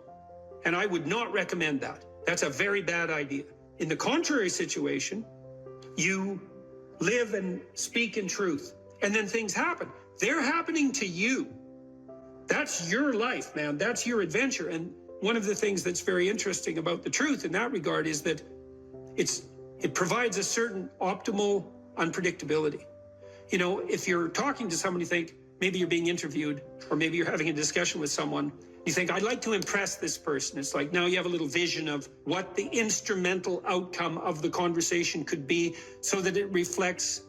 And I would not recommend that. That's a very bad idea. In the contrary situation, you live and speak in truth, and then things happen. They're happening to you. That's your life, man. That's your adventure. And one of the things that's very interesting about the truth in that regard is that it provides a certain optimal unpredictability. You know, if you're talking to someone, you think, maybe you're being interviewed, or maybe you're having a discussion with someone, you think, I'd like to impress this person. It's like now you have a little vision of what the instrumental outcome of the conversation could be so that it reflects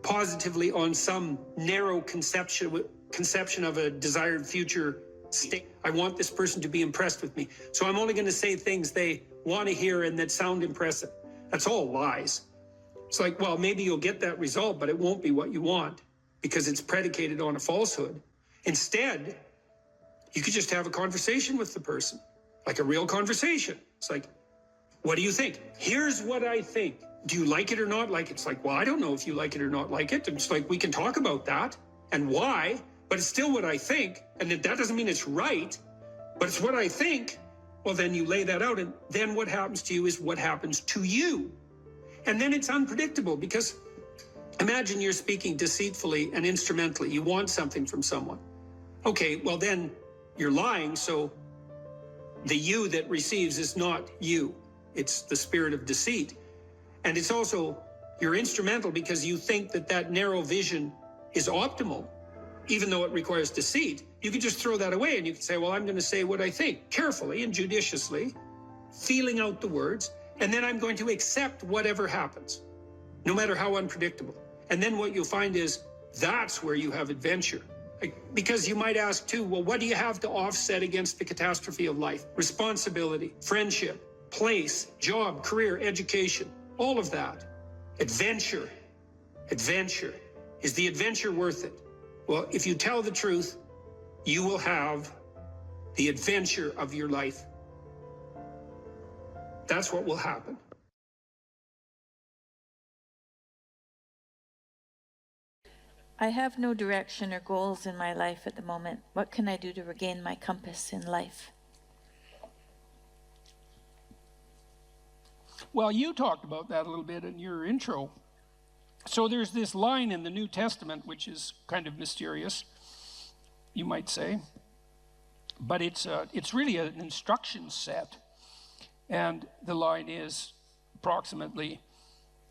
positively on some narrow conception of a desired future state. I want this person to be impressed with me. So I'm only going to say things they want to hear and that sound impressive. That's all lies. It's like, well, maybe you'll get that result, but it won't be what you want because it's predicated on a falsehood. Instead, you could just have a conversation with the person, like a real conversation. It's like, what do you think? Here's what I think. Do you like it or not like it? It's like, well, I don't know if you like it or not like it. It's like, we can talk about that and why, but it's still what I think. And that doesn't mean it's right, but it's what I think. Well, then you lay that out, and then what happens to you is what happens to you. And then it's unpredictable, because imagine you're speaking deceitfully and instrumentally. You want something from someone. Okay, well then you're lying, so the you that receives is not you. It's the spirit of deceit. And it's also, you're instrumental because you think that that narrow vision is optimal, even though it requires deceit. You can just throw that away and you can say, well, I'm going to say what I think, carefully and judiciously, feeling out the words, and then I'm going to accept whatever happens, no matter how unpredictable. And then what you'll find is that's where you have adventure. Because you might ask too, well, what do you have to offset against the catastrophe of life? Responsibility, friendship, place, job, career, education, all of that. Adventure. Adventure. Is the adventure worth it? Well, if you tell the truth, you will have the adventure of your life. That's what will happen. I have no direction or goals in my life at the moment. What can I do to regain my compass in life? Well, you talked about that a little bit in your intro. So there's this line in the New Testament, which is kind of mysterious, you might say. But it's really an instruction set. And the line is approximately,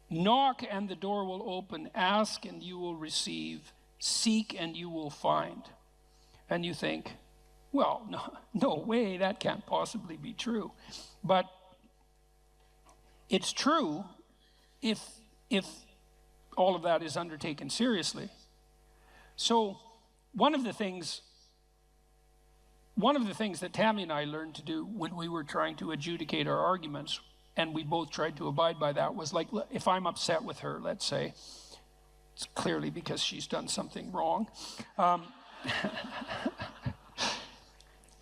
knock and the door will open, ask and you will receive, seek and you will find. And you think, well, no way, that can't possibly be true. But it's true if all of that is undertaken seriously. So one of the things that Tammy and I learned to do when we were trying to adjudicate our arguments, and we both tried to abide by that, was like, if I'm upset with her, let's say, it's clearly because she's done something wrong.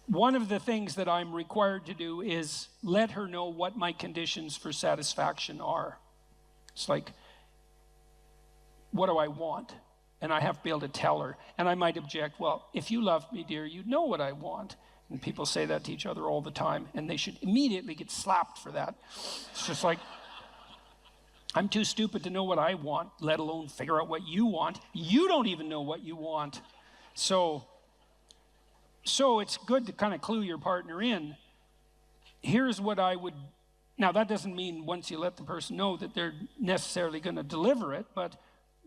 One of the things that I'm required to do is let her know what my conditions for satisfaction are. It's like, what do I want? And I have to be able to tell her. And I might object, well, if you loved me, dear, you'd know what I want. And people say that to each other all the time, and they should immediately get slapped for that. It's just like, I'm too stupid to know what I want, let alone figure out what you want. You don't even know what you want. So it's good to kind of clue your partner in. Here's what I would, now that doesn't mean once you let the person know that they're necessarily going to deliver it, but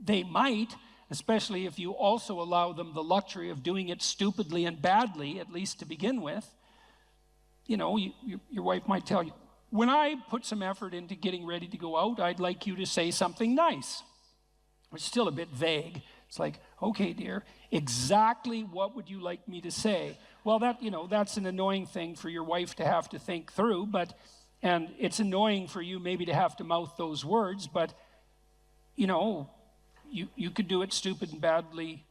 they might, especially if you also allow them the luxury of doing it stupidly and badly, at least to begin with. You know, your wife might tell you, when I put some effort into getting ready to go out, I'd like you to say something nice. It's still a bit vague. It's like, okay, dear, exactly what would you like me to say? Well, that's an annoying thing for your wife to have to think through, and it's annoying for you maybe to have to mouth those words, but, you could do it stupid and badly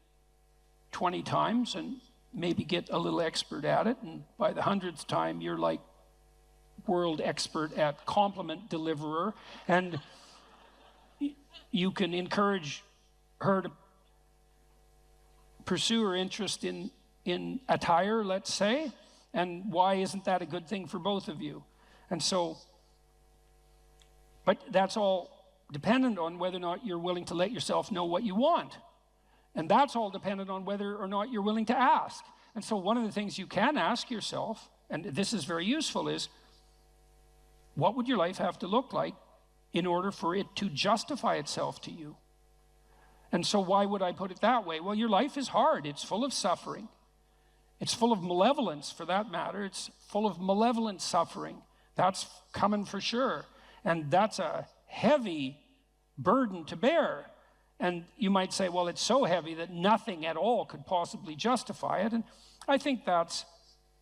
20 times and maybe get a little expert at it, and by the 100th time, you're like world expert at compliment deliverer, and you can encourage her to pursue her interest in attire, let's say, and why isn't that a good thing for both of you? And so, but that's all dependent on whether or not you're willing to let yourself know what you want. And that's all dependent on whether or not you're willing to ask. And so one of the things you can ask yourself, and this is very useful, is what would your life have to look like in order for it to justify itself to you? And so why would I put it that way? Well, your life is hard. It's full of suffering. It's full of malevolence, for that matter. It's full of malevolent suffering. That's coming for sure. And that's a heavy burden to bear. And you might say, well, it's so heavy that nothing at all could possibly justify it. And I think that's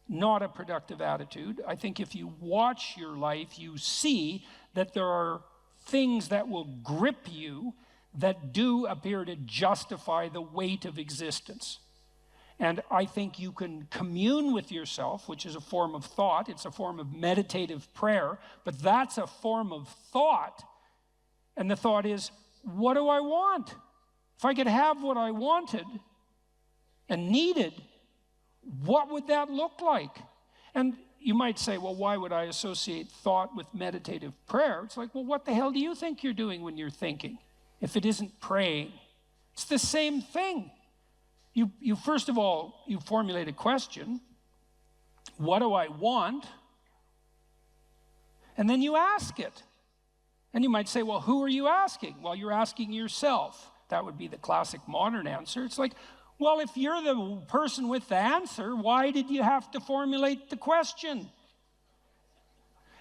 not a productive attitude. I think if you watch your life, you see that there are things that will grip you that do appear to justify the weight of existence. And I think you can commune with yourself, which is a form of thought. It's a form of meditative prayer, but that's a form of thought. And the thought is, what do I want? If I could have what I wanted and needed, what would that look like? And you might say, well, why would I associate thought with meditative prayer? It's like, well, what the hell do you think you're doing when you're thinking, if it isn't praying? It's the same thing. You first of all, you formulate a question, what do I want? And then you ask it. And you might say, well, who are you asking? Well, you're asking yourself. That would be the classic modern answer. It's like, well, if you're the person with the answer, why did you have to formulate the question?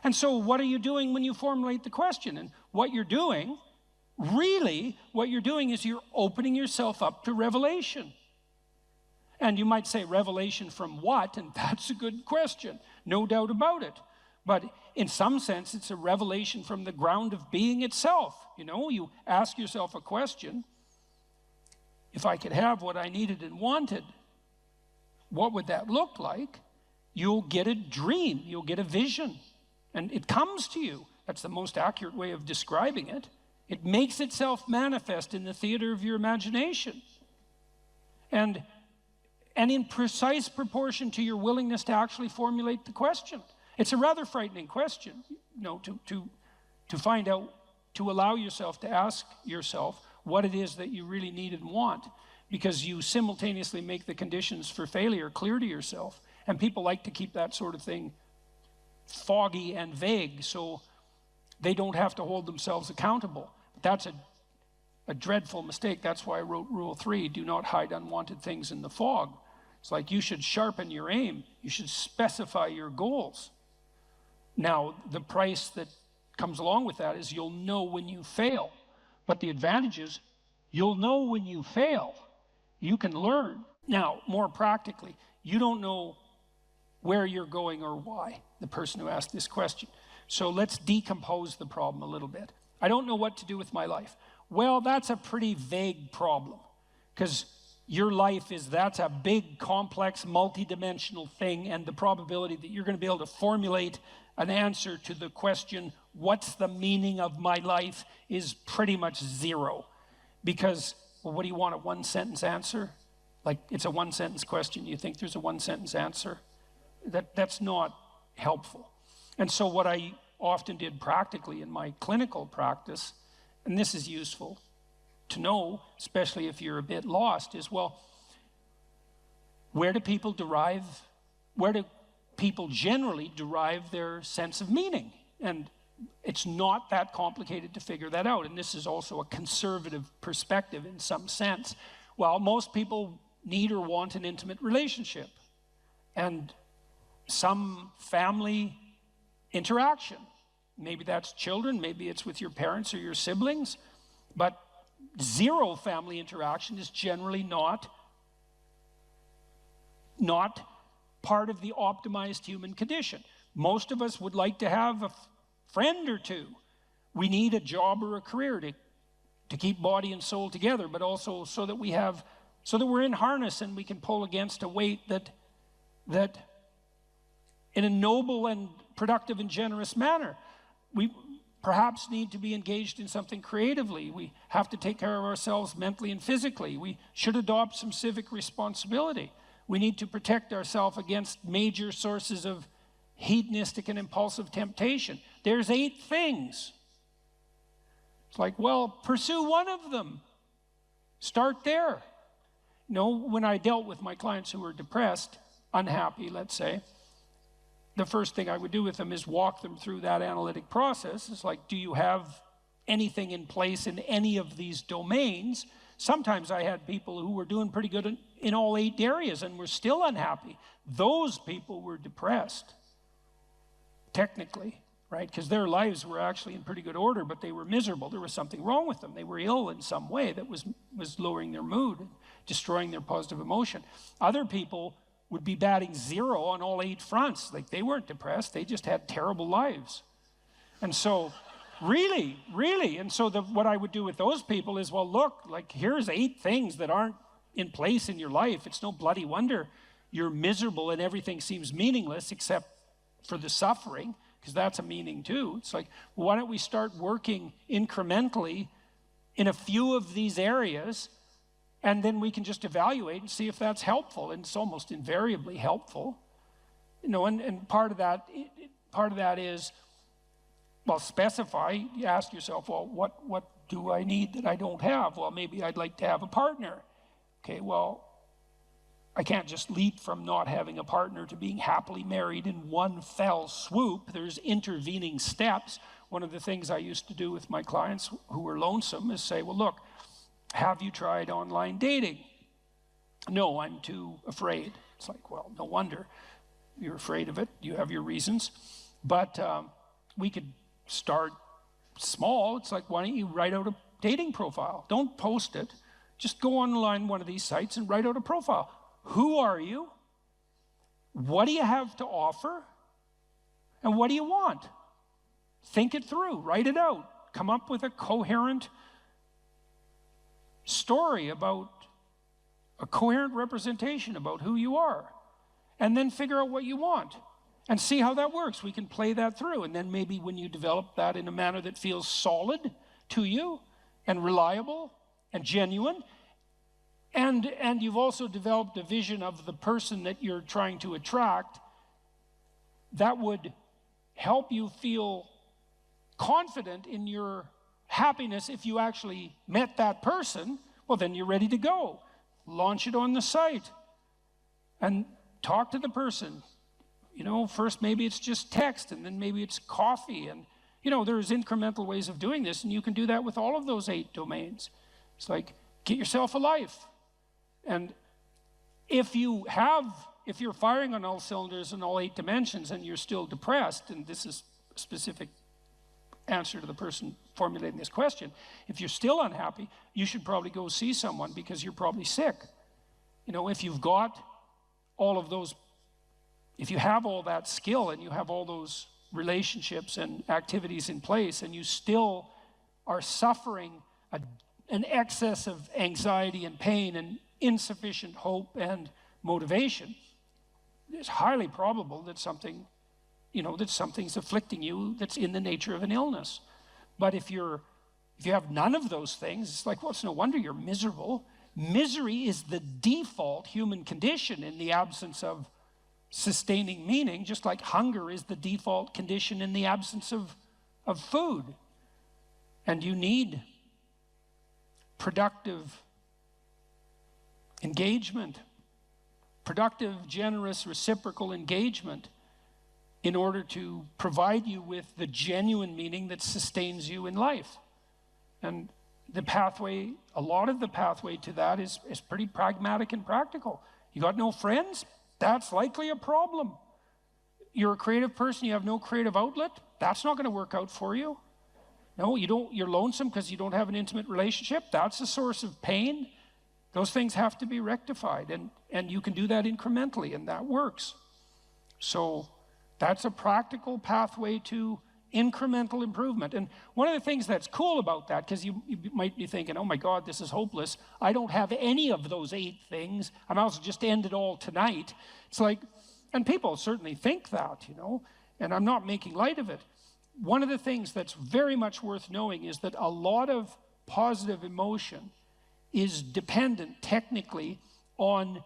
And so what are you doing when you formulate the question? And what you're doing, really, what you're doing is you're opening yourself up to revelation. And you might say, revelation from what? And that's a good question, no doubt about it. But in some sense, it's a revelation from the ground of being itself. You ask yourself a question, if I could have what I needed and wanted, what would that look like? You'll get a dream, you'll get a vision, and it comes to you. That's the most accurate way of describing it. It makes itself manifest in the theater of your imagination. And in precise proportion to your willingness to actually formulate the question. It's a rather frightening question, to find out, to allow yourself to ask yourself what it is that you really need and want, because you simultaneously make the conditions for failure clear to yourself. And people like to keep that sort of thing foggy and vague so they don't have to hold themselves accountable. But that's a dreadful mistake. That's why I wrote Rule 3, do not hide unwanted things in the fog. It's like you should sharpen your aim. You should specify your goals. Now, the price that comes along with that is you'll know when you fail. But the advantage is you'll know when you fail. You can learn. Now, more practically, you don't know where you're going or why, the person who asked this question. So let's decompose the problem a little bit. I don't know what to do with my life. Well, that's a pretty vague problem, because your life that's a big, complex, multidimensional thing, and the probability that you're going to be able to formulate an answer to the question, what's the meaning of my life, is pretty much zero. Because, well, what do you want, a one-sentence answer? Like, it's a one-sentence question. You think there's a one-sentence answer? That's not helpful. And so what I often did practically in my clinical practice, and this is useful to know, especially if you're a bit lost, is, well, where do people generally derive their sense of meaning? And it's not that complicated to figure that out. And this is also a conservative perspective in some sense. Well, most people need or want an intimate relationship and some family interaction. Maybe that's children, maybe it's with your parents or your siblings, but zero family interaction is generally not part of the optimized human condition. Most of us would like to have a friend or two. We need a job or a career to keep body and soul together, but also so that we're in harness and we can pull against a weight that in a noble and productive and generous manner. We perhaps need to be engaged in something creatively. We have to take care of ourselves mentally and physically. We should adopt some civic responsibility. We need to protect ourselves against major sources of hedonistic and impulsive temptation. There's 8 things. It's like, well, pursue one of them. Start there. You know, when I dealt with my clients who were depressed, unhappy, let's say, the first thing I would do with them is walk them through that analytic process. It's like, do you have anything in place in any of these domains? Sometimes I had people who were doing pretty good in all 8 areas and were still unhappy. Those people were depressed, technically, right? Because their lives were actually in pretty good order, but they were miserable. There was something wrong with them. They were ill in some way that was lowering their mood, destroying their positive emotion. Other people would be batting 0 on all 8 fronts. Like, they weren't depressed, they just had terrible lives. And so, really, and so what I would do with those people is, well, look, like, here's 8 things that aren't in place in your life. It's no bloody wonder you're miserable and everything seems meaningless except for the suffering, because that's a meaning too. It's like, well, why don't we start working incrementally in a few of these areas, and then we can just evaluate and see if that's helpful. And it's almost invariably helpful. You know, and part of that is, well, specify. You ask yourself, well, what do I need that I don't have? Well, maybe I'd like to have a partner. Okay, well, I can't just leap from not having a partner to being happily married in one fell swoop. There's intervening steps. One of the things I used to do with my clients who were lonesome is say, well, look, have you tried online dating? No, I'm too afraid. It's like, well, no wonder you're afraid of it. You have your reasons. But we could start small. It's like, why don't you write out a dating profile? Don't post it. Just go online one of these sites and write out a profile. Who are you? What do you have to offer? And what do you want? Think it through. Write it out. Come up with a coherent story about a coherent representation about who you are, and then figure out what you want and see how that works. We can play that through, and then maybe when you develop that in a manner that feels solid to you and reliable and genuine, and you've also developed a vision of the person that you're trying to attract, that would help you feel confident in your happiness. If you actually met that person, well, then you're ready to go. Launch it on the site and talk to the person. You know, first maybe it's just text, and then maybe it's coffee. And, you know, there's incremental ways of doing this, and you can do that with all of those 8 domains. It's like, get yourself a life. And if you're firing on all cylinders in all 8 dimensions and you're still depressed, and this is a specific answer to the person formulating this question, if you're still unhappy, you should probably go see someone, because you're probably sick. You know, if you've got all of those, if you have all that skill and you have all those relationships and activities in place, and you still are suffering an excess of anxiety and pain and insufficient hope and motivation, it's highly probable that something's afflicting you that's in the nature of an illness. But if you have none of those things, it's like, well, it's no wonder you're miserable. Misery is the default human condition in the absence of sustaining meaning, just like hunger is the default condition in the absence of food. And you need productive engagement, productive, generous, reciprocal engagement, in order to provide you with the genuine meaning that sustains you in life. And the pathway, a lot of the pathway to that is pretty pragmatic and practical. You got no friends? That's likely a problem. You're a creative person, you have no creative outlet? That's not going to work out for you. No, you're lonesome because you don't have an intimate relationship. That's a source of pain. Those things have to be rectified, and you can do that incrementally, and that works. So that's a practical pathway to incremental improvement. And one of the things that's cool about that, because you might be thinking, oh my God, this is hopeless. I don't have any of those 8 things. I might as well just end it all tonight. It's like, and people certainly think that, and I'm not making light of it. One of the things that's very much worth knowing is that a lot of positive emotion is dependent technically on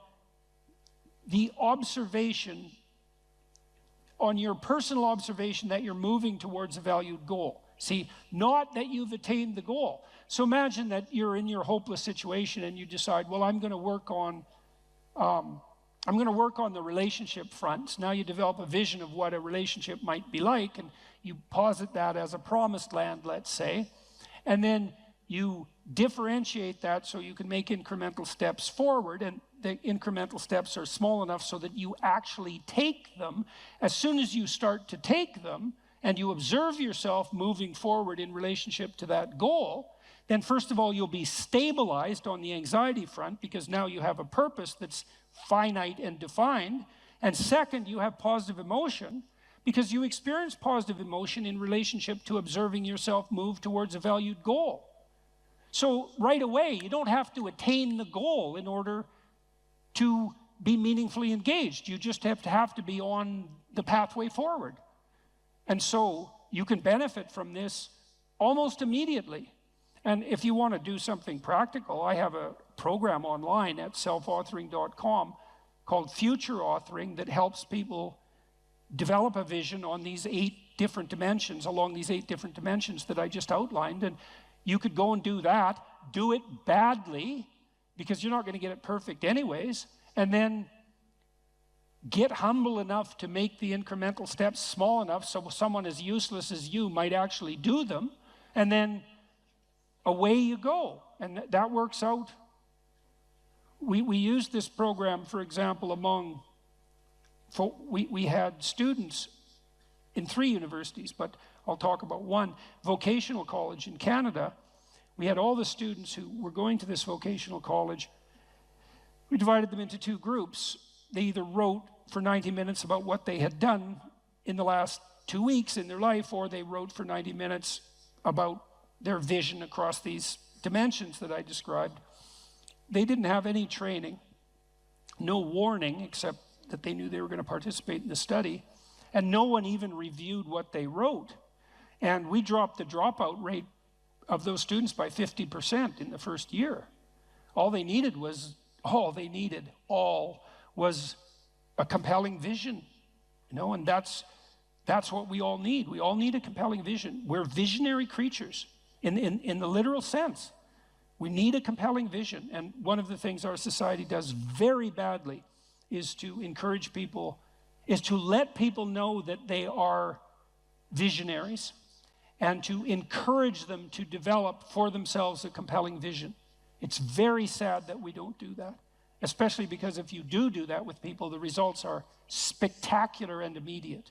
the observation, on your personal observation that you're moving towards a valued goal. See, not that you've attained the goal. So imagine that you're in your hopeless situation and you decide, well, I'm going to work on the relationship front. So now you develop a vision of what a relationship might be like, and you posit that as a promised land, let's say, and then you differentiate that so you can make incremental steps forward, and the incremental steps are small enough so that you actually take them. As soon as you start to take them and you observe yourself moving forward in relationship to that goal, then first of all, you'll be stabilized on the anxiety front because now you have a purpose that's finite and defined. And second, you have positive emotion because you experience positive emotion in relationship to observing yourself move towards a valued goal. So right away, you don't have to attain the goal in order to be meaningfully engaged. You just have to be on the pathway forward. And so you can benefit from this almost immediately. And if you want to do something practical, I have a program online at selfauthoring.com called Future Authoring that helps people develop a vision on these 8 different dimensions, along these 8 different dimensions that I just outlined. And you could go and do that, do it badly, because you're not going to get it perfect anyways, and then get humble enough to make the incremental steps small enough so someone as useless as you might actually do them, and then away you go. And that works out. We used this program, for example, we had students in 3 universities, but I'll talk about one, vocational college in Canada. We had all the students who were going to this vocational college. We divided them into 2 groups. They either wrote for 90 minutes about what they had done in the last 2 weeks in their life, or they wrote for 90 minutes about their vision across these dimensions that I described. They didn't have any training, no warning, except that they knew they were going to participate in the study, and no one even reviewed what they wrote. And we dropped the dropout rate of those students by 50% in the first year. All they needed was a compelling vision, and that's what we all need. We all need a compelling vision. We're visionary creatures in the literal sense. We need a compelling vision, and one of the things our society does very badly is to encourage people, is to let people know that they are visionaries and to encourage them to develop for themselves a compelling vision. It's very sad that we don't do that, especially because if you do that with people, the results are spectacular and immediate.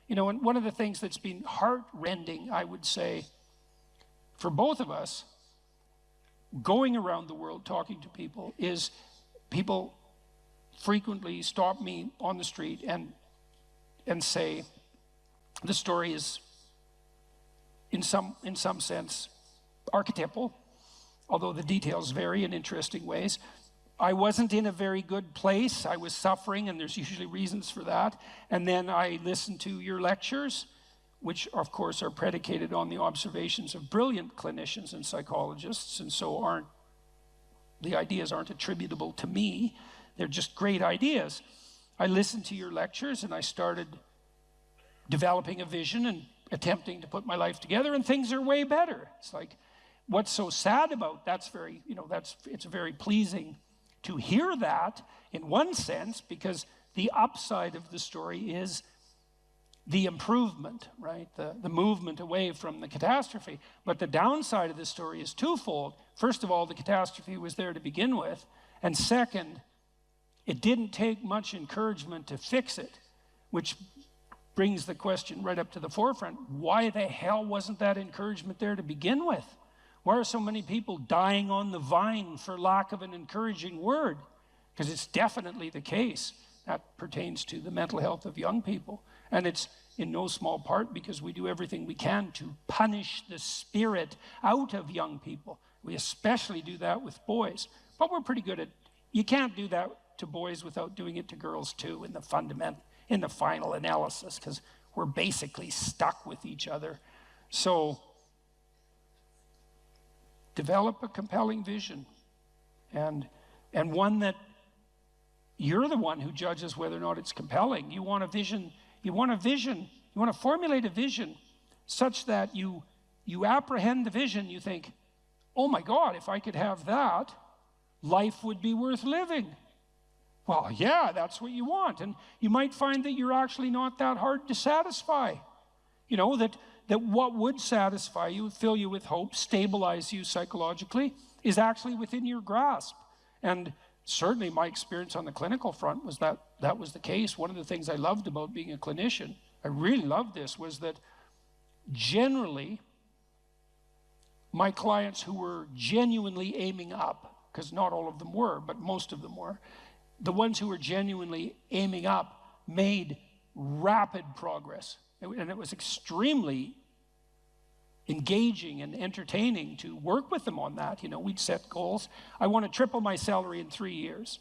And one of the things that's been heart-rending, I would say, for both of us, going around the world talking to people, is people frequently stop me on the street and say, the story is in some sense archetypal, although the details vary in interesting ways. I wasn't in a very good place. I was suffering, and there's usually reasons for that. And then I listened to your lectures, which of course are predicated on the observations of brilliant clinicians and psychologists, and so the ideas aren't attributable to me. They're just great ideas. I listened to your lectures and I started developing a vision and attempting to put my life together, and things are way better. It's like, what's so sad about it's very pleasing to hear that in one sense, because the upside of the story is the improvement, right? The movement away from the catastrophe. But the downside of the story is twofold. First of all, the catastrophe was there to begin with. And second, it didn't take much encouragement to fix it, which brings the question right up to the forefront. Why the hell wasn't that encouragement there to begin with? Why are so many people dying on the vine for lack of an encouraging word? Because it's definitely the case. That pertains to the mental health of young people. And it's in no small part because we do everything we can to punish the spirit out of young people. We especially do that with boys. But we're pretty good at, you can't do that to boys without doing it to girls too in the final analysis, because we're basically stuck with each other. So develop a compelling vision, and one that you're the one who judges whether or not it's compelling. You want a vision, you want to formulate a vision such that you apprehend the vision, you think, oh my God, if I could have that, life would be worth living. Well, yeah, that's what you want. And you might find that you're actually not that hard to satisfy. You know, that what would satisfy you, fill you with hope, stabilize you psychologically, is actually within your grasp. And certainly my experience on the clinical front was that was the case. One of the things I loved about being a clinician, I really loved this, was that generally my clients who were genuinely aiming up, because not all of them were, but most of them were, the ones who were genuinely aiming up made rapid progress. And it was extremely engaging and entertaining to work with them on that. You know, we'd set goals. I want to triple my salary in 3 years.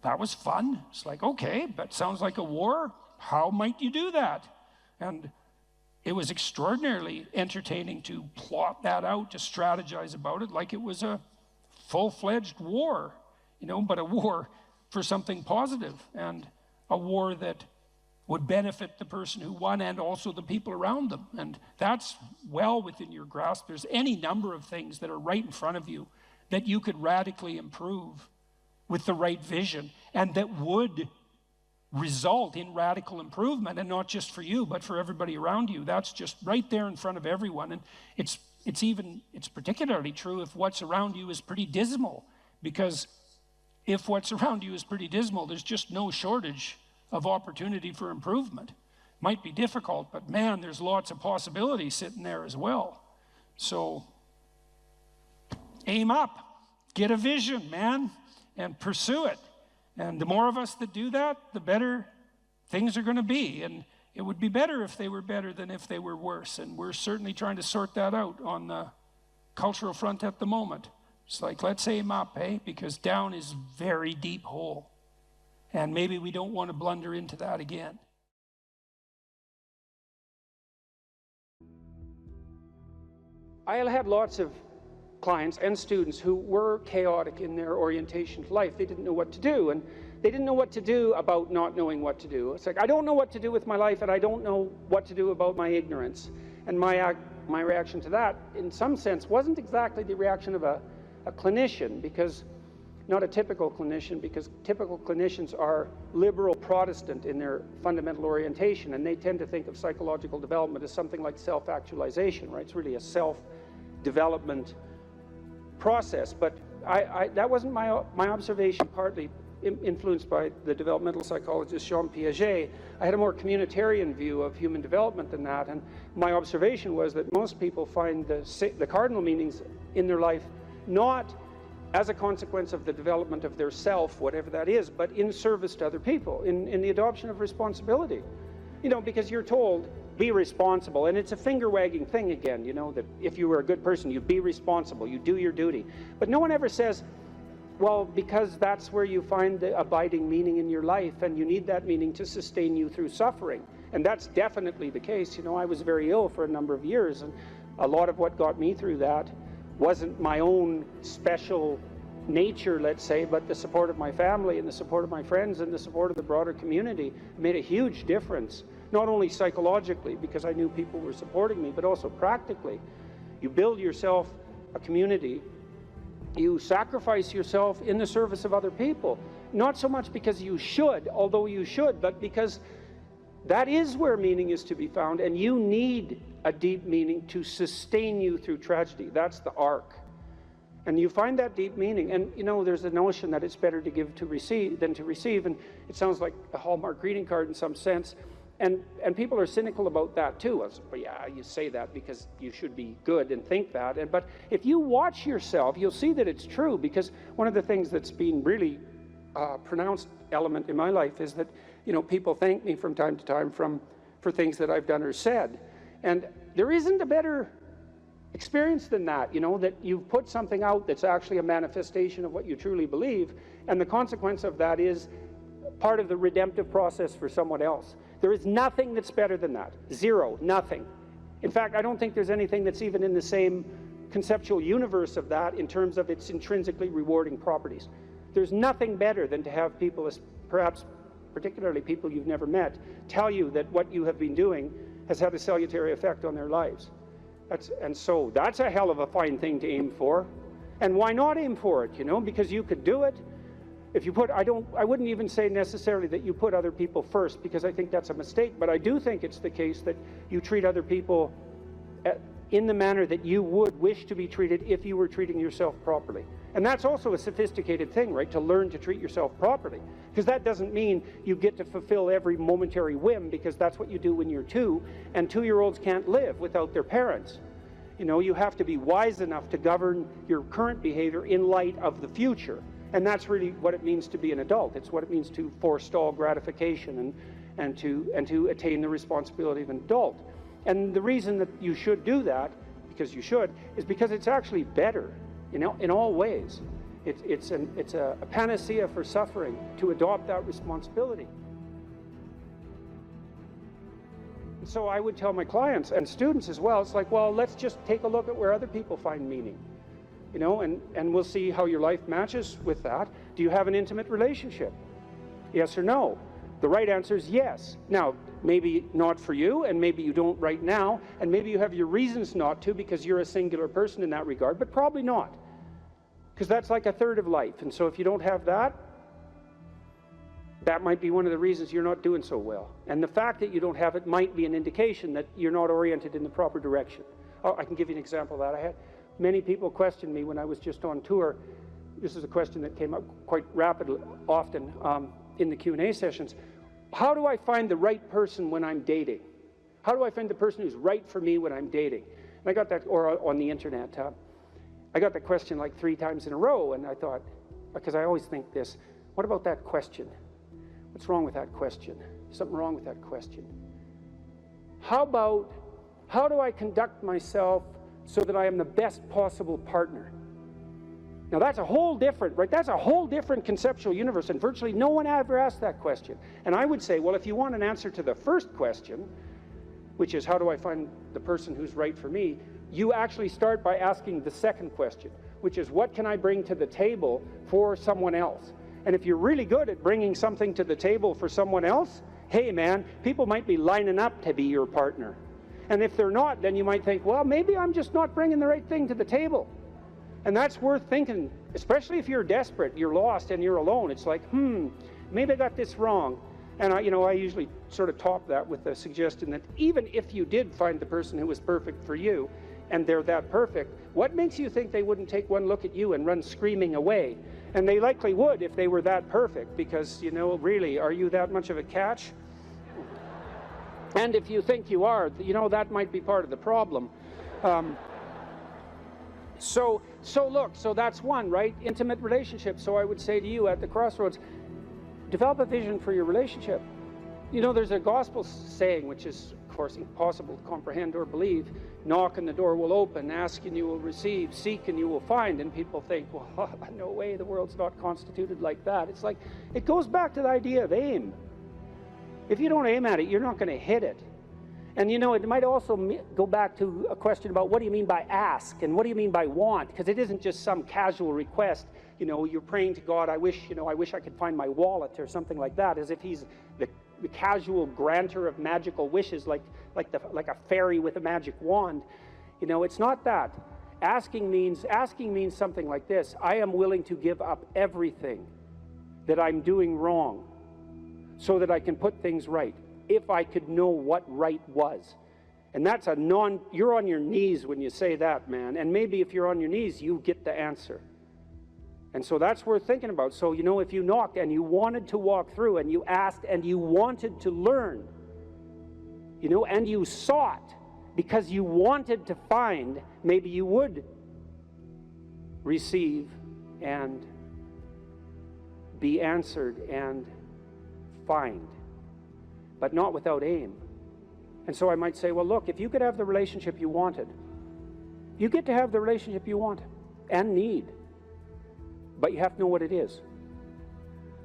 That was fun. It's like, okay, that sounds like a war. How might you do that? And it was extraordinarily entertaining to plot that out, to strategize about it like it was a full-fledged war, you know, but a war for something positive, and a war that would benefit the person who won and also the people around them. And that's well within your grasp. There's any number of things that are right in front of you that you could radically improve with the right vision, and that would result in radical improvement, and not just for you, but for everybody around you. That's just right there in front of everyone. And it's particularly true if what's around you is pretty dismal, because if what's around you is pretty dismal, there's just no shortage of opportunity for improvement. Might be difficult, but man, there's lots of possibilities sitting there as well. So aim up, get a vision, man, and pursue it. And the more of us that do that, the better things are going to be. And it would be better if they were better than if they were worse. And we're certainly trying to sort that out on the cultural front at the moment. It's like, let's aim up, eh? Because down is a very deep hole. And maybe we don't want to blunder into that again. I had lots of clients and students who were chaotic in their orientation to life. They didn't know what to do, and they didn't know what to do about not knowing what to do. It's like, I don't know what to do with my life, and I don't know what to do about my ignorance. And my reaction to that, in some sense, wasn't exactly the reaction of a clinician, because not a typical clinician, because typical clinicians are liberal Protestant in their fundamental orientation, and they tend to think of psychological development as something like self-actualization, right? It's really a self-development process. But that wasn't my observation, partly influenced by the developmental psychologist Jean Piaget. I had a more communitarian view of human development than that, and my observation was that most people find the cardinal meanings in their life not as a consequence of the development of their self, whatever that is, but in service to other people, in the adoption of responsibility. You know, because you're told, be responsible, and it's a finger-wagging thing again, you know, that if you were a good person, you be responsible, you do your duty. But no one ever says, well, because that's where you find the abiding meaning in your life, and you need that meaning to sustain you through suffering. And that's definitely the case. You know, I was very ill for a number of years, and a lot of what got me through that wasn't my own special nature, let's say, but the support of my family and the support of my friends and the support of the broader community made a huge difference, not only psychologically, because I knew people were supporting me, but also practically. You build yourself a community, you sacrifice yourself in the service of other people, not so much because you should, although you should, but because that is where meaning is to be found, and you need a deep meaning to sustain you through tragedy. That's the arc. And you find that deep meaning, and you know, there's a notion that it's better to give to receive than to receive, and it sounds like a Hallmark greeting card in some sense, And people are cynical about that too. But yeah, you say that because you should be good and think that. But if you watch yourself, you'll see that it's true, because one of the things that's been really pronounced element in my life is that, you know, people thank me from time to time for things that I've done or said. And there isn't a better experience than that, you know, that you've put something out that's actually a manifestation of what you truly believe, and the consequence of that is part of the redemptive process for someone else. There is nothing that's better than that. Zero, nothing. In fact, I don't think there's anything that's even in the same conceptual universe of that in terms of its intrinsically rewarding properties. There's nothing better than to have people, perhaps particularly people you've never met, tell you that what you have been doing has had a salutary effect on their lives. And so that's a hell of a fine thing to aim for. And why not aim for it, you know? Because you could do it. If you put, I wouldn't even say necessarily that you put other people first, because I think that's a mistake, but I do think it's the case that you treat other people in the manner that you would wish to be treated if you were treating yourself properly. And that's also a sophisticated thing, right? To learn to treat yourself properly. Because that doesn't mean you get to fulfill every momentary whim, because that's what you do when you're 2, and 2-year-olds can't live without their parents. You know, you have to be wise enough to govern your current behavior in light of the future. And that's really what it means to be an adult. It's what it means to forestall gratification and to attain the responsibility of an adult. And the reason that you should do that, because you should, is because it's actually better, you know, in all ways. It's a panacea for suffering to adopt that responsibility. And so I would tell my clients and students as well, it's like, well, let's just take a look at where other people find meaning. You know, and we'll see how your life matches with that. Do you have an intimate relationship? Yes or no? The right answer is yes. Now, maybe not for you, and maybe you don't right now, and maybe you have your reasons not to because you're a singular person in that regard, but probably not. Because that's like a third of life. And so if you don't have that, that might be one of the reasons you're not doing so well. And the fact that you don't have it might be an indication that you're not oriented in the proper direction. Oh, I can give you an example of that. I had many people question me when I was just on tour. This is a question that came up quite rapidly, often in the Q&A sessions. How do I find the right person when I'm dating? How do I find the person who's right for me when I'm dating? And I got that, or on the internet, I got that question like 3 times in a row, and I thought, because I always think this, what about that question? What's wrong with that question? Something wrong with that question. How about, how do I conduct myself so that I am the best possible partner? Now that's a whole different, right? That's a whole different conceptual universe, and virtually no one ever asked that question. And I would say, well, if you want an answer to the first question, which is how do I find the person who's right for me, you actually start by asking the second question, which is what can I bring to the table for someone else? And if you're really good at bringing something to the table for someone else, hey man, people might be lining up to be your partner. And if they're not, then you might think, well, maybe I'm just not bringing the right thing to the table. And that's worth thinking, especially if you're desperate, you're lost, and you're alone. It's like, maybe I got this wrong. And I usually sort of top that with the suggestion that even if you did find the person who was perfect for you, and they're that perfect, what makes you think they wouldn't take one look at you and run screaming away? And they likely would if they were that perfect, because, really, are you that much of a catch? And if you think you are, that might be part of the problem. So that's one, right? Intimate relationship. So I would say to you at the crossroads, develop a vision for your relationship. There's a gospel saying, which is, of course, impossible to comprehend or believe. Knock and the door will open, ask and you will receive, seek and you will find. And people think, well, no way, the world's not constituted like that. It's like, it goes back to the idea of aim. If you don't aim at it, you're not going to hit it. And it might also go back to a question about what do you mean by ask and what do you mean by want? Because it isn't just some casual request. You're praying to God, I wish I could find my wallet or something like that, as if he's the casual granter of magical wishes, like a fairy with a magic wand. It's not that. Asking means something like this: I am willing to give up everything that I'm doing wrong so that I can put things right, if I could know what right was. And that's you're on your knees when you say that, man. And maybe if you're on your knees, you get the answer. And so that's worth thinking about. So, if you knocked and you wanted to walk through and you asked and you wanted to learn, you know, and you sought because you wanted to find, maybe you would receive and be answered and find, but not without aim. And so I might say, well, look, if you could have the relationship you wanted, you get to have the relationship you want and need, but you have to know what it is.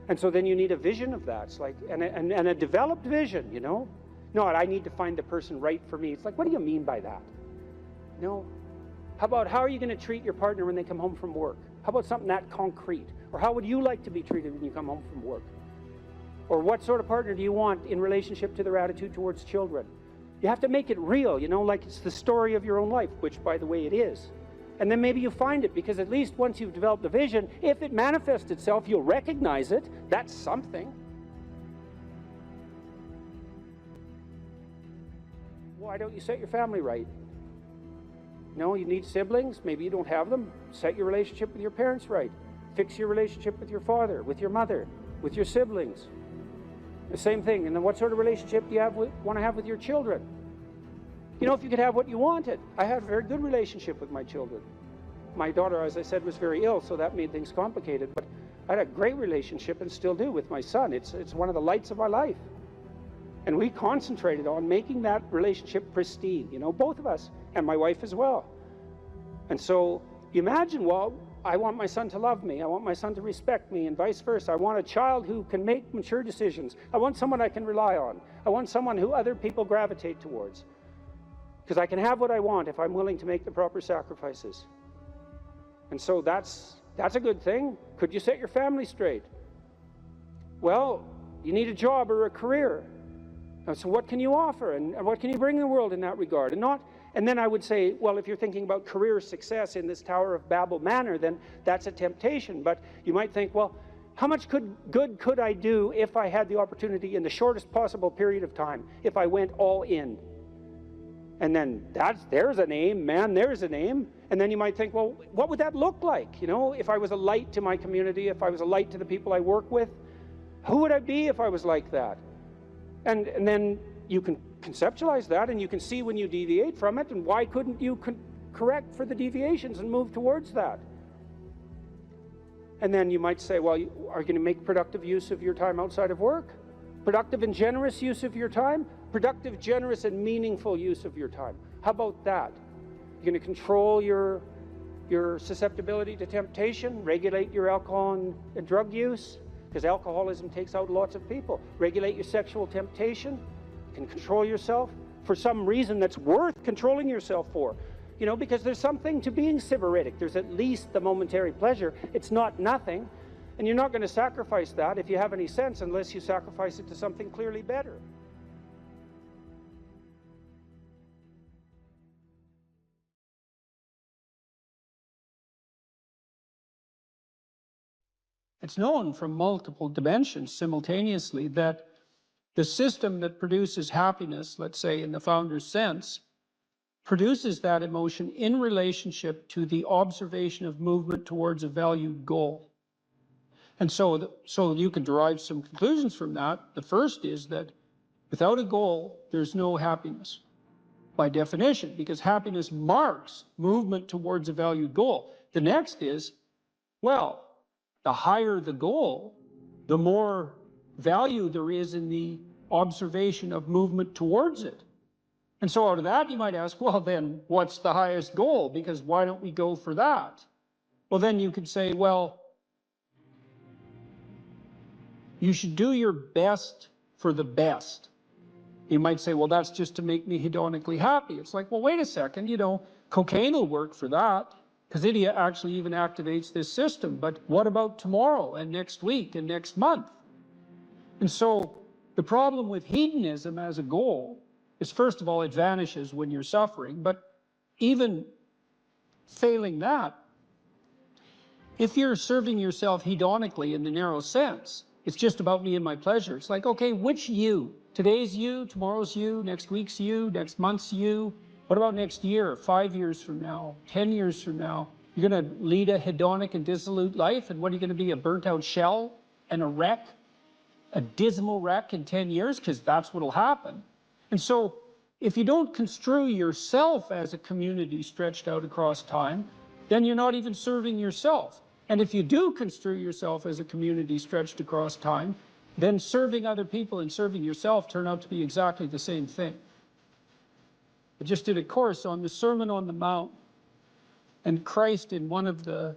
And so then you need a vision of that. It's like, and a developed vision, you know? Not, I need to find the person right for me. It's like, what do you mean by that? No. How about, how are you going to treat your partner when they come home from work? How about something that concrete? Or how would you like to be treated when you come home from work? Or what sort of partner do you want in relationship to their attitude towards children? You have to make it real, you know, like it's the story of your own life, which, by the way, it is. And then maybe you find it, because at least once you've developed the vision, if it manifests itself, you'll recognize it. That's something. Why don't you set your family right? No, you need siblings. Maybe you don't have them. Set your relationship with your parents right. Fix your relationship with your father, with your mother, with your siblings. The same thing. And then what sort of relationship do you want to have with your children? You know, if you could have what you wanted. I had a very good relationship with my children. My daughter, as I said, was very ill, so that made things complicated. But I had a great relationship, and still do, with my son. It's one of the lights of my life. And we concentrated on making that relationship pristine, you know, both of us, and my wife as well. And so you imagine, well, I want my son to love me. I want my son to respect me, and vice versa. I want a child who can make mature decisions. I want someone I can rely on. I want someone who other people gravitate towards. Because I can have what I want if I'm willing to make the proper sacrifices. And so that's a good thing. Could you set your family straight? Well, you need a job or a career. And so what can you offer, and what can you bring the world in that regard? And then I would say, well, if you're thinking about career success in this Tower of Babel manner, then that's a temptation. But you might think, well, how much good could I do if I had the opportunity in the shortest possible period of time, if I went all in? And then there's an aim, man, there's an aim. And then you might think, well, what would that look like? You know, if I was a light to my community, if I was a light to the people I work with, who would I be if I was like that? And then you can conceptualize that, and you can see when you deviate from it, and why couldn't you correct for the deviations and move towards that? And then you might say, well, are you going to make productive use of your time outside of work? Productive and generous use of your time? Productive, generous, and meaningful use of your time. How about that? You're going to control your susceptibility to temptation, regulate your alcohol and drug use, because alcoholism takes out lots of people. Regulate your sexual temptation. You can control yourself for some reason that's worth controlling yourself for. You know, because there's something to being sybaritic. There's at least the momentary pleasure. It's not nothing. And you're not going to sacrifice that, if you have any sense, unless you sacrifice it to something clearly better. It's known from multiple dimensions simultaneously that the system that produces happiness, let's say in the founder's sense, produces that emotion in relationship to the observation of movement towards a valued goal. And so you can derive some conclusions from that. The first is that without a goal, there's no happiness, by definition, because happiness marks movement towards a valued goal. The next is, well, the higher the goal, the more value there is in the observation of movement towards it. And so out of that, you might ask, well, then what's the highest goal? Because why don't we go for that? Well, then you could say, well, you should do your best for the best. You might say, well, that's just to make me hedonically happy. It's like, well, wait a second, you know, cocaine will work for that, because it actually even activates this system. But what about tomorrow and next week and next month? And so the problem with hedonism as a goal is, first of all, it vanishes when you're suffering. But even failing that, if you're serving yourself hedonically in the narrow sense, it's just about me and my pleasure. It's like, okay, which you? Today's you, tomorrow's you, next week's you, next month's you. What about next year, 5 years from now, 10 years from now? You're going to lead a hedonic and dissolute life, and what are you going to be, a burnt-out shell and a wreck, a dismal wreck in 10 years? Because that's what will happen. And so if you don't construe yourself as a community stretched out across time, then you're not even serving yourself. And if you do construe yourself as a community stretched across time, then serving other people and serving yourself turn out to be exactly the same thing. I just did a course on the Sermon on the Mount, and Christ, in one of the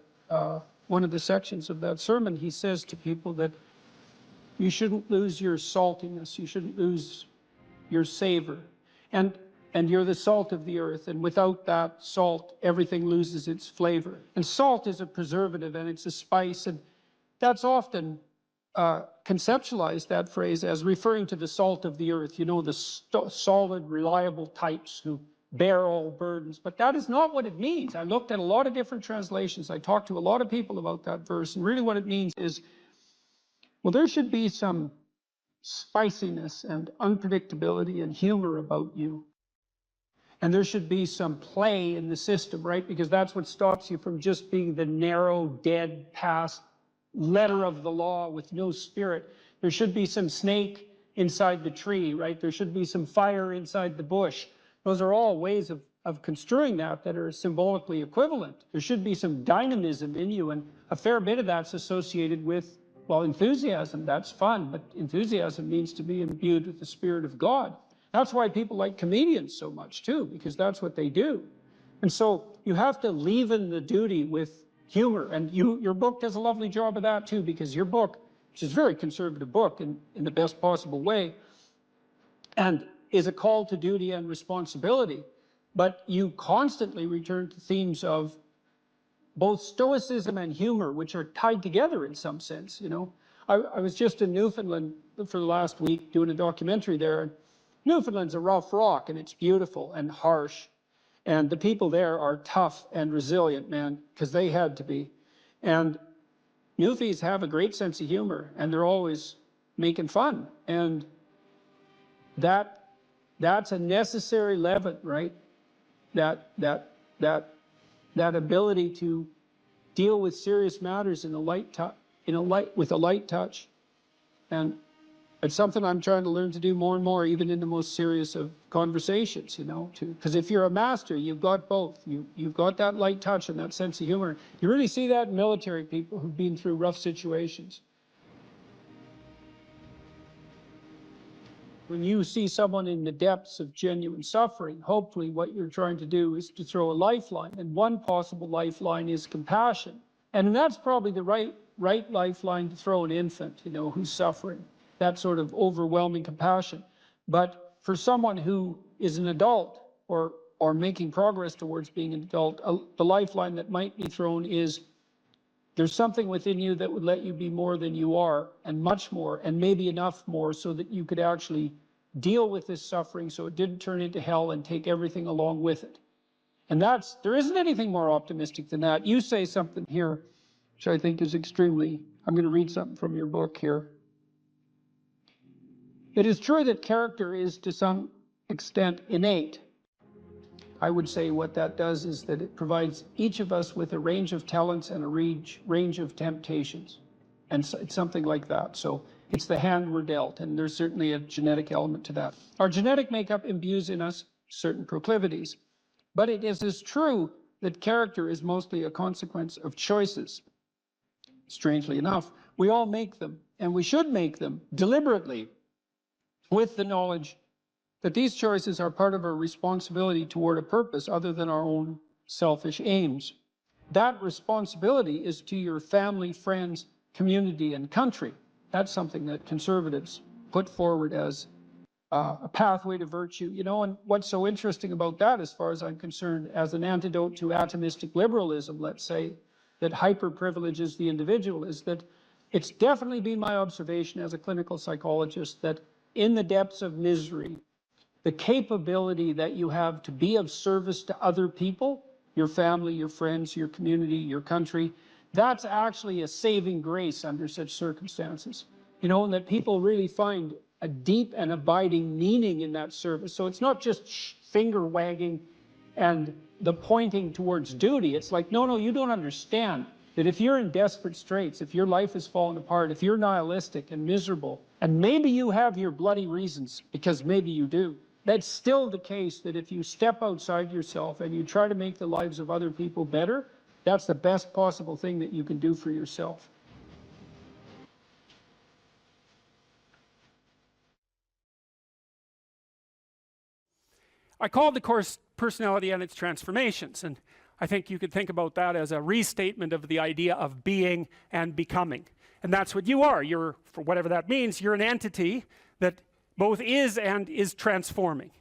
sections of that sermon, he says to people that you shouldn't lose your saltiness, you shouldn't lose your savor. And you're the salt of the earth, and without that salt, everything loses its flavor. And salt is a preservative, and it's a spice, and that's often conceptualized, that phrase, as referring to the salt of the earth, you know, the solid, reliable types who bear all burdens. But that is not what it means. I looked at a lot of different translations. I talked to a lot of people about that verse, and really what it means is, well, there should be some spiciness and unpredictability and humor about you. And there should be some play in the system, right? Because that's what stops you from just being the narrow, dead, past letter of the law with no spirit. There should be some snake inside the tree, right? There should be some fire inside the bush. Those are all ways of construing that are symbolically equivalent. There should be some dynamism in you, and a fair bit of that's associated with, well, enthusiasm. That's fun, but enthusiasm means to be imbued with the Spirit of God. That's why people like comedians so much too, because that's what they do. And so you have to leaven the duty with humor. And your book does a lovely job of that too, because your book, which is a very conservative book in the best possible way, and is a call to duty and responsibility, but you constantly return to themes of both stoicism and humor, which are tied together in some sense, you know. I was just in Newfoundland for the last week doing a documentary there. Newfoundland's a rough rock, and it's beautiful and harsh. And the people there are tough and resilient, man, because they had to be. And Newfies have a great sense of humor, and they're always making fun. And that's a necessary leaven, right? That ability to deal with serious matters with a light touch. And it's something I'm trying to learn to do more and more, even in the most serious of conversations, you know, because if you're a master, you've got both. You've got that light touch and that sense of humor. You really see that in military people who've been through rough situations. When you see someone in the depths of genuine suffering, hopefully what you're trying to do is to throw a lifeline. And one possible lifeline is compassion. And that's probably the right lifeline to throw an infant, you know, who's suffering. That sort of overwhelming compassion. But for someone who is an adult or making progress towards being an adult, the lifeline that might be thrown is there's something within you that would let you be more than you are, and much more, and maybe enough more so that you could actually deal with this suffering so it didn't turn into hell and take everything along with it. And there isn't anything more optimistic than that. You say something here, which I think is extremely, I'm going to read something from your book here. It is true that character is to some extent innate. I would say what that does is that it provides each of us with a range of talents and a range of temptations. And so it's something like that. So it's the hand we're dealt, and there's certainly a genetic element to that. Our genetic makeup imbues in us certain proclivities. But it is as true that character is mostly a consequence of choices. Strangely enough, we all make them, and we should make them deliberately, with the knowledge that these choices are part of our responsibility toward a purpose other than our own selfish aims. That responsibility is to your family, friends, community, and country. That's something that conservatives put forward as a pathway to virtue, you know. And what's so interesting about that, as far as I'm concerned, as an antidote to atomistic liberalism, let's say, that hyper-privileges the individual, is that it's definitely been my observation as a clinical psychologist that in the depths of misery, the capability that you have to be of service to other people, your family, your friends, your community, your country, that's actually a saving grace under such circumstances. You know, and that people really find a deep and abiding meaning in that service. So it's not just finger wagging and the pointing towards duty. It's like, no, you don't understand that if you're in desperate straits, if your life is falling apart, if you're nihilistic and miserable, and maybe you have your bloody reasons, because maybe you do, that's still the case, that if you step outside yourself and you try to make the lives of other people better, that's the best possible thing that you can do for yourself. I called the course Personality and Its Transformations, and I think you could think about that as a restatement of the idea of being and becoming. And that's what you are. You're, for whatever that means, you're an entity that both is and is transforming.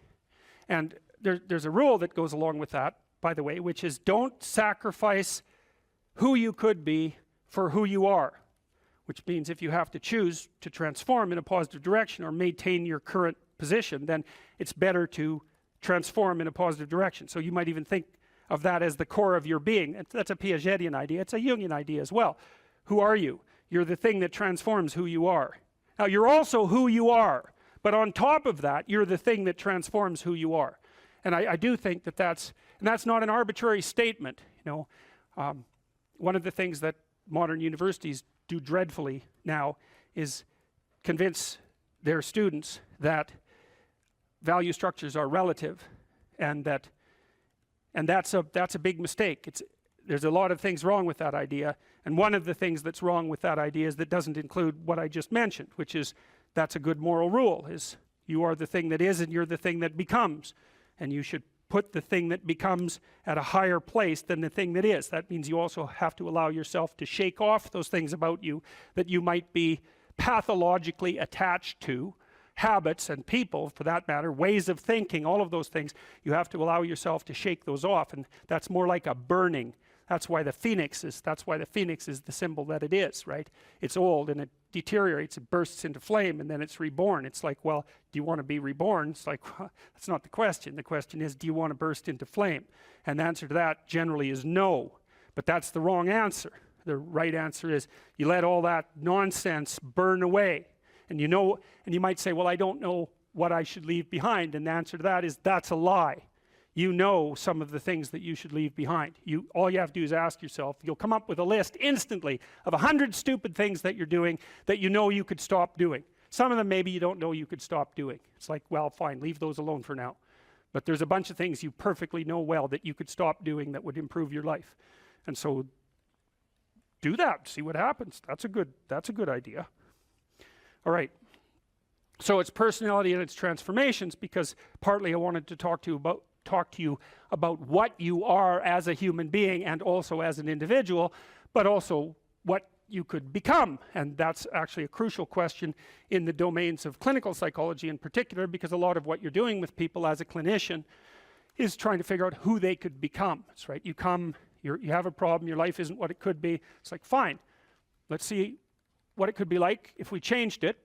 And there's a rule that goes along with that, by the way, which is don't sacrifice who you could be for who you are. Which means if you have to choose to transform in a positive direction or maintain your current position, then it's better to transform in a positive direction. So you might even think of that as the core of your being. That's a Piagetian idea. It's a Jungian idea as well. Who are you? You're the thing that transforms who you are. Now you're also who you are, but on top of that, you're the thing that transforms who you are. And I do think that that's not an arbitrary statement. You know, one of the things that modern universities do dreadfully now is convince their students that value structures are relative, and that's a big mistake. There's a lot of things wrong with that idea, and one of the things that's wrong with that idea is that doesn't include what I just mentioned, which is that's a good moral rule, is you are the thing that is and you're the thing that becomes, and you should put the thing that becomes at a higher place than the thing that is. That means you also have to allow yourself to shake off those things about you that you might be pathologically attached to, habits and people for that matter, ways of thinking, all of those things. You have to allow yourself to shake those off, and that's more like a burning. That's why the phoenix is the symbol that it is, right? It's old and it deteriorates, it bursts into flame, and then it's reborn. It's like, well, do you want to be reborn? It's like, well, that's not the question. The question is, do you want to burst into flame? And the answer to that generally is no, but that's the wrong answer. The right answer is you let all that nonsense burn away. And you know, and you might say, well, I don't know what I should leave behind, and the answer to that is that's a lie. You know some of the things that you should leave behind. All you have to do is ask yourself. You'll come up with a list instantly of 100 stupid things that you're doing that you know you could stop doing. Some of them maybe you don't know you could stop doing. It's like, well, fine, leave those alone for now. But there's a bunch of things you perfectly know well that you could stop doing that would improve your life. And so do that, see what happens. That's a good idea. All right. So it's personality and its transformations, because partly I wanted to talk to you about what you are as a human being and also as an individual, but also what you could become. And that's actually a crucial question in the domains of clinical psychology in particular, because a lot of what you're doing with people as a clinician is trying to figure out who they could become. That's right. You have a problem, your life isn't what it could be. It's like, fine, let's see what it could be like if we changed it.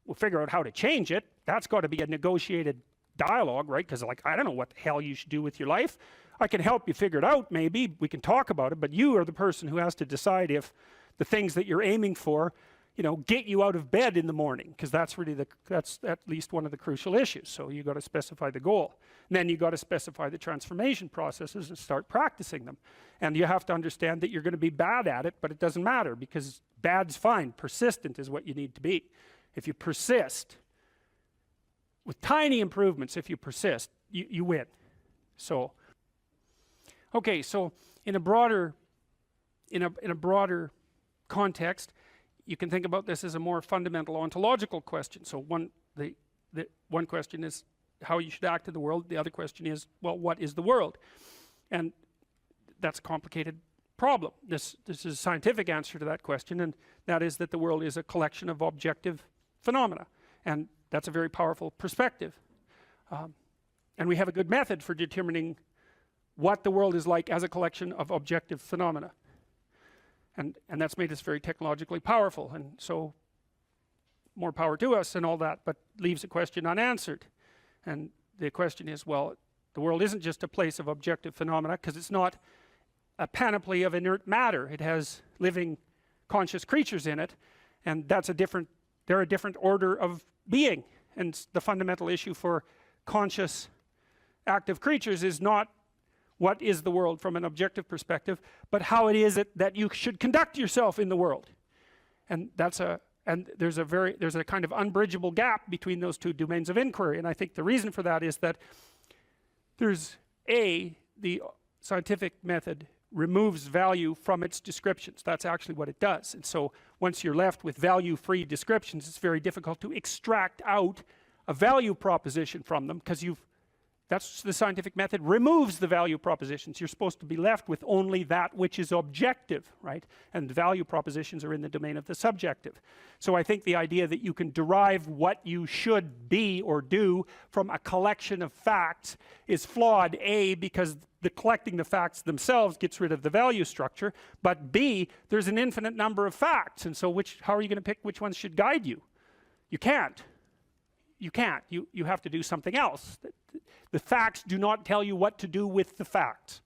We'll figure out how to change it. That's got to be a negotiated dialogue, right? Because like, I don't know what the hell you should do with your life. I can help you figure it out, maybe we can talk about it, but you are the person who has to decide if the things that you're aiming for, you know, get you out of bed in the morning, because that's at least one of the crucial issues. So you got to specify the goal, and then you got to specify the transformation processes and start practicing them. And you have to understand that you're going to be bad at it, but it doesn't matter, because bad's fine. Persistent is what you need to be. If you persist with tiny improvements, if you persist, you win. So okay, so in a broader context, you can think about this as a more fundamental ontological question. So one question is how you should act in the world. The other question is, well, what is the world? And that's a complicated problem. This is a scientific answer to that question, and that is that the world is a collection of objective phenomena, and that's a very powerful perspective. And we have a good method for determining what the world is like as a collection of objective phenomena. And that's made us very technologically powerful, and so more power to us and all that, but leaves a question unanswered. And the question is, well, the world isn't just a place of objective phenomena, because it's not a panoply of inert matter. It has living conscious creatures in it, and they're a different order of being. And the fundamental issue for conscious active creatures is not what is the world from an objective perspective, but how it is that you should conduct yourself in the world. And that's a And there's a kind of unbridgeable gap between those two domains of inquiry. And I think the reason for that is that there's the scientific method removes value from its descriptions. That's actually what it does. And so once you're left with value-free descriptions, it's very difficult to extract out a value proposition from them, because that's the scientific method removes the value propositions. You're supposed to be left with only that which is objective, right? And value propositions are in the domain of the subjective. So I think the idea that you can derive what you should be or do from a collection of facts is flawed, A, because the collecting the facts themselves gets rid of the value structure, but B, there's an infinite number of facts, and so how are you going to pick which ones should guide you? You can't. You can't. You have to do something else. The facts do not tell you what to do with the facts.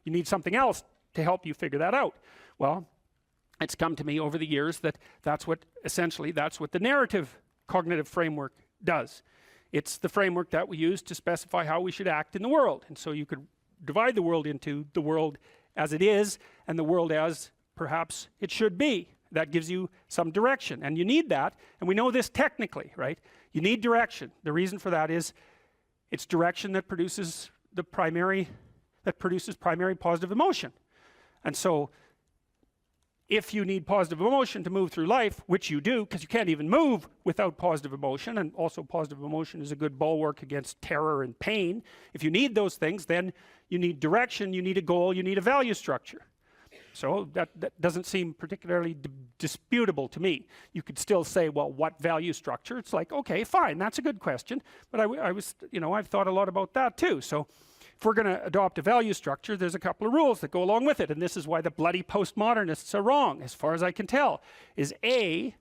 You need something else to help you figure that out. Well, it's come to me over the years that that's what the narrative cognitive framework does. It's the framework that we use to specify how we should act in the world. And so you could divide the world into the world as it is and the world as perhaps it should be. That gives you some direction, and you need that, and we know this technically, right? You need direction. The reason for that is it's direction that produces primary positive emotion. And so if you need positive emotion to move through life, which you do, because you can't even move without positive emotion, and also positive emotion is a good bulwark against terror and pain. If you need those things, then you need direction, you need a goal, you need a value structure. So that doesn't seem particularly disputable to me. You could still say, well, what value structure? It's like, okay, fine, that's a good question. But I've thought a lot about that too. So if we're going to adopt a value structure, there's a couple of rules that go along with it. And this is why the bloody postmodernists are wrong, as far as I can tell, is A,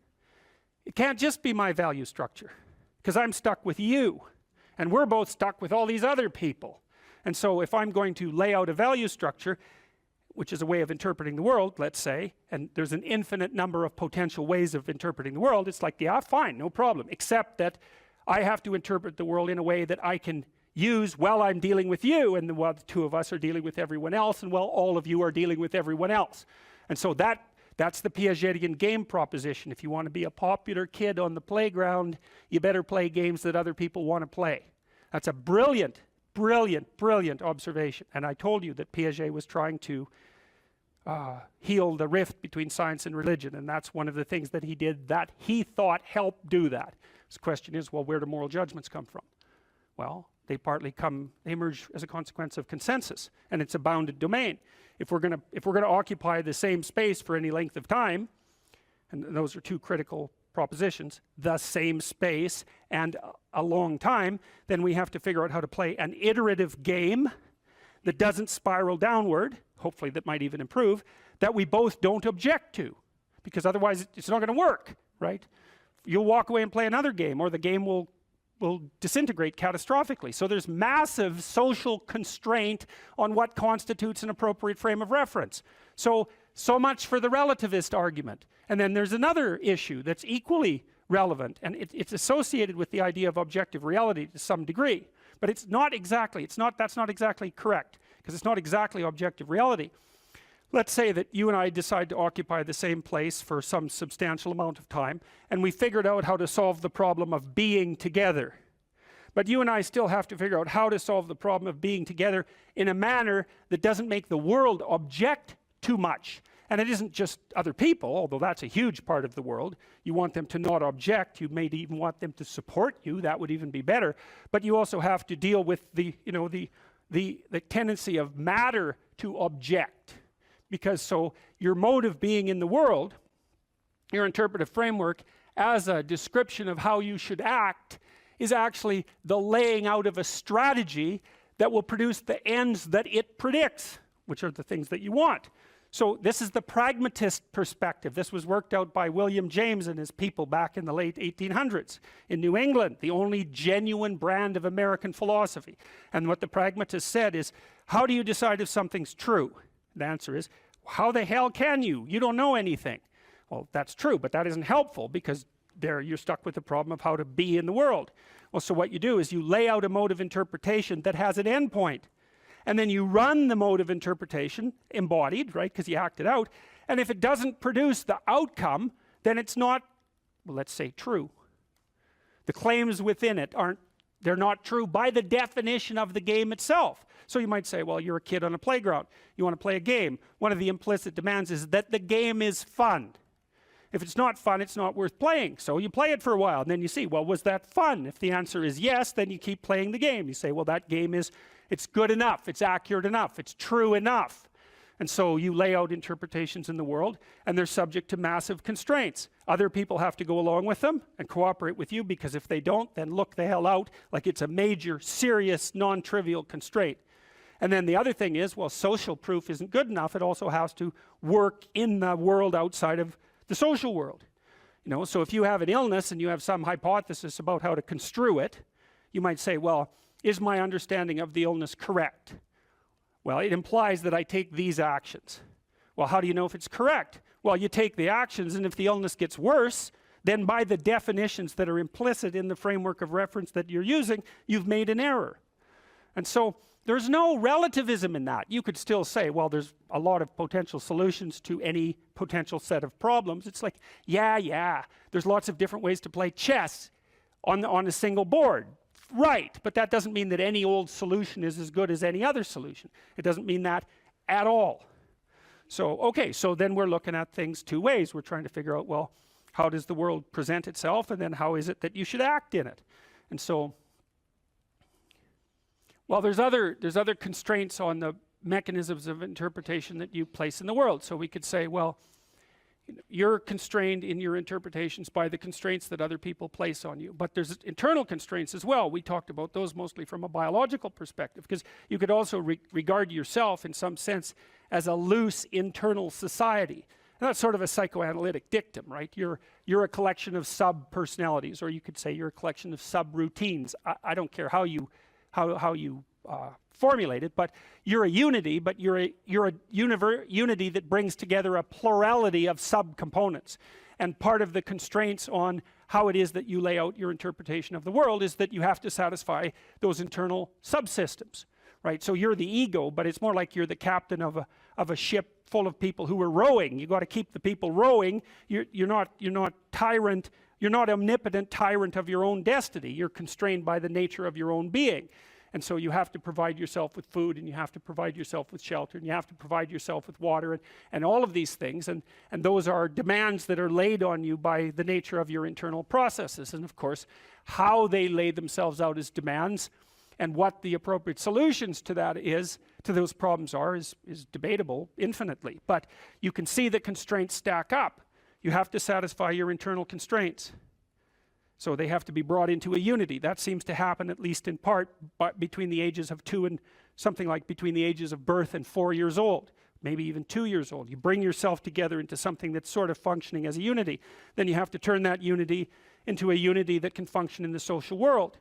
it can't just be my value structure, because I'm stuck with you. And we're both stuck with all these other people. And so if I'm going to lay out a value structure, which is a way of interpreting the world, let's say, and there's an infinite number of potential ways of interpreting the world, it's like, yeah, fine, no problem, except that I have to interpret the world in a way that I can use while I'm dealing with you, and while the two of us are dealing with everyone else, and while all of you are dealing with everyone else. And so that's the Piagetian game proposition. If you want to be a popular kid on the playground, you better play games that other people want to play. That's a brilliant observation. And I told you that Piaget was trying to heal the rift between science and religion, and that's one of the things that he did that he thought helped do that. The question is, well, where do moral judgments come from? Well, they emerge as a consequence of consensus, and it's a bounded domain. If we're going to occupy the same space for any length of time, and those are two critical propositions, the same space and a long time, then we have to figure out how to play an iterative game that doesn't spiral downward, hopefully that might even improve, that we both don't object to, because otherwise it's not going to work, right? You'll walk away and play another game, or the game will disintegrate catastrophically. So there's massive social constraint on what constitutes an appropriate frame of reference. So much for the relativist argument. And then there's another issue that's equally relevant, and it's associated with the idea of objective reality to some degree, but that's not exactly correct, because it's not exactly objective reality. Let's say that you and I decide to occupy the same place for some substantial amount of time, and we figured out how to solve the problem of being together. But you and I still have to figure out how to solve the problem of being together in a manner that doesn't make the world object too much. And it isn't just other people, although that's a huge part of the world. You want them to not object. You may even want them to support you. That would even be better. But you also have to deal with the tendency of matter to object. Because so your mode of being in the world, your interpretive framework, as a description of how you should act, is actually the laying out of a strategy that will produce the ends that it predicts, which are the things that you want. So this is the pragmatist perspective. This was worked out by William James and his people back in the late 1800s in New England, the only genuine brand of American philosophy. And what the pragmatist said is, how do you decide if something's true? The answer is, how the hell can you? You don't know anything. Well, that's true, but that isn't helpful, because there you're stuck with the problem of how to be in the world. Well, so what you do is you lay out a mode of interpretation that has an endpoint. And then you run the mode of interpretation, embodied, right, because you act it out. And if it doesn't produce the outcome, then it's not well, let's say true. The claims within it they're not true by the definition of the game itself. So you might say, well, you're a kid on a playground. You want to play a game. One of the implicit demands is that the game is fun. If it's not fun, it's not worth playing. So you play it for a while, and then you see, well, was that fun? If the answer is yes, then you keep playing the game. You say, well, that game it's good enough, it's accurate enough, it's true enough. And so you lay out interpretations in the world, and they're subject to massive constraints. Other people have to go along with them and cooperate with you, because if they don't, then look the hell out, like it's a major, serious, non-trivial constraint. And then the other thing is, well, social proof isn't good enough. It also has to work in the world outside of the social world. So if you have an illness and you have some hypothesis about how to construe it, you might say, well, is my understanding of the illness correct? Well, it implies that I take these actions. Well, how do you know if it's correct? Well, you take the actions, and if the illness gets worse, then by the definitions that are implicit in the framework of reference that you're using, you've made an error. And so there's no relativism in that. You could still say, well, there's a lot of potential solutions to any potential set of problems. It's like, yeah, there's lots of different ways to play chess on a single board. Right, but that doesn't mean that any old solution is as good as any other solution. It doesn't mean that at all. So, okay, so then we're looking at things two ways. We're trying to figure out, well, how does the world present itself, and then how is it that you should act in it? And so, well, there's other constraints on the mechanisms of interpretation that you place in the world. So we could say, well, you're constrained in your interpretations by the constraints that other people place on you. But there's internal constraints as well. We talked about those mostly from a biological perspective, because you could also regard yourself in some sense as a loose internal society. And that's sort of a psychoanalytic dictum, right? You're a collection of sub-personalities, or you could say you're a collection of sub-routines. I don't care how you formulate it, but you're a unity, but you're a unity that brings together a plurality of subcomponents. And part of the constraints on how it is that you lay out your interpretation of the world is that you have to satisfy those internal subsystems, right? So you're the ego, but it's more like you're the captain of a ship full of people who are rowing. You got to keep the people rowing. You're not tyrant. You're not omnipotent tyrant of your own destiny. You're constrained by the nature of your own being. And so you have to provide yourself with food, and you have to provide yourself with shelter, and you have to provide yourself with water, and all of these things. And those are demands that are laid on you by the nature of your internal processes. And of course, how they lay themselves out as demands and what the appropriate solutions to that is, to those problems are, is debatable infinitely. But you can see the constraints stack up. You have to satisfy your internal constraints. So they have to be brought into a unity. That seems to happen, at least in part, between the ages of 2 and something like between the ages of birth and 4 years old, maybe even 2 years old. You bring yourself together into something that's sort of functioning as a unity. Then you have to turn that unity into a unity that can function in the social world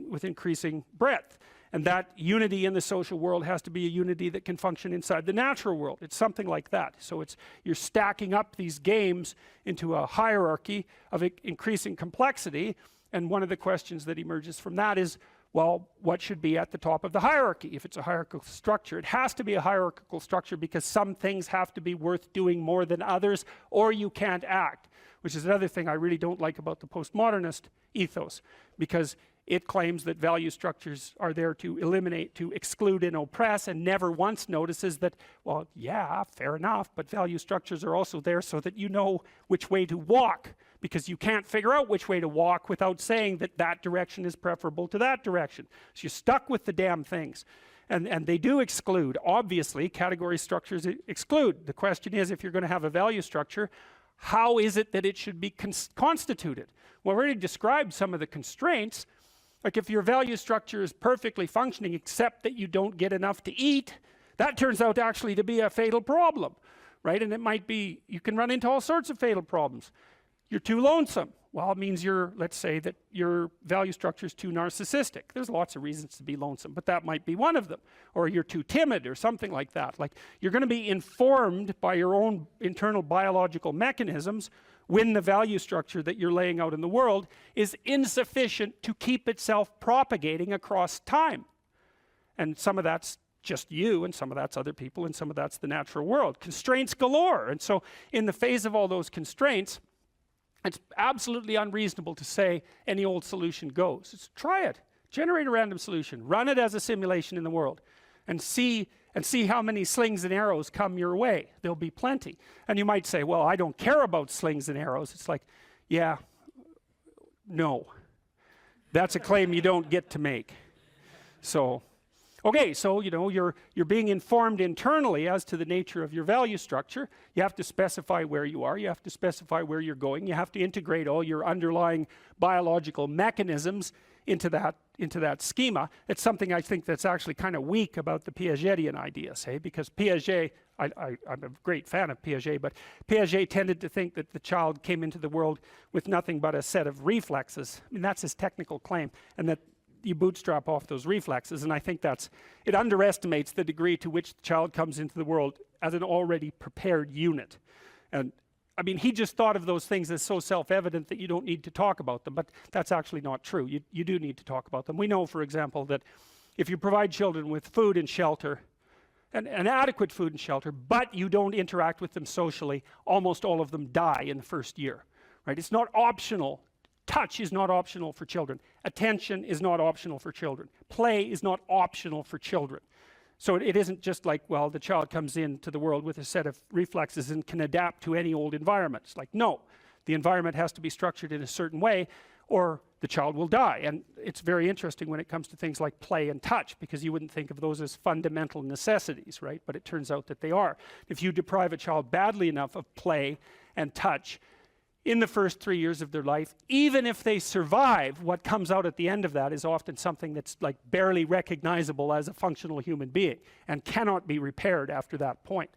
with increasing breadth. And that unity in the social world has to be a unity that can function inside the natural world. It's something like that. So you're stacking up these games into a hierarchy of increasing complexity. And one of the questions that emerges from that is, well, what should be at the top of the hierarchy? If it's a hierarchical structure, it has to be a hierarchical structure because some things have to be worth doing more than others, or you can't act, which is another thing I really don't like about the postmodernist ethos, because it claims that value structures are there to eliminate, to exclude and oppress, and never once notices that, well, yeah, fair enough, but value structures are also there so that you know which way to walk, because you can't figure out which way to walk without saying that that direction is preferable to that direction. So you're stuck with the damn things. And they do exclude. Obviously, category structures exclude. The question is, if you're going to have a value structure, how is it that it should be constituted? Well, we already described some of the constraints. Like if your value structure is perfectly functioning except that you don't get enough to eat, that turns out actually to be a fatal problem, right? And it might be, you can run into all sorts of fatal problems. You're too lonesome. Well, it means let's say that your value structure is too narcissistic. There's lots of reasons to be lonesome, but that might be one of them. Or you're too timid or something like that. Like you're going to be informed by your own internal biological mechanisms when the value structure that you're laying out in the world is insufficient to keep itself propagating across time. And some of that's just you, and some of that's other people, and some of that's the natural world. Constraints galore. And so in the face of all those constraints, It's absolutely unreasonable to say any old solution goes. Just try it. Generate a random solution. Run it as a simulation in the world. And see how many slings and arrows come your way. There'll be plenty. And you might say, well, I don't care about slings and arrows. It's like, yeah, no. That's a claim you don't get to make. So, okay, so you're being informed internally as to the nature of your value structure. You have to specify where you are. You have to specify where you're going. You have to integrate all your underlying biological mechanisms into that schema. It's something I think that's actually kind of weak about the Piagetian idea, say, because Piaget, I'm a great fan of Piaget, but Piaget tended to think that the child came into the world with nothing but a set of reflexes. I mean, that's his technical claim, and that you bootstrap off those reflexes, and I think it underestimates the degree to which the child comes into the world as an already prepared unit. And I mean, he just thought of those things as so self-evident that you don't need to talk about them, but that's actually not true. You do need to talk about them. We know, for example, that if you provide children with food and shelter, and adequate food and shelter, but you don't interact with them socially, almost all of them die in the first year, right? It's not optional. Touch is not optional for children. Attention is not optional for children. Play is not optional for children. So it isn't just like, well, the child comes into the world with a set of reflexes and can adapt to any old environment. It's like, no, the environment has to be structured in a certain way or the child will die. And it's very interesting when it comes to things like play and touch, because you wouldn't think of those as fundamental necessities, right? But it turns out that they are. If you deprive a child badly enough of play and touch in the first 3 years of their life, even if they survive, what comes out at the end of that is often something that's like barely recognizable as a functional human being and cannot be repaired after that point.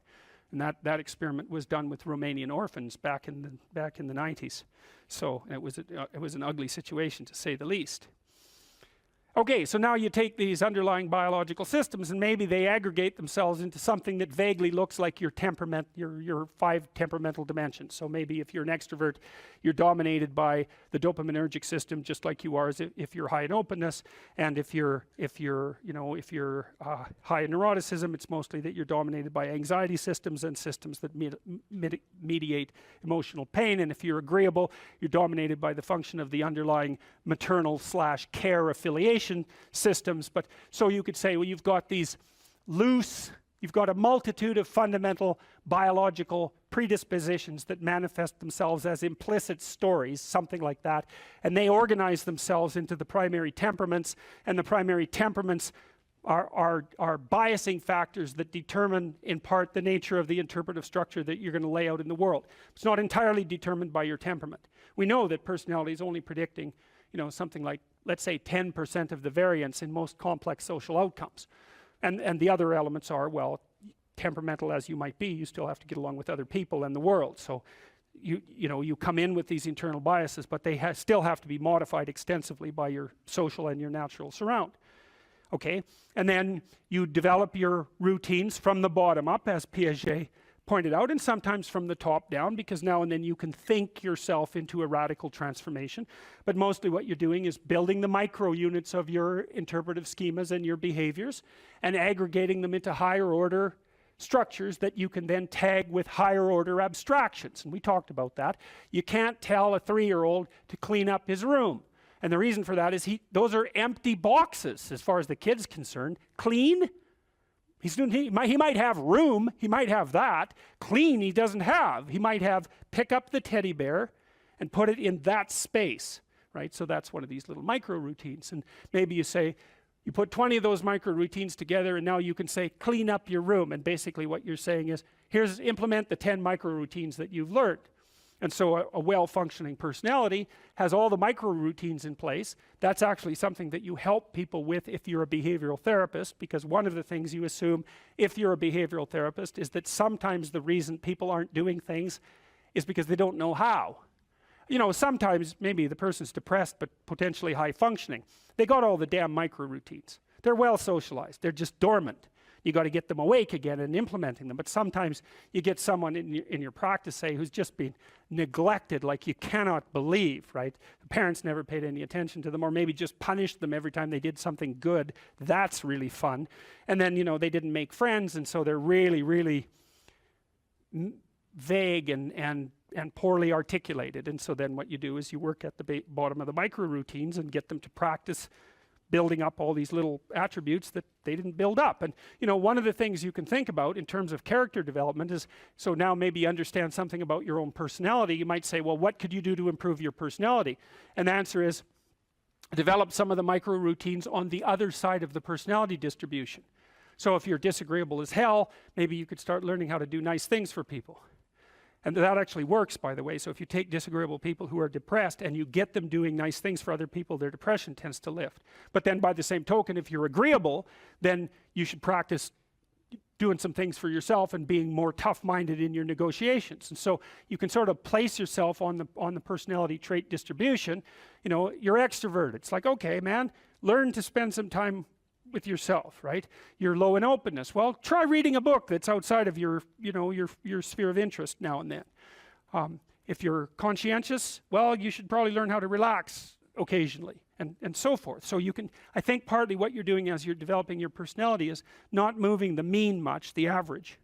And that experiment was done with Romanian orphans back in the 90s. So it was an ugly situation, to say the least. Okay, so now you take these underlying biological systems and maybe they aggregate themselves into something that vaguely looks like your temperament, your 5 temperamental dimensions. So maybe if you're an extrovert, you're dominated by the dopaminergic system, just like you are if you're high in openness. And if you're high in neuroticism, it's mostly that you're dominated by anxiety systems and systems that mediate emotional pain. And if you're agreeable, you're dominated by the function of the underlying maternal/care affiliation systems. But so you could say, well, you've got a multitude of fundamental biological predispositions that manifest themselves as implicit stories, something like that, and they organize themselves into the primary temperaments, and the primary temperaments are biasing factors that determine in part the nature of the interpretive structure that you're going to lay out in the world. It's not entirely determined by your temperament. We know that personality is only predicting something like, let's say, 10% of the variance in most complex social outcomes. And the other elements are, well, temperamental as you might be, you still have to get along with other people and the world. So you come in with these internal biases, but they still have to be modified extensively by your social and your natural surround. Okay, and then you develop your routines from the bottom up, as Piaget pointed out, and sometimes from the top down, because now and then you can think yourself into a radical transformation. But mostly what you're doing is building the micro units of your interpretive schemas and your behaviors and aggregating them into higher order structures that you can then tag with higher order abstractions. And we talked about that. You can't tell a 3-year-old to clean up his room. And the reason for that is those are empty boxes as far as the kid's concerned. Clean? He might have room, he might have that. Clean he doesn't have. He might have pick up the teddy bear and put it in that space, right? So that's one of these little micro routines. And maybe you say, you put 20 of those micro routines together and now you can say, clean up your room. And basically what you're saying is, implement the 10 micro routines that you've learned. And so a well-functioning personality has all the micro routines in place. That's actually something that you help people with if you're a behavioral therapist, because one of the things you assume if you're a behavioral therapist is that sometimes the reason people aren't doing things is because they don't know how. Sometimes maybe the person's depressed but potentially high functioning. They got all the damn micro routines. They're well socialized. They're just dormant. You got to get them awake again and implementing them. But sometimes you get someone in your practice, say, who's just been neglected like you cannot believe, right? The parents never paid any attention to them, or maybe just punished them every time they did something good. That's really fun. And then, they didn't make friends, and so they're really, really vague and and poorly articulated. And so then what you do is you work at the bottom of the micro routines and get them to practice building up all these little attributes that they didn't build up. And you know, one of the things you can think about in terms of character development is, so now maybe you understand something about your own personality. You might say, well, what could you do to improve your personality? And the answer is, develop some of the micro routines on the other side of the personality distribution. So if you're disagreeable as hell, maybe you could start learning how to do nice things for people. And that actually works, by the way. So if you take disagreeable people who are depressed and you get them doing nice things for other people, their depression tends to lift. But then by the same token, if you're agreeable, then you should practice doing some things for yourself and being more tough-minded in your negotiations. And so you can sort of place yourself on the personality trait distribution. You know, you're extroverted. It's like, okay, man, learn to spend some time with yourself, right? You're low in openness. Well, try reading a book that's outside of your, you know, your sphere of interest now and then. If you're conscientious, well, you should probably learn how to relax occasionally, and so forth. So you can, I think partly what you're doing as you're developing your personality is not moving the mean much, the average,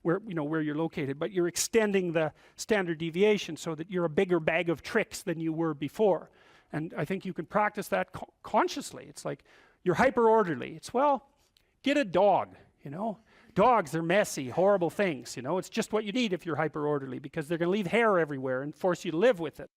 where, you know, where you're located, but you're extending the standard deviation so that you're a bigger bag of tricks than you were before. And I think you can practice that consciously. It's like, you're hyper orderly. It's, well, get a dog, you know. Dogs, they're messy, horrible things, you know. It's just what you need if you're hyper orderly, because they're going to leave hair everywhere and force you to live with it.